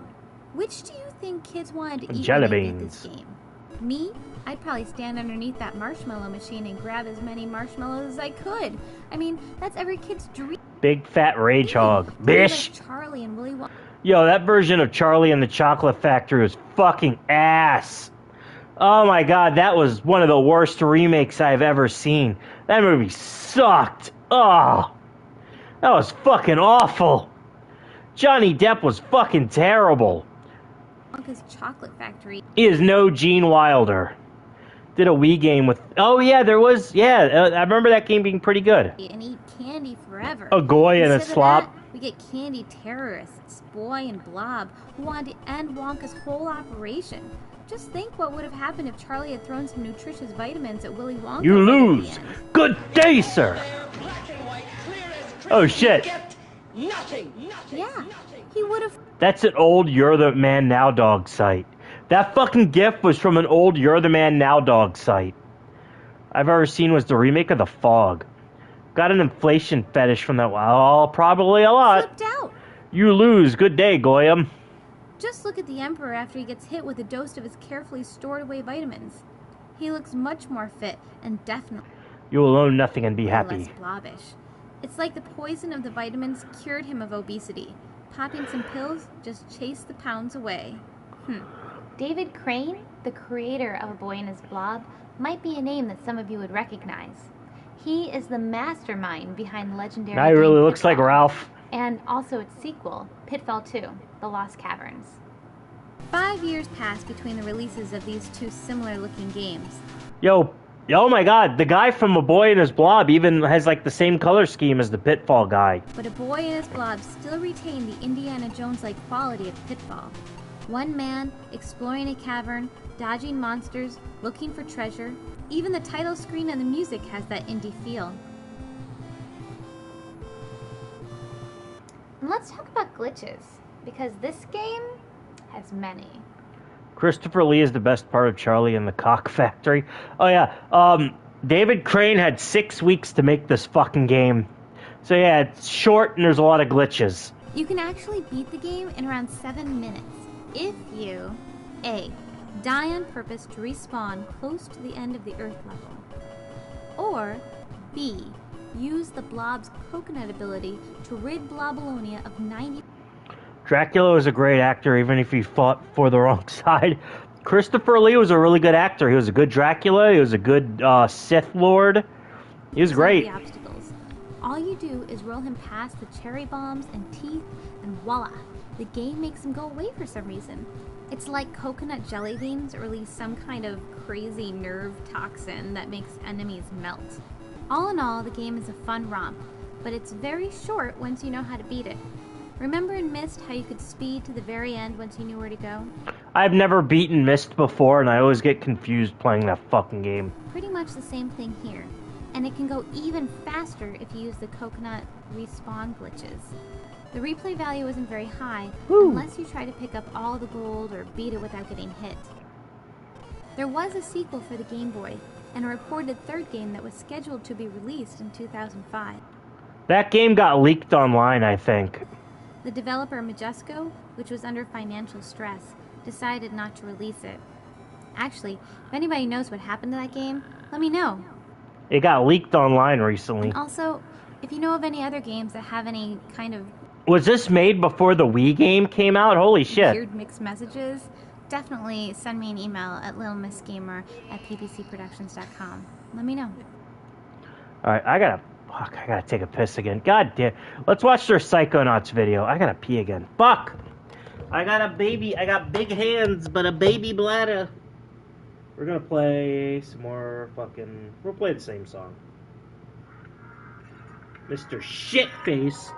Which do you think kids wanted to eat jelly when they beat beans. this game? Me? I'd probably stand underneath that marshmallow machine and grab as many marshmallows as I could. I mean, that's every kid's dream. Big fat rage hog. Bish! Like Charlie and Willy Wonka. Yo, that version of Charlie and the Chocolate Factory was fucking ass. Oh my god, that was one of the worst remakes I've ever seen. That movie sucked. Oh, that was fucking awful. Johnny Depp was fucking terrible. Wonka's Chocolate Factory. He is no Gene Wilder. Did a Wii game with... Oh yeah, there was... Yeah, I remember that game being pretty good. And eat candy forever. A goy and a Instead of slop. that, we get candy terrorists, Boy and Blob, who wanted to end Wonka's whole operation. Just think what would have happened if Charlie had thrown some nutritious vitamins at Willy Wonka. You lose. Good day, sir. Oh shit. Yeah, he would have... That's an old You're the Man Now Dog site. That fucking GIF was from an old You're the Man Now Dog site. I've ever seen was the remake of The Fog. Got an inflation fetish from that. Well, probably a lot. Flipped out. You lose. Good day, Goyam. Just look at the Emperor after he gets hit with a dose of his carefully stored away vitamins. He looks much more fit and definitely... You will own nothing and be happy. Less blobbish. It's like the poison of the vitamins cured him of obesity. Popping some pills just chased the pounds away. David Crane, the creator of A Boy and His Blob, might be a name that some of you would recognize. He is the mastermind behind the legendary Now he really game looks like Pitfall, Ralph. and also its sequel, Pitfall 2, The Lost Caverns. 5 years passed between the releases of these two similar-looking games. Yo, oh my god, the guy from A Boy and His Blob even has like the same color scheme as the Pitfall guy. But A Boy and His Blob still retained the Indiana Jones-like quality of Pitfall. One man, exploring a cavern, dodging monsters, looking for treasure. Even the title screen and the music has that indie feel. And let's talk about glitches, because this game has many. Christopher Lee is the best part of Charlie and the Cock Factory. Oh yeah, David Crane had 6 weeks to make this fucking game. So yeah, it's short and there's a lot of glitches. You can actually beat the game in around 7 minutes if you A. die on purpose to respawn close to the end of the Earth level, or B. use the Blob's coconut ability to rid Blobolonia of 90... Dracula was a great actor even if he fought for the wrong side. Christopher Lee was a really good actor. He was a good Dracula. He was a good Sith Lord. He was great. The obstacles. All you do is roll him past the cherry bombs and teeth, and voila, the game makes him go away for some reason. It's like coconut jelly beans release some kind of crazy nerve toxin that makes enemies melt. All in all, the game is a fun romp, but it's very short once you know how to beat it. Remember in Myst how you could speed to the very end once you knew where to go? I've never beaten Myst before, and I always get confused playing that fucking game. Pretty much the same thing here. And it can go even faster if you use the coconut respawn glitches. The replay value isn't very high unless you try to pick up all the gold or beat it without getting hit. There was a sequel for the Game Boy, and a reported third game that was scheduled to be released in 2005. That game got leaked online, I think. The developer Majesco, which was under financial stress, decided not to release it. Actually, if anybody knows what happened to that game, let me know. It got leaked online recently. And also, if you know of any other games that have any kind of Was this made before the Wii game came out? Holy shit. weird mixed messages, definitely send me an email at littlemissgamer@ppcproductions.com. Let me know. Alright, I gotta take a piss again. God damn. Let's watch their Psychonauts video. I gotta pee again. Fuck! I got big hands, but a baby bladder. We're gonna play some more fucking... We'll play the same song. Mr. Shitface.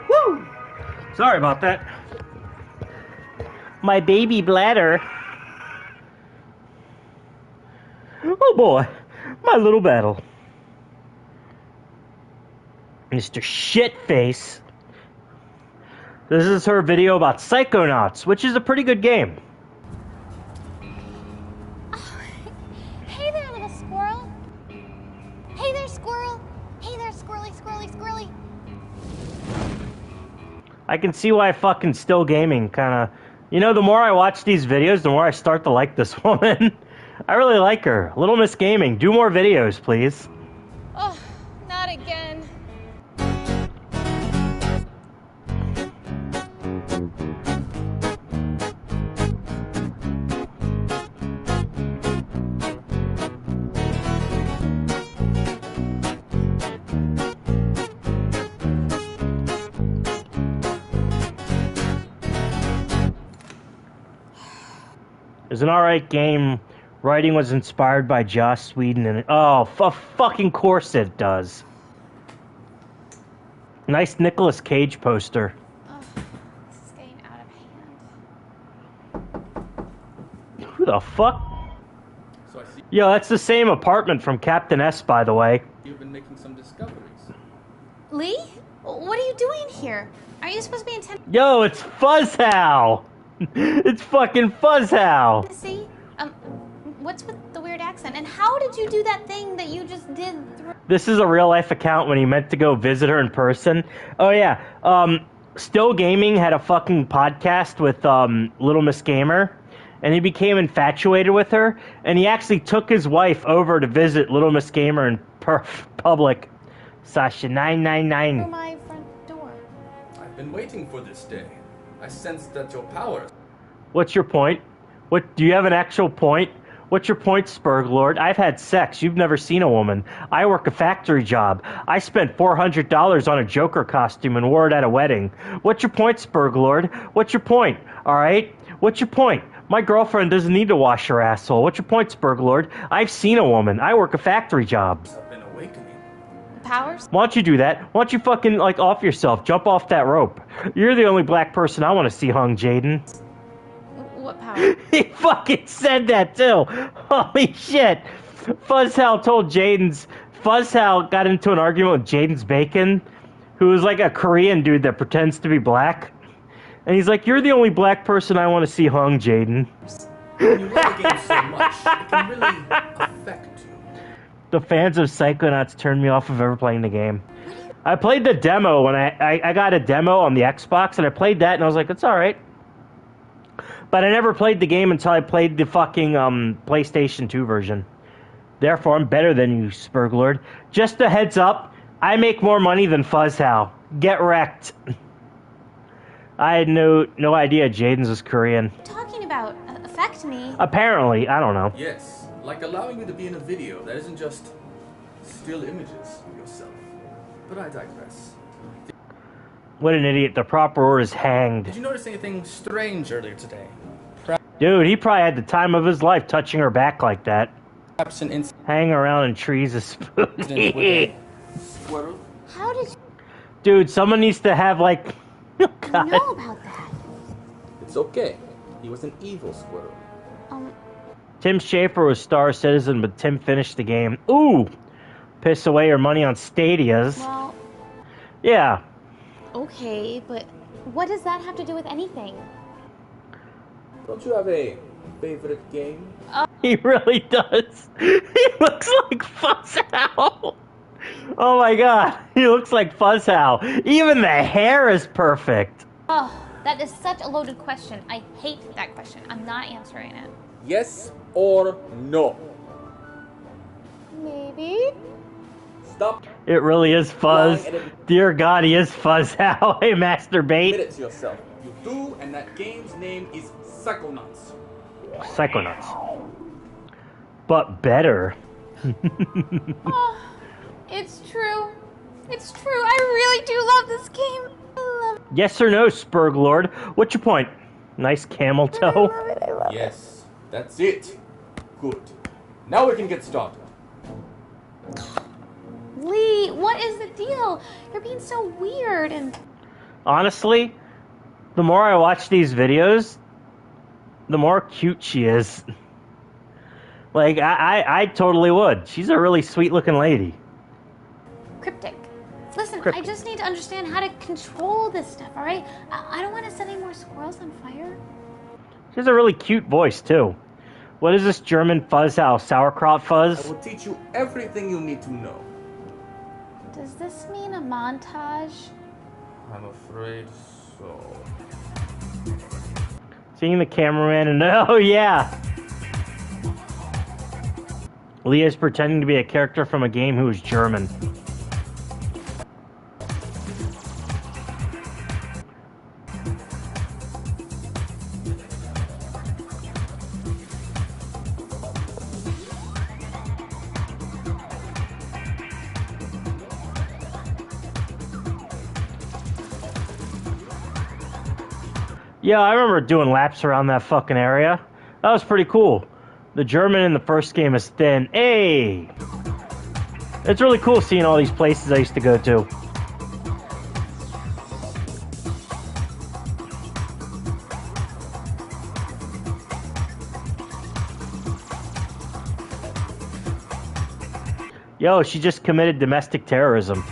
Woo! Sorry about that. My baby bladder. Oh boy, my little battle. Mr. Shitface. This is her video about Psychonauts, which is a pretty good game. Oh, hey there, little squirrel. Hey there, squirrel. Hey there, squirrely, squirrely, squirrely. I can see why fucking Still Gaming kinda... You know, the more I watch these videos, the more I start to like this woman. I really like her. Little Miss Gaming, do more videos, please. Oh, not again. It was an alright game. Writing was inspired by Joss Whedon, and fucking course it does. Nice Nicolas Cage poster. Oh, this is getting out of hand. Who the fuck? So I see Yo, that's the same apartment from Captain S, by the way. you've been making some discoveries. Lee? What are you doing here? Are you supposed to be in Yo, it's Fuzzhal! It's fucking Fuzzhal! Tennessee? What's with the weird accent? And how did you do that thing that you just did? This is a real life account when he meant to go visit her in person. Oh yeah, Still Gaming had a fucking podcast with Little Miss Gamer, and he became infatuated with her, and he actually took his wife over to visit Little Miss Gamer in public. Sasha 999. Through my front door. I've been waiting for this day. I sense that your powers. What's your point? What do you have an actual point? What's your point, Spurglord? I've had sex. You've never seen a woman. I work a factory job. I spent $400 on a Joker costume and wore it at a wedding. What's your point, Spurglord? What's your point? All right? What's your point? My girlfriend doesn't need to wash her asshole. What's your point, Spurglord? I've seen a woman. I work a factory job. I've been awakening. Powers? Why don't you do that? Why don't you fucking, off yourself? Jump off that rope. You're the only black person I want to see hung, Jaden. What power? He fucking said that, too. Holy shit. Fuzzhal got into an argument with Jaden's Bacon, who was like a Korean dude that pretends to be black. And he's like, you're the only black person I want to see hung, Jaden. When you love the game so much, it can really affect you. The fans of Psychonauts turned me off of ever playing the game. I played the demo when I got a demo on the Xbox, and I played that, and I was like, it's alright. But I never played the game until I played the fucking PlayStation 2 version. Therefore, I'm better than you, Spurglord. Just a heads up, I make more money than Fuzzhal. Get wrecked. I had no idea Jaden's was Korean. What are you talking about? Affect me? Apparently, I don't know. Yes, like allowing you to be in a video that isn't just still images of yourself. But I digress. What an idiot. The proper word is hanged. Did you notice anything strange earlier today? Dude, he probably had the time of his life touching her back like that. Perhaps an incident Hanging around in trees is with spooky. a squirrel? How did you Dude, someone needs to have, like... Oh, God. know about that? It's okay. He was an evil squirrel. Tim Schafer was Star Citizen, but Tim finished the game. Ooh! piss away your money on Stadias. Well, Yeah. okay, but what does that have to do with anything? Don't you have a favorite game? He really does. He looks like Fuzzhow. Oh my god, he looks like Fuzzhow. Even the hair is perfect. Oh, that is such a loaded question. I hate that question. I'm not answering it. Yes or no? Maybe. Stop. It really is Fuzz. Dear God, he is Fuzzhow. Hey, Masturbate. Admit it to yourself. You do, and that game's name is Psychonauts. Psychonauts. But better. Oh, it's true. It's true. I really do love this game. I love it. Yes or no, Spurglord? What's your point? Nice camel toe? I love it. Yes, that's it. Good. Now we can get started. Lee, what is the deal? You're being so weird and... Honestly, the more I watch these videos, the more cute she is. Like, I totally would. She's a really sweet-looking lady. Cryptic. Listen, Cryptic. I just need to understand how to control this stuff, alright? I don't want to set any more squirrels on fire. She has a really cute voice, too. What is this German Fuzzhow? Sauerkraut Fuzz? I will teach you everything you need to know. Does this mean a montage? I'm afraid so. Seeing the cameraman and oh yeah! Leah's pretending to be a character from a game who is German. Yeah, I remember doing laps around that fucking area. That was pretty cool. The German in the first game is thin. Hey! It's really cool seeing all these places I used to go to. Yo, she just committed domestic terrorism.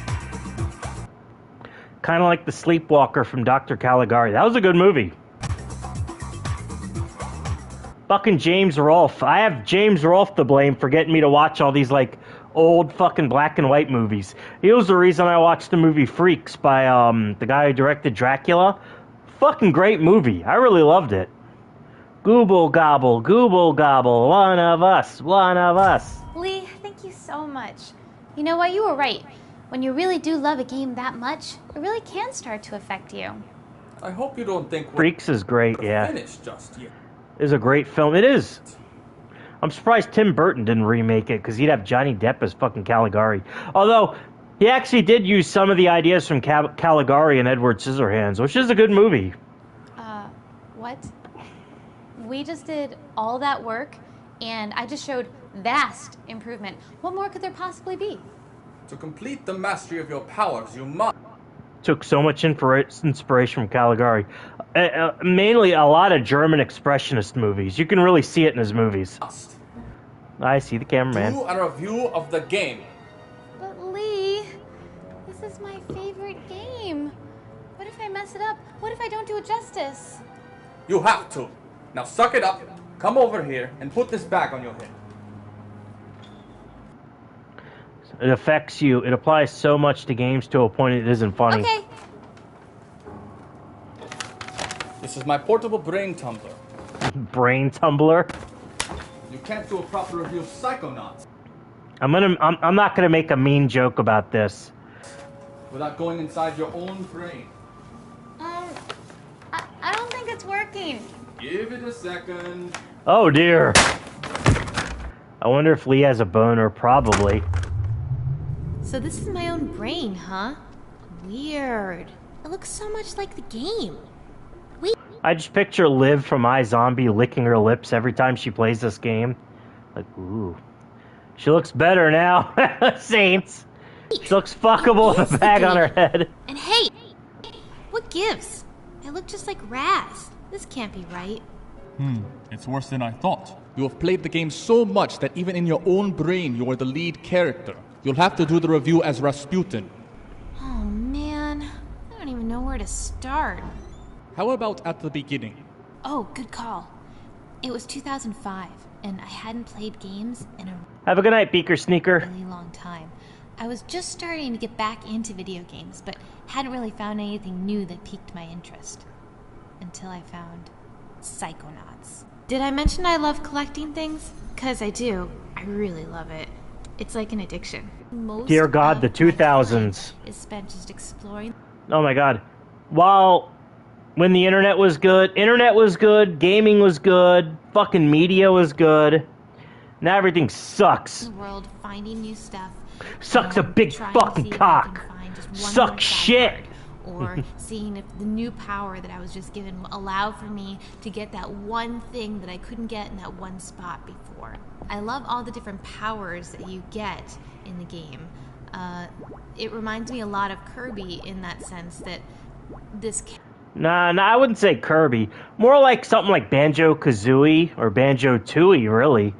Kind of like the Sleepwalker from Dr. Caligari. That was a good movie. Fucking James Rolfe. I have James Rolfe to blame for getting me to watch all these, like, old fucking black and white movies. He was the reason I watched the movie Freaks by, the guy who directed Dracula. Fucking great movie. I really loved it. Gooble gobble, one of us, one of us. Lee, thank you so much. You know what? You were right. When you really do love a game that much, it really can start to affect you. I hope you don't think we're Freaks is great, yeah. finished just yet. Is a great film. It is. I'm surprised Tim Burton didn't remake it, because he'd have Johnny Depp as fucking Caligari. Although, he actually did use some of the ideas from Caligari and Edward Scissorhands, which is a good movie. What? We just did all that work, and I just showed vast improvement. What more could there possibly be? To complete the mastery of your powers, you must... Took so much inspiration from Caligari. Mainly a lot of German expressionist movies. You can really see it in his movies. I see the cameraman. Do a review of the game. But Lee, this is my favorite game. What if I mess it up? What if I don't do it justice? You have to. Now suck it up, come over here, and put this bag on your head. It affects you. It applies so much to games to a point it isn't funny. Okay. This is my portable brain tumbler. Brain tumbler? You can't do a proper review of Psychonauts I'm not gonna make a mean joke about this. without going inside your own brain. I don't think it's working. Give it a second. Oh dear. I wonder if Lee has a boner. Probably. So this is my own brain, huh? Weird. It looks so much like the game. I just picture Liv from iZombie licking her lips every time she plays this game. Like, ooh. She looks better now. Saints. She looks fuckable with a bag on her head. And hey, what gives? I look just like Raz. This can't be right. It's worse than I thought. You have played the game so much that even in your own brain you are the lead character. You'll have to do the review as Rasputin. Oh man, I don't even know where to start. How about at the beginning? Oh, good call. It was 2005, and I hadn't played games in a Have a good night, Beaker Sneaker. really long time. I was just starting to get back into video games, but hadn't really found anything new that piqued my interest. Until I found Psychonauts. Did I mention I love collecting things? 'Cause I do. I really love it. It's like an addiction. Most Dear God, of the my 2000s. time is spent just exploring. Oh my God. While when the internet was good, gaming was good, fucking media was good. Now everything sucks. The world, finding new stuff. Sucks a big trying to fucking see if I can cock. find just one Sucks more shit. side part, or seeing if the new power that I was just given will allow for me to get that one thing that I couldn't get in that one spot before. I love all the different powers that you get in the game. It reminds me a lot of Kirby in that sense that this. Nah, I wouldn't say Kirby. More like something like Banjo-Kazooie or Banjo-Tooie, really.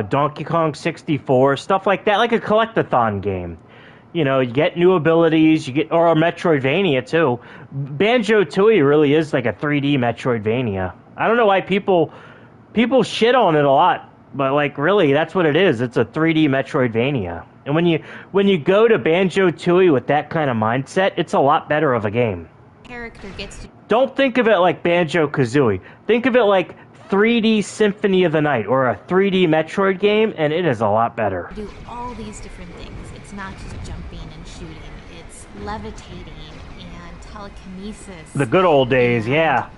Donkey Kong 64, stuff like that, like a collectathon game. You know, you get new abilities, or a Metroidvania too. Banjo-Tooie really is like a 3D Metroidvania. I don't know why people shit on it a lot, but like really, that's what it is. It's a 3D Metroidvania. And when you go to Banjo-Tooie with that kind of mindset, it's a lot better of a game. Character gets to Don't think of it like Banjo-Kazooie. Think of it like 3D Symphony of the Night or a 3D Metroid game, and it is a lot better. do all these different things. It's not just jumping and shooting. It's levitating and telekinesis. The good old days, yeah.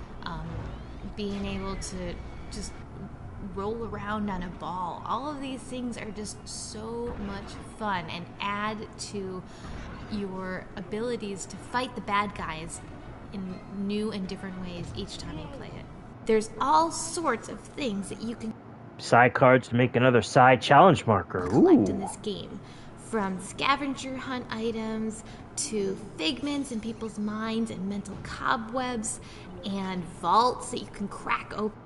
Being able to just roll around on a ball. All of these things are just so much fun and add to your abilities to fight the bad guys in new and different ways each time you play it. There's all sorts of things that you can Side cards to make another side challenge marker. collect in Ooh. this game. From scavenger hunt items to figments in people's minds and mental cobwebs and vaults that you can crack open.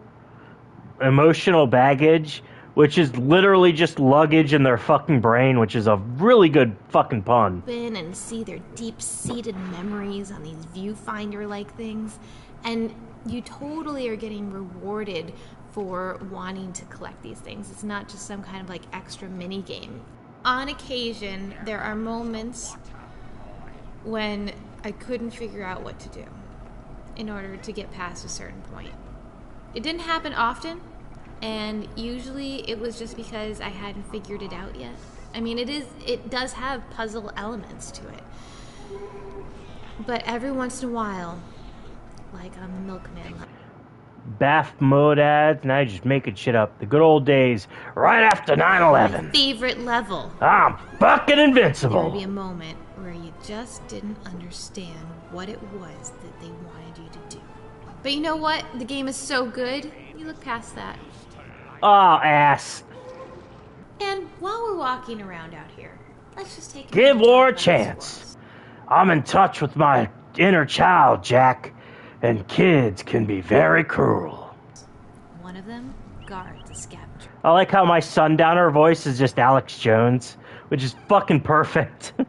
Emotional baggage, which is literally just luggage in their fucking brain, which is a really good fucking pun. And see their deep-seated memories on these viewfinder-like things, and you totally are getting rewarded for wanting to collect these things. It's not just some kind of like extra mini game. On occasion, there are moments when I couldn't figure out what to do in order to get past a certain point. It didn't happen often, and usually it was just because I hadn't figured it out yet. I mean, it does have puzzle elements to it. But every once in a while, like on the Milkman level. BAF mode ads, now you're just making shit up. The good old days, right after 9/11. Favorite level. I'm fucking There would invincible. be a moment where you just didn't understand what it was that they wanted you to do. But you know what? The game is so good, you look past that. Oh, ass. And while we're walking around out here, let's just take Give war a chance. I'm in touch with my inner child, Jack, and kids can be very cruel. One of them guards a scavenger. I like how my sundowner voice is just Alex Jones, which is fucking perfect. That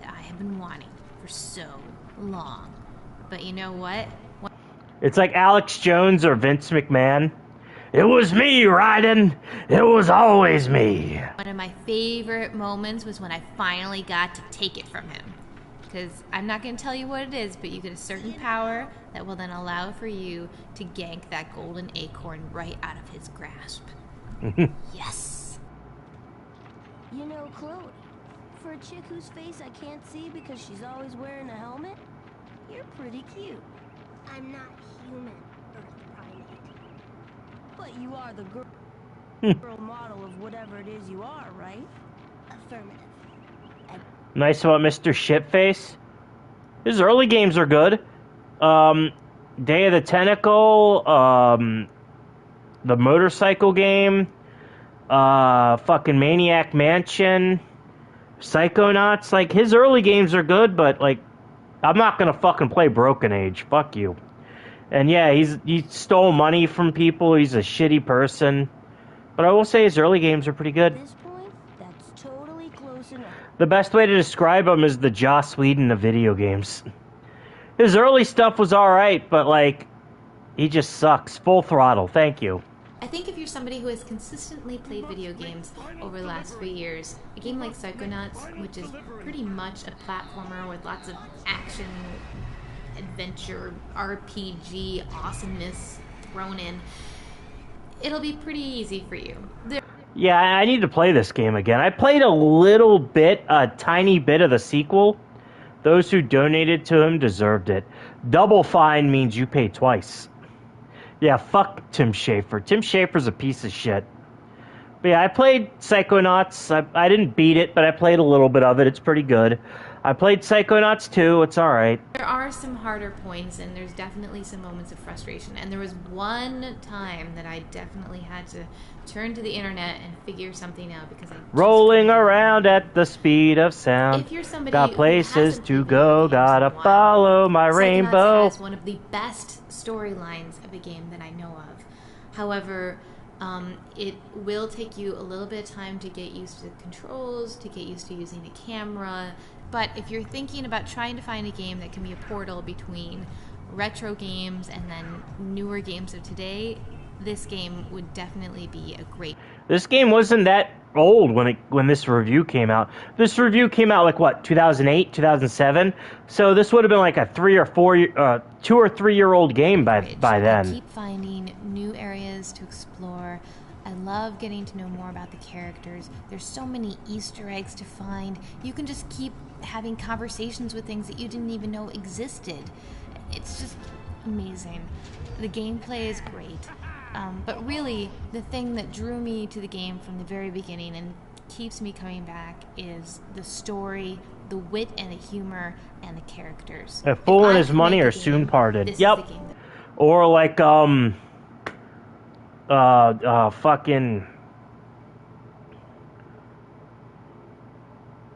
I have been wanting for so long. But you know what? It's like Alex Jones or Vince McMahon. It was me, Raiden. It was always me. One of my favorite moments was when I finally got to take it from him. Because I'm not going to tell you what it is, but you get a certain power that will then allow for you to gank that golden acorn right out of his grasp. Yes. You know, Chloe, for a chick whose face I can't see because she's always wearing a helmet, you're pretty cute. I'm not human, Earth primate. But you are the girl model of whatever it is you are, right? Affirmative. Nice about Mr. Shitface. His early games are good. Day of the Tentacle, the motorcycle game, fucking Maniac Mansion, Psychonauts. Like, his early games are good, but, like, I'm not gonna fucking play Broken Age. Fuck you. And yeah, he stole money from people. He's a shitty person. But I will say his early games are pretty good. At this point, that's totally clear. The best way to describe him is the Joss Whedon of video games. His early stuff was alright, but like, he just sucks. Full throttle. Thank you. I think if you're somebody who has consistently played video games over the last few years, a game like Psychonauts, which is pretty much a platformer with lots of action, adventure, RPG, awesomeness thrown in, it'll be pretty easy for you. Yeah, I need to play this game again. I played a little bit, a tiny bit of the sequel. Those who donated to him deserved it. Double fine means you pay twice. Yeah, fuck Tim Schafer. Tim Schafer's a piece of shit. But yeah, I played Psychonauts. I didn't beat it, but I played a little bit of it. It's pretty good. I played Psychonauts 2. It's alright. There are some harder points, and there's definitely some moments of frustration. And there was one time that I definitely had to turn to the internet and figure something out because I rolling around at the speed of sound. If you're somebody got places who to go, gotta follow my rainbow. Has one of the best storylines of a game that I know of. However, it will take you a little bit of time to get used to the controls, to get used to using the camera. But if you're thinking about trying to find a game that can be a portal between retro games and then newer games of today, this game would definitely be a great. This game wasn't that old when this review came out. This review came out like what, 2008, 2007. So this would have been like a 2 or 3 year old game by then. Keep finding new areas to explore. I love getting to know more about the characters. There's so many Easter eggs to find. You can just keep having conversations with things that you didn't even know existed. It's just amazing. The gameplay is great. But really, the thing that drew me to the game from the very beginning and keeps me coming back is the story, the wit and the humor, and the characters. A fool and his money are soon parted. Yep. Or like, fucking...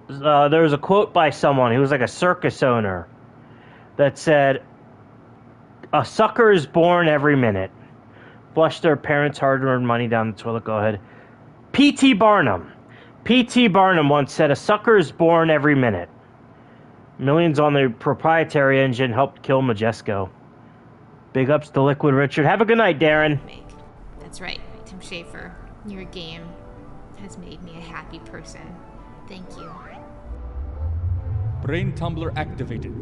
there was a quote by someone who was like a circus owner that said, "A sucker is born every minute." Flush their parents' hard-earned money down the toilet. Go ahead. P.T. Barnum. P.T. Barnum once said, "A sucker is born every minute." Millions on the proprietary engine helped kill Majesco. Big ups to Liquid Richard. Have a good night, Darren. That's right, Tim Schafer. Your game has made me a happy person. Thank you. Brain tumbler activated.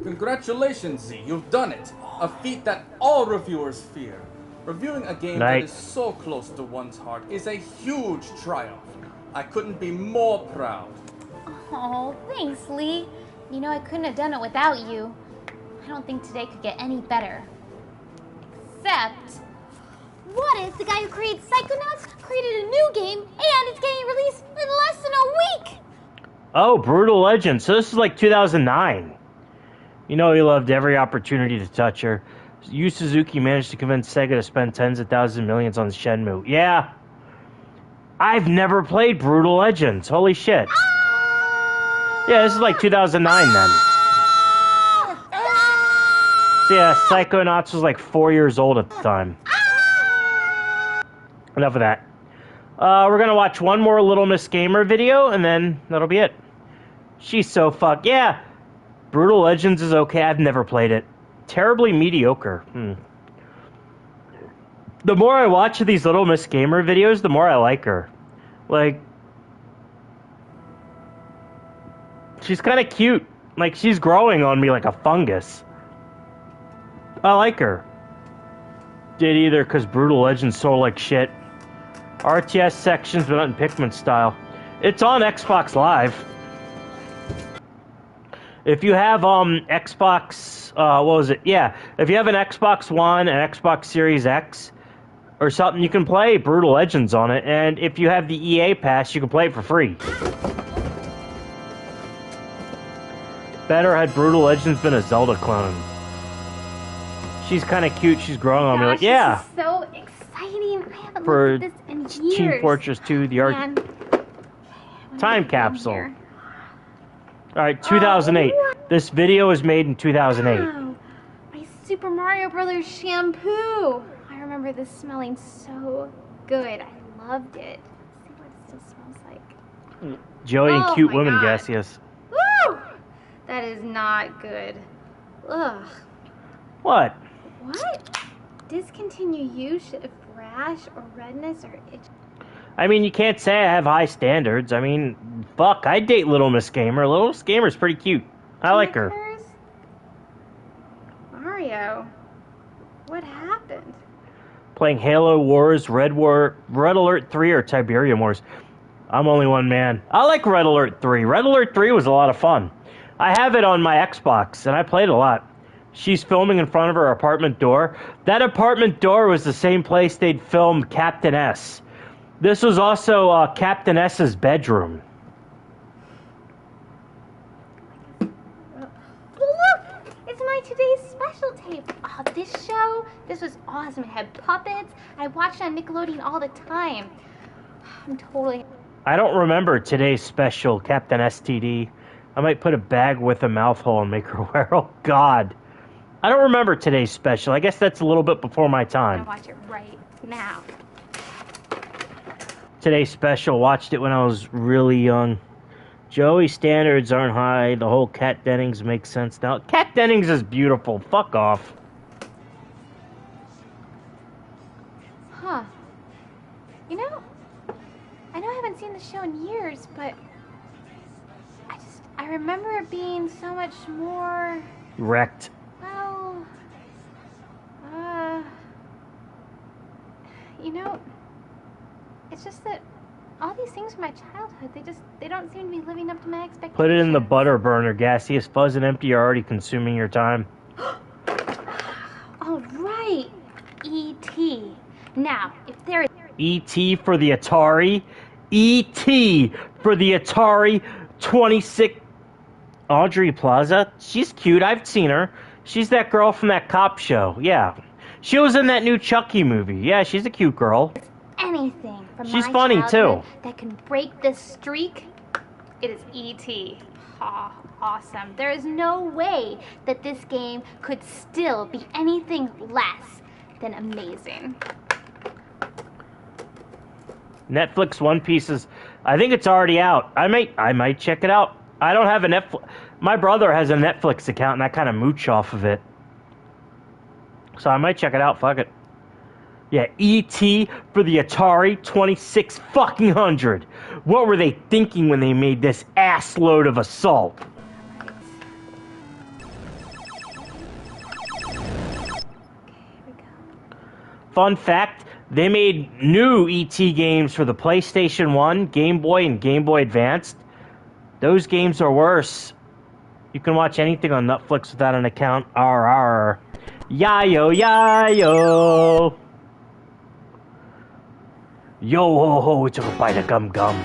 Congratulations, Z. You've done it. A feat that all reviewers fear. Reviewing a game that is so close to one's heart is a huge triumph. I couldn't be more proud. Oh, thanks, Lee. You know, I couldn't have done it without you. I don't think today could get any better. Except, what if the guy who created Psychonauts created a new game and it's getting released in less than a week? Oh, Brutal Legend. So this is like 2009. You know he loved every opportunity to touch her. Yu Suzuki managed to convince Sega to spend tens of thousands of millions on Shenmue. Yeah. I've never played Brutal Legends. Holy shit. Yeah, this is like 2009 then. So yeah, Psychonauts was like 4 years old at the time. Enough of that. We're gonna watch one more Little Miss Gamer video, and then that'll be it. She's so yeah. Brutal Legends is okay. I've never played it. Terribly mediocre. The more I watch these Little Miss Gamer videos, the more I like her. Like, she's kind of cute. Like, she's growing on me like a fungus. I like her. Did either because Brutal Legends sold like shit. RTS sections, but not in Pikmin style. It's on Xbox Live. If you have Xbox, what was it? Yeah, if you have an Xbox One and Xbox Series X or something, you can play Brutal Legends on it. And if you have the EA Pass, you can play it for free. Better had Brutal Legends been a Zelda clone. She's kind of cute. She's growing on me. Like, yeah. This is so exciting. I haven't For looked at this in years. Team Fortress 2, the time capsule. Alright, 2008. This video was made in 2008. Wow. My Super Mario Brothers shampoo. I remember this smelling so good. I loved it. Let's see what it still smells like. Joey and Oh cute my women, God. gaseous. Woo! That is not good. Ugh. What? What? Discontinue use should have rash or redness or itch. I mean, you can't say I have high standards. I mean, fuck, I date Little Miss Gamer. Little Miss Gamer's pretty cute. I like her. Mario, what happened? Playing Halo Wars, Red Alert 3, or Tiberium Wars. I'm only one man. I like Red Alert 3. Red Alert 3 was a lot of fun. I have it on my Xbox, and I played a lot. She's filming in front of her apartment door. That apartment door was the same place they'd filmed Captain S. This was also Captain S's bedroom. Look! It's my today's special tape. Oh, this show, this was awesome. It had puppets. I watched it on Nickelodeon all the time. I'm totally... I don't remember today's special, Captain STD. I might put a bag with a mouth hole and make her wear. Oh, God. I don't remember today's special. I guess that's a little bit before my I time. watch it right now. Today's special, watched it when I was really young. Joey's standards aren't high. The whole Kat Dennings makes sense now. Kat Dennings is beautiful. Fuck off. Huh. You know, I know I haven't seen the show in years, but I remember it being so much more, Wrecked. well, you know, it's just that all these things from my childhood, they don't seem to be living up to my expectations. Put it in the butter burner. Gaseous, fuzz, and empty are already consuming your time. All right, E.T. Now, if there is... E.T. for the Atari. E.T. for the Atari 26... Audrey Plaza. She's cute. I've seen her. She's that girl from that cop show. Yeah. She was in that new Chucky movie. Yeah, she's a cute girl. anything from She's my funny, childhood too. that can break this streak, it is E.T. Ah, awesome. There is no way that this game could still be anything less than amazing. Netflix One Piece is... I think it's already out. I might check it out. I don't have a Netflix... My brother has a Netflix account, and I kind of mooch off of it. So I might check it out. Fuck it. Yeah, E.T. for the Atari 2600. What were they thinking when they made this ass load of assault? Fun fact, they made new E.T. games for the PlayStation 1, Game Boy, and Game Boy Advanced. Those games are worse. You can watch anything on Netflix without an account. RR. Yayo, yayo. Yo ho ho, we took a bite of gum gum.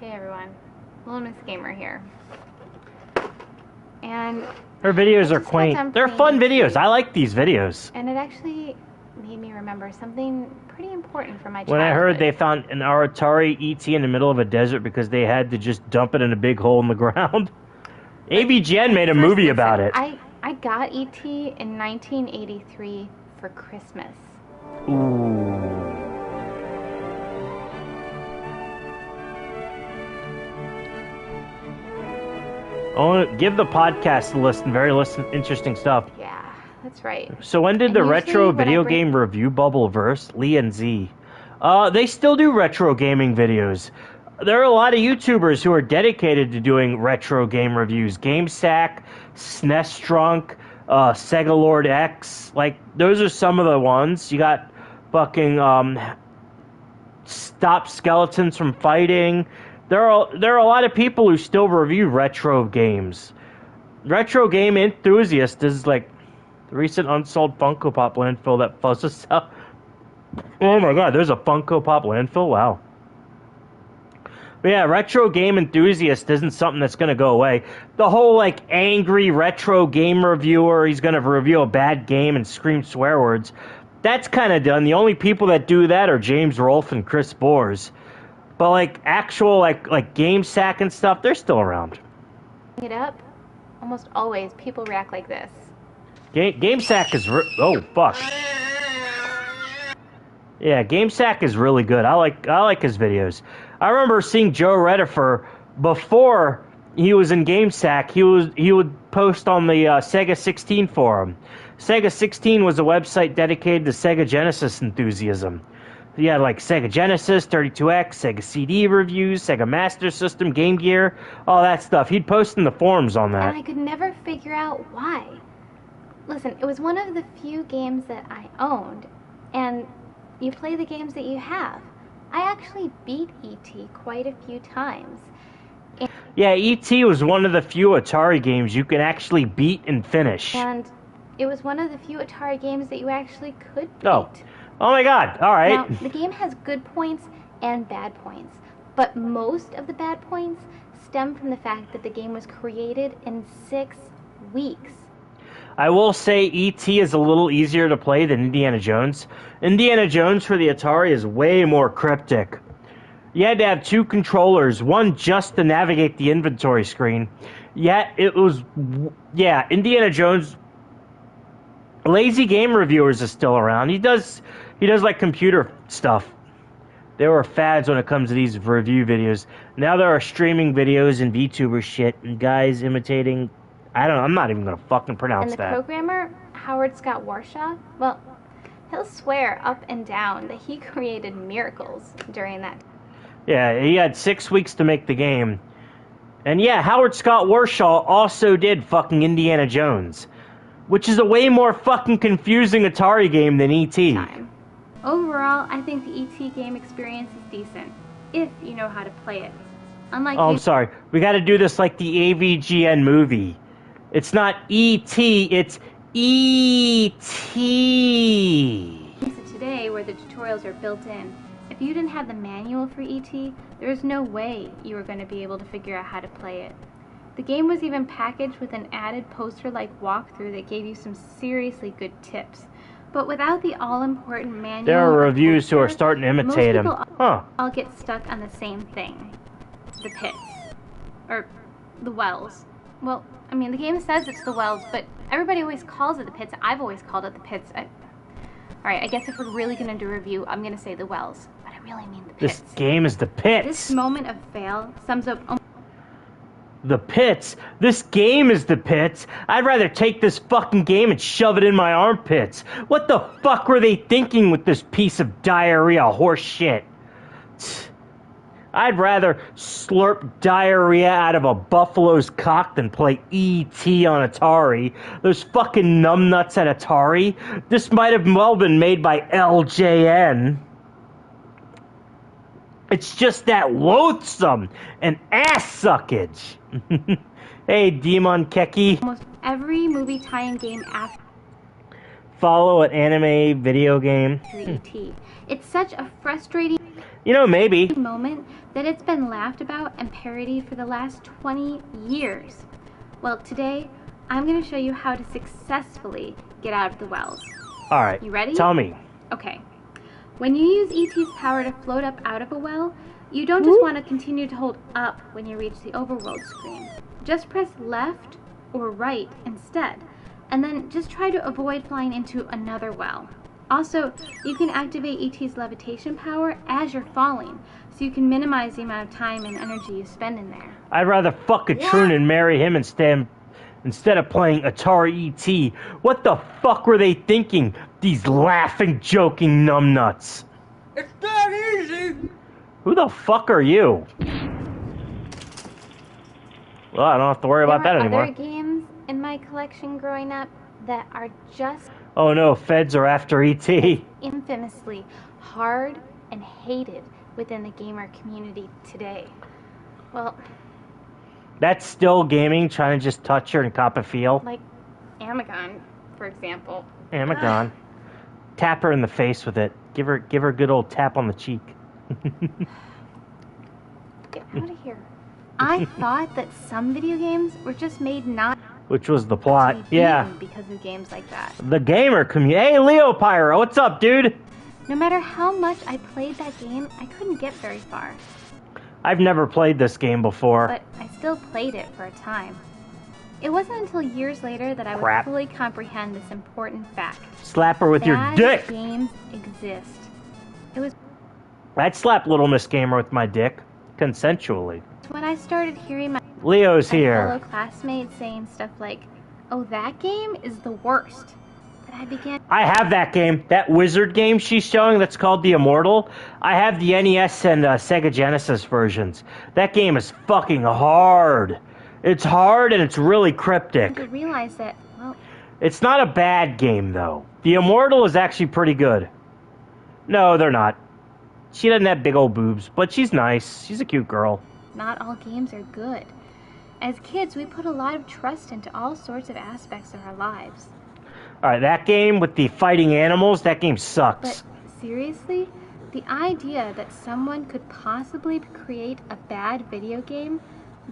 Hey everyone, Little Miss Gamer here. And Her videos are quaint. They're fun videos. I like these videos. it actually made me remember something pretty important from my When I childhood. heard they found an Atari ET in the middle of a desert because they had to just dump it in a big hole in the ground. AVGN made a movie about it. I got E.T. in 1983 for Christmas. Ooh. Oh, give the podcast a listen. Very interesting stuff. Yeah, that's right. So when did And the usually retro when I video bring- game review bubble burst? Lee and Z. They still do retro gaming videos. There are a lot of YouTubers who are dedicated to doing retro game reviews. GameSack, SNES Drunk, Sega Lord X. Like, those are some of the ones. You got fucking Stop Skeletons from Fighting. There are a lot of people who still review retro games. Retro game enthusiast is like the recent unsold Funko Pop landfill that fuzzes out. Oh my god, there's a Funko Pop landfill? Wow. But yeah, retro game enthusiast isn't something that's going to go away. The whole, like, angry retro game reviewer, he's going to review a bad game and scream swear words, that's kind of done. The only people that do that are James Rolfe and Chris Bores. But, like, actual, like game sack and stuff, they're still around. It up, almost always people react like this. Game sack is... oh, fuck. Yeah, Game Sack is really good. I like his videos. I remember seeing Joe Redifer before he was in Game Sack. He would post on the Sega 16 forum. Sega 16 was a website dedicated to Sega Genesis enthusiasm. He had like Sega Genesis, 32X, Sega CD reviews, Sega Master System, Game Gear, all that stuff. He'd post in the forums on that. And I could never figure out why. Listen, it was one of the few games that I owned, and you play the games that you have. I actually beat E.T. quite a few times. Yeah, E.T. was one of the few Atari games you can actually beat and finish. And it was one of the few Atari games that you actually could beat. Oh my god, alright. Now, the game has good points and bad points, but most of the bad points stem from the fact that the game was created in 6 weeks. I will say E.T. is a little easier to play than Indiana Jones. Indiana Jones for the Atari is way more cryptic. You had to have 2 controllers, one just to navigate the inventory screen. Yet it was... yeah, Indiana Jones... Lazy Game Reviewers is still around. He does like computer stuff. There were fads when it comes to these review videos. Now there are streaming videos and VTuber shit and guys imitating... I don't know, I'm not even going to fucking pronounce that. that. And the programmer, Howard Scott Warshaw, well, he'll swear up and down that he created miracles during that. Yeah, he had 6 weeks to make the game. And yeah, Howard Scott Warshaw also did fucking Indiana Jones, which is a way more fucking confusing Atari game than E.T. Overall, I think the E.T. game experience is decent, if you know how to play it. Unlike I'm sorry. We got to do this like the AVGN movie. It's not E.T., it's E.T. Today, where the tutorials are built in, if you didn't have the manual for E.T., there's no way you were going to be able to figure out how to play it. The game was even packaged with an added poster-like walkthrough that gave you some seriously good tips. But without the all-important manual... There are reviews who are starting to imitate him. I'll get stuck on the same thing. The pits. Or the wells. Well, I mean, the game says it's the wells, but everybody always calls it the pits. I've always called it the pits. Alright, I guess if we're really going to do a review, I'm going to say the wells. But I really mean the pits. This game is the pits. This moment of fail sums up... The pits? This game is the pits? I'd rather take this fucking game and shove it in my armpits. What the fuck were they thinking with this piece of diarrhea horse shit? I'd rather slurp diarrhea out of a buffalo's cock than play E.T. on Atari. Those fucking numbnuts at Atari. This might have well been made by LJN. It's just that loathsome and ass suckage. Hey, Demon Keki. Almost every movie tie-in game after Follow an anime video game. E.T. It's such a frustrating maybe moment that it's been laughed about and parodied for the last 20 years. Well, today, I'm going to show you how to successfully get out of the wells. Alright. You ready? Tell me. Okay. When you use E.T.'s power to float up out of a well, you don't just want to continue to hold up when you reach the overworld screen. Just press left or right instead, and then just try to avoid flying into another well. Also, you can activate E.T.'s levitation power as you're falling, so you can minimize the amount of time and energy you spend in there. I'd rather fuck a troon and marry him instead of playing Atari E.T. What the fuck were they thinking? These laughing, joking numbnuts. It's that easy! Who the fuck are you? Well, I don't have to worry about that anymore. There are other games in my collection growing up that are just... Oh no, feds are after E.T. infamously hard and hated within the gamer community today. Well... That's still gaming, trying to just touch her and cop a feel? Like Amagon, for example. Amagon. Tap her in the face with it. Give her a good old tap on the cheek. Get out of here. I thought that some video games were just made not Which was the to plot. be Yeah. beaten because of games like that. The gamer community. Hey, Leo Pyro, what's up, dude? No matter how much I played that game, I couldn't get very far. I've never played this game before. But I still played it for a time. It wasn't until years later that I would Crap. fully comprehend this important fact. Slap her with your Bad dick. games exist. It was I'd slap Little Miss Gamer with my dick. Consensually. when I started hearing my Leo's fellow here. classmates saying stuff like, "Oh, that game is the worst," that I began. I have that game. That wizard game she's showing that's called The Immortal. I have the NES and Sega Genesis versions. That game is fucking hard. It's hard and it's really cryptic. to realize that, well, It's not a bad game, though. The Immortal is actually pretty good. No, they're not. She doesn't have big old boobs, but she's nice. She's a cute girl. not all games are good. As kids, we put a lot of trust into all sorts of aspects of our lives. Alright, that game with the fighting animals, that game sucks. But seriously, the idea that someone could possibly create a bad video game,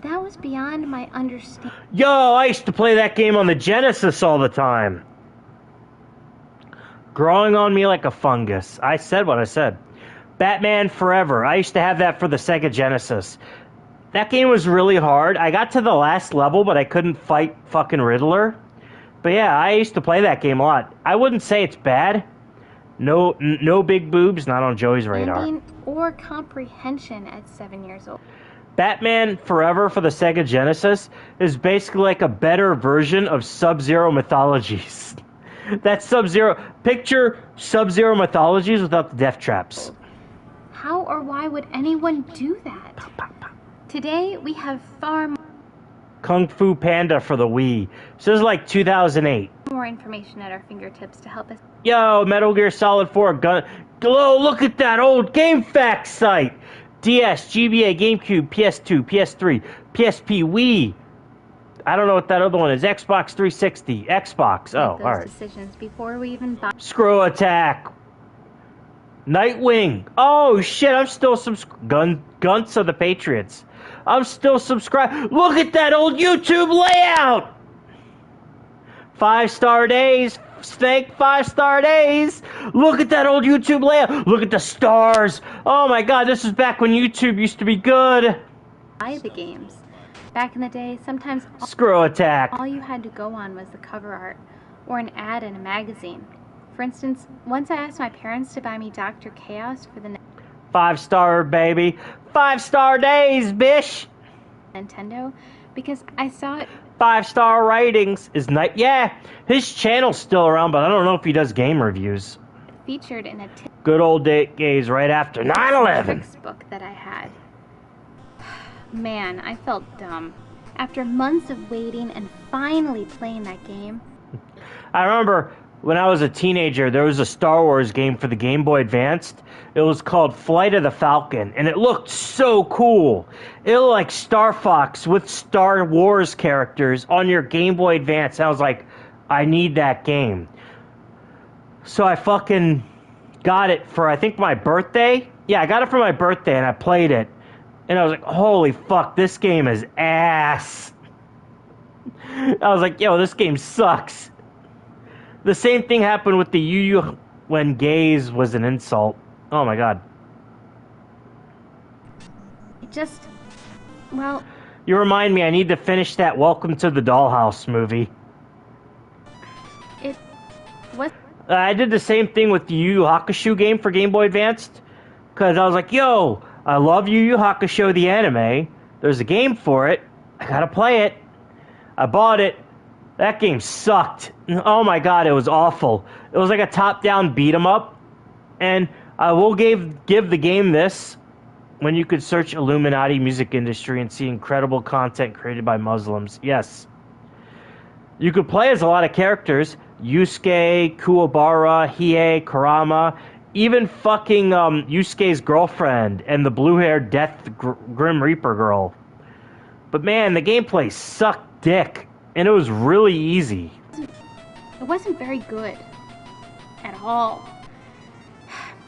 that was beyond my understanding. Yo, I used to play that game on the Genesis all the time. Growing on me like a fungus. I said what I said. Batman Forever. I used to have that for the Sega Genesis. That game was really hard. I got to the last level, but I couldn't fight fucking Riddler. But yeah, I used to play that game a lot. I wouldn't say it's bad. No big boobs, not on Joey's radar. Or comprehension at 7 years old. Batman Forever for the Sega Genesis is basically like a better version of Sub-Zero Mythologies. That's Sub-Zero. Picture Sub-Zero Mythologies without the death traps. How or why would anyone do that? Today, we have far Kung Fu Panda for the Wii. So this is like 2008. more information at our fingertips to help us. Yo, Metal Gear Solid 4 gun. Glow, look at that old GameFAQs site. DS, GBA, GameCube, PS2, PS3, PSP, Wii. I don't know what that other one is. Xbox 360, Xbox. Oh, Make those alright. decisions before we even buy. Screw Attack. Nightwing. Oh shit, I'm still Guns of the Patriots. I'm still subscribed. Look at that old YouTube layout. 5-star days. Snake 5-star days. Look at that old YouTube layout. Look at the stars. Oh my god, this is back when YouTube used to be good. Buy the games. Back in the day, sometimes Screw Attack. all you had to go on was the cover art or an ad in a magazine. For instance, once I asked my parents to buy me Dr. Chaos for the 5-star baby. 5-star days, bish. Nintendo because I saw it 5-star ratings is nice. Yeah, his channel's still around, but I don't know if he does game reviews. featured in a Good old days right after 9/11. book that I had. Man, I felt dumb. After months of waiting and finally playing that game. I remember when I was a teenager, there was a Star Wars game for the Game Boy Advanced. It was called Flight of the Falcon, and it looked so cool. It looked like Star Fox with Star Wars characters on your Game Boy Advance. And I was like, I need that game. So I fucking got it for, I think, my birthday. Yeah, I got it for my birthday, and I played it. And I was like, holy fuck, this game is ass. I was like, yo, this game sucks. The same thing happened with the Yu when gays was an insult. Oh my god. It just, well, You remind me, I need to finish that Welcome to the Dollhouse movie. it was. I did the same thing with the Yu Yu Hakusho game for Game Boy Advanced. Because I was like, yo, I love Yu Yu Hakusho the anime. There's a game for it. I gotta play it. I bought it. That game sucked. Oh my god, it was awful. It was like a top-down beat-em-up. And I will give the game this. When you could search Illuminati music industry and see incredible content created by Muslims. Yes. You could play as a lot of characters. Yusuke, Kuwabara, Hiei, Kurama, even fucking Yusuke's girlfriend and the blue-haired Death Grim Reaper girl. But man, the gameplay sucked dick, and it was really easy. It wasn't very good. At all.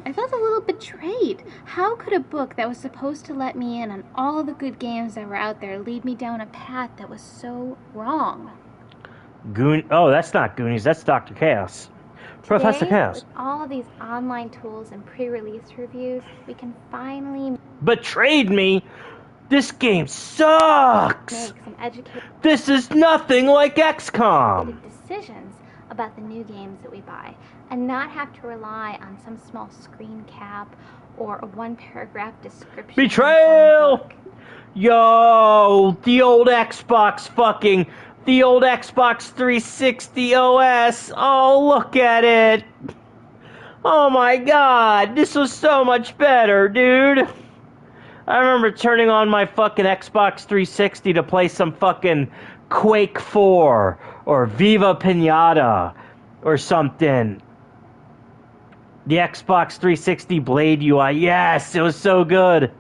I felt a little betrayed. How could a book that was supposed to let me in on all the good games that were out there lead me down a path that was so wrong? Oh, that's not Goonies. That's Dr. Chaos. Professor Today, Chaos. with all these online tools and pre-release reviews, we can finally Betrayed me? This game sucks! make some educated This is nothing like XCOM! decisions about the new games that we buy, and not have to rely on some small screen cap or a one-paragraph description. Betrayal! Yo, the old Xbox 360 OS. Oh, look at it. Oh my god, this was so much better, dude. I remember turning on my fucking Xbox 360 to play some fucking Quake 4 or Viva Pinata or something. The Xbox 360 Blade UI. Yes, it was so good.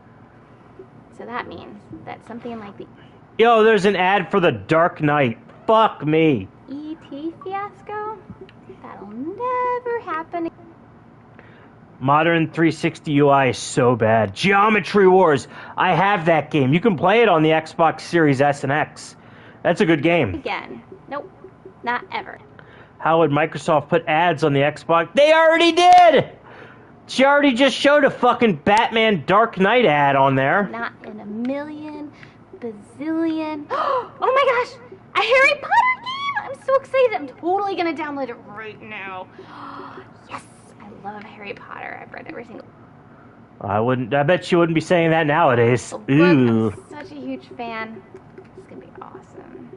So that means that something like the Yo, there's an ad for The Dark Knight. Fuck me. ET fiasco? That'll never happen. Modern 360 UI is so bad. Geometry Wars. I have that game. You can play it on the Xbox Series S and X. That's a good game. Again. Nope. Not ever. How would Microsoft put ads on the Xbox? They already did! She already just showed a fucking Batman Dark Knight ad on there. Not in a million, bazillion. Oh my gosh! A Harry Potter game! I'm so excited. I'm totally gonna download it right now. Yes! I love Harry Potter. I've read every single. I bet you wouldn't be saying that nowadays. Book. Ooh. I'm such a huge fan. It's gonna be awesome.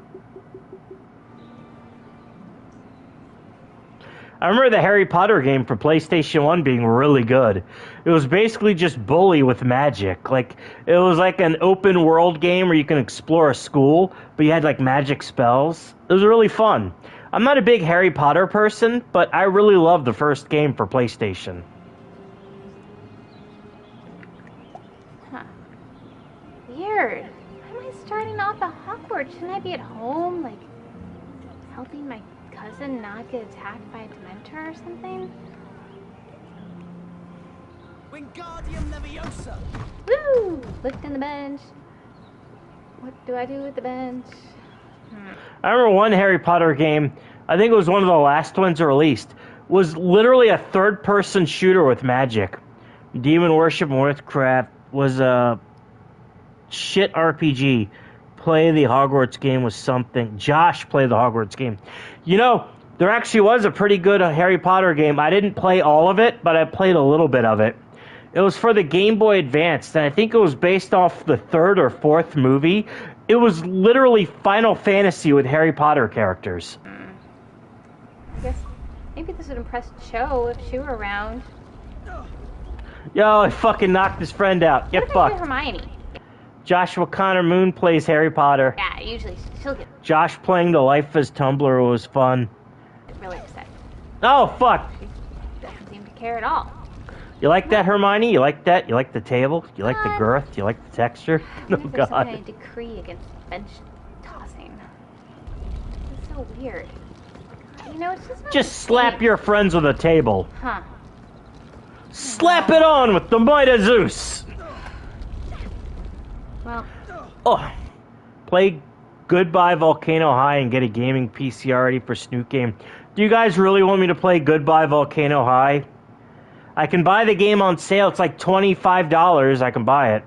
I remember the Harry Potter game for PlayStation 1 being really good. It was basically just bully with magic. Like, it was like an open world game where you can explore a school, but you had like magic spells. It was really fun. I'm not a big Harry Potter person, but I really loved the first game for PlayStation. Huh. Weird. Why am I starting off at Hogwarts? Shouldn't I be at home, like, helping my cousin not get attacked by a Dementor or something? Wingardium Leviosa! Woo! Lifting the bench. What do I do with the bench? I remember one Harry Potter game, I think it was one of the last ones released, was literally a third-person shooter with magic. Demon Worship and Witchcraft was a shit RPG. Play the Hogwarts game was something. Josh played the Hogwarts game. You know, there actually was a pretty good Harry Potter game. I didn't play all of it, but I played a little bit of it. It was for the Game Boy Advance, and I think it was based off the third or fourth movie. It was literally Final Fantasy with Harry Potter characters. I guess maybe this would impress Cho if she were around. Yo, I fucking knocked his friend out. Get What if I do fucked. Hermione? Joshua Connor Moon plays Harry Potter. Yeah, usually she'll get Josh playing the Life as Tumblr was fun. really upset. Oh, fuck. She doesn't seem to care at all. You like that, Hermione? You like that? You like the table? You like the girth? You like the texture? I Oh, wonder if there's some kind God. of decree against bench tossing. It's so weird. You know, it's just not Just the slap same. your friends with a table. Huh. Slap it on with the might of Zeus. Well, Oh, play Goodbye Volcano High and get a gaming PC already for Snoot Game. Do you guys really want me to play Goodbye Volcano High? I can buy the game on sale. It's like $25. I can buy it.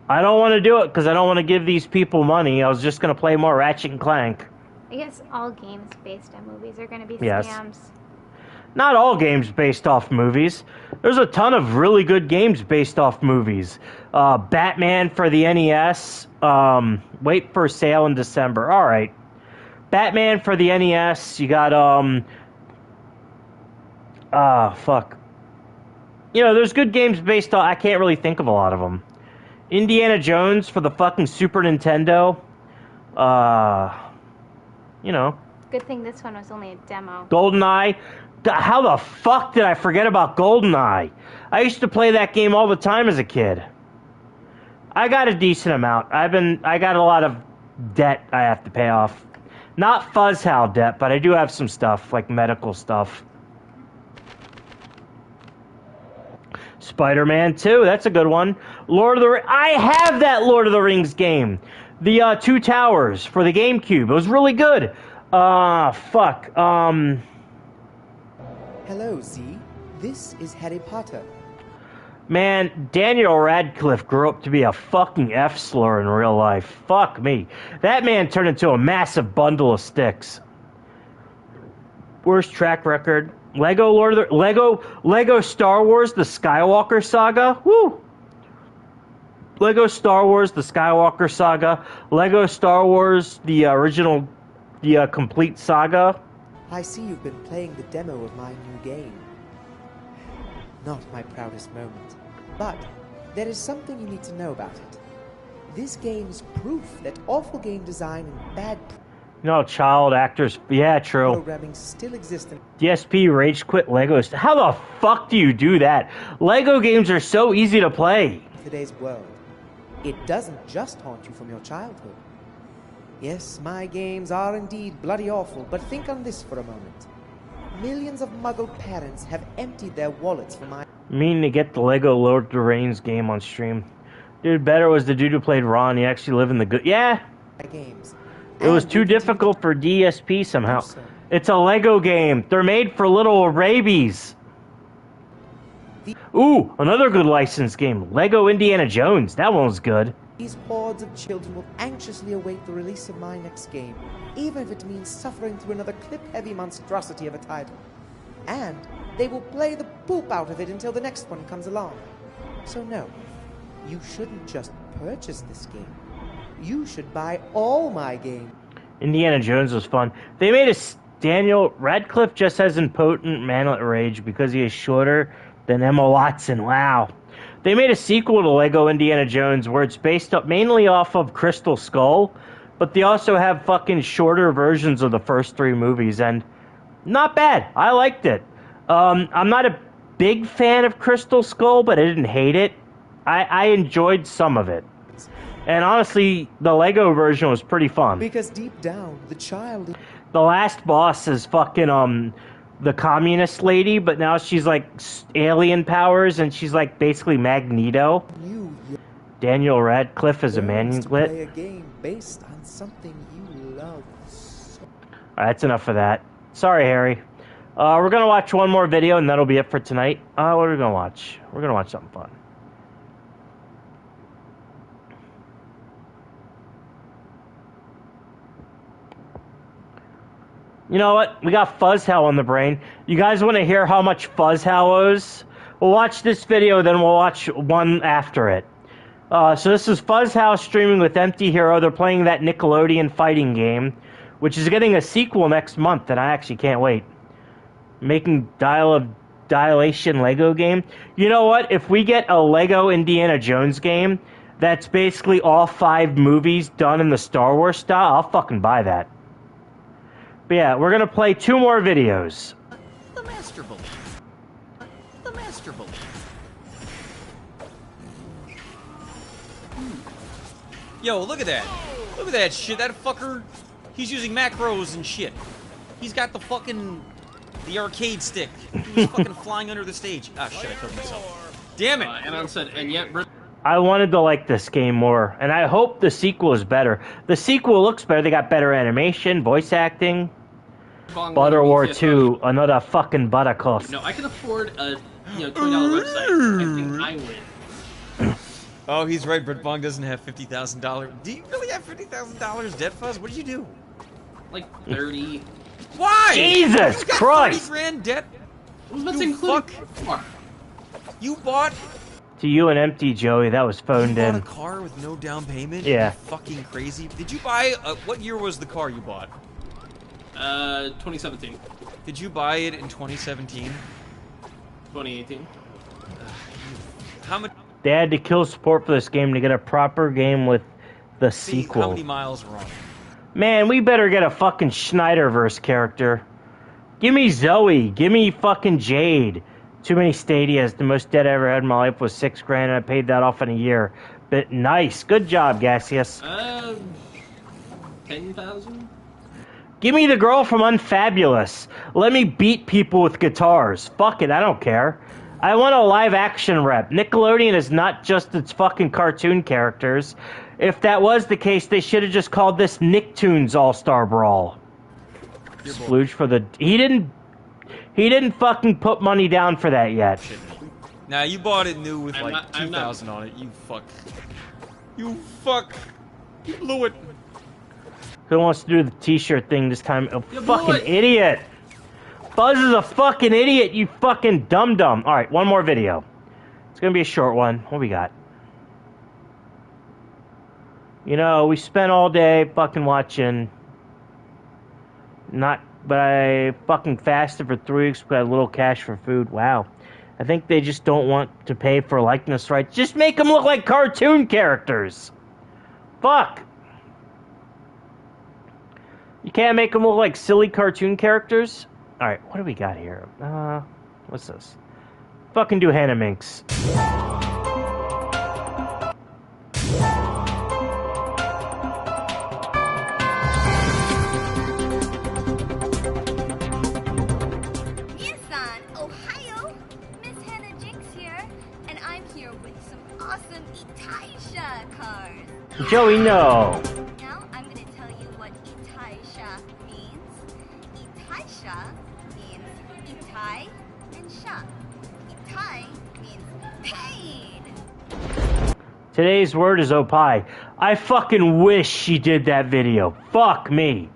I don't want to do it because I don't want to give these people money. I was just going to play more Ratchet and Clank. I guess all games based on movies are going to be Yes. scams. Not all games based off movies. There's a ton of really good games based off movies. Batman for the NES. Wait for sale in December. All right. Batman for the NES. You got fuck. You know, there's good games based on. I can't really think of a lot of them. Indiana Jones for the fucking Super Nintendo. You know. Good thing this one was only a demo. GoldenEye. How the fuck did I forget about GoldenEye? I used to play that game all the time as a kid. I got a decent amount. I got a lot of debt I have to pay off. Not Fuzzhowl debt, but I do have some stuff, like medical stuff. Spider-Man 2, that's a good one. Lord of the I have that Lord of the Rings game. The Two Towers for the GameCube. It was really good. Fuck. Hello, Z. This is Harry Potter. Man, Daniel Radcliffe grew up to be a fucking F-slur in real life. Fuck me. That man turned into a massive bundle of sticks. Worst track record. Lego Star Wars The Skywalker Saga. Woo! Lego Star Wars The Skywalker Saga. Lego Star Wars the original complete saga. I see you've been playing the demo of my new game. Not my proudest moment, but there is something you need to know about it. This game is proof that awful game design and bad Child actors. Yeah, true. programming still exist in DSP rage quit Legos. How the fuck do you do that? Lego games are so easy to play. today's world. It doesn't just haunt you from your childhood. Yes, my games are indeed bloody awful, but think on this for a moment. Millions of muggle parents have emptied their wallets for my... Meaning to get the Lego Lord of the Rings game on stream. Dude, better was the dude who played Ron. He actually lived in the good... Yeah! games. It was too difficult for DSP somehow. It's a Lego game. They're made for little rabies. Ooh, another good licensed game. Lego Indiana Jones. That one was good. These hordes of children will anxiously await the release of my next game, even if it means suffering through another clip-heavy monstrosity of a title. And they will play the poop out of it until the next one comes along. So no, you shouldn't just purchase this game. You should buy all my games. Indiana Jones was fun. They made a... Daniel Radcliffe just has impotent manlet rage because he is shorter than Emma Watson. Wow. They made a sequel to Lego Indiana Jones where it's based up mainly off of Crystal Skull, but they also have fucking shorter versions of the first three movies, and not bad. I liked it. I'm not a big fan of Crystal Skull, but I didn't hate it. I enjoyed some of it. And honestly, the Lego version was pretty fun. Because deep down, the child... The last boss is fucking, the communist lady, but now she's like alien powers, and she's like basically Magneto. Daniel Radcliffe is a Manuglit. Play a game based on something you love so... Alright, that's enough of that. Sorry, Harry. We're gonna watch one more video, and that'll be it for tonight. What are we gonna watch? We're gonna watch something fun. You know what? We got Fuzzhell on the brain. You guys want to hear how much Fuzzhell owes? We'll watch this video, then we'll watch one after it. So this is Fuzzhell streaming with Empty Hero. They're playing that Nickelodeon fighting game, which is getting a sequel next month, and I actually can't wait. Making Dilation Lego game. You know what? If we get a Lego Indiana Jones game, that's basically all 5 movies done in the Star Wars style, I'll fucking buy that. But yeah, we're gonna play 2 more videos. The Master Belief. The Master Belief. Yo, look at that. Look at that shit. That fucker, he's using macros and shit. He's got the fucking... the arcade stick. He was fucking flying under the stage. Ah, shit, I killed myself. Damn it! And yet... I wanted to like this game more, and I hope the sequel is better. The sequel looks better. They got better animation, voice acting. Butter War 2, another fucking buttercup. No, I can afford a $20 website. I think I win. Oh, he's right. Brett Bong doesn't have $50,000. Do you really have $50,000, Dead Fuzz? What did you do? Like 30. Why? Jesus you got Christ! 30 grand debt? What's you fuck? You bought... To you and Empty, Joey, that was phoned in. You bought a car with no down payment? Yeah. You fucking crazy. Did you buy... what year was the car you bought? 2017. Did you buy it in 2017? 2018. How much... They had to kill support for this game to get a proper game with the sequel. How many miles were on it? Man, we better get a fucking Schneiderverse character. Give me Zoe. Give me fucking Jade. Too many Stadias. The most debt I ever had in my life was $6 grand, and I paid that off in a year. But nice. Good job, Gaseous. 10,000? Give me the girl from Unfabulous. Let me beat people with guitars. Fuck it, I don't care. I want a live action rep. Nickelodeon is not just its fucking cartoon characters. If that was the case, they should have just called this Nicktoons All-Star Brawl. Splooge for the... He didn't fucking put money down for that yet. Nah, you bought it new with like 2,000 on it. You fuck. You fuck. You blew it. Who wants to do the t-shirt thing this time? A fucking idiot. Buzz is a fucking idiot, you fucking dum-dum. Alright, one more video. It's gonna be a short one. What we got? You know, we spent all day fucking watching... But I fucking fasted for 3 weeks, got a little cash for food. Wow. I think they just don't want to pay for likeness rights. Just make them look like cartoon characters. Fuck. You can't make them look like silly cartoon characters? Alright, what do we got here? What's this? Fucking do Hannah Minx. Ohio, Miss Hannah Jinx here, and I'm here with some awesome Itaisha cars. Joey, no. Now I'm going to tell you what Itaisha means. Itaisha means Itai and Sha. Itai means pain. Today's word is opie. I fucking wish she did that video. Fuck me.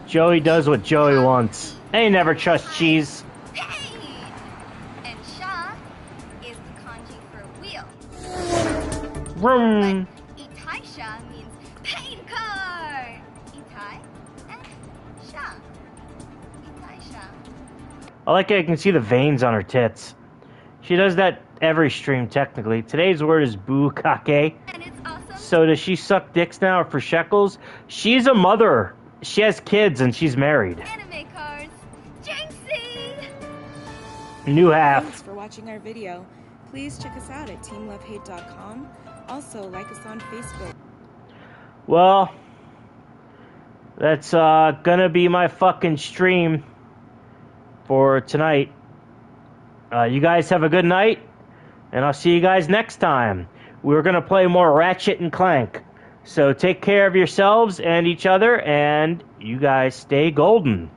Joey does what Joey wants. I ain't never trust cheese. And Sha is the kanji for wheel. Vroom. Itaisha means pain car. Itai and Sha. Itaisha. I like I can see the veins on her tits. She does that every stream, technically. Today's word is bukkake. So does she suck dicks now for shekels? She's a mother. She has kids and she's married. Anime cards. Jinxie! New half. Thanks for watching our video. Please check us out at teamlovehate.com. Also, like us on Facebook. Well, that's gonna be my fucking stream for tonight. You guys have a good night, and I'll see you guys next time. We're gonna play more Ratchet and Clank. So take care of yourselves and each other, and you guys stay golden.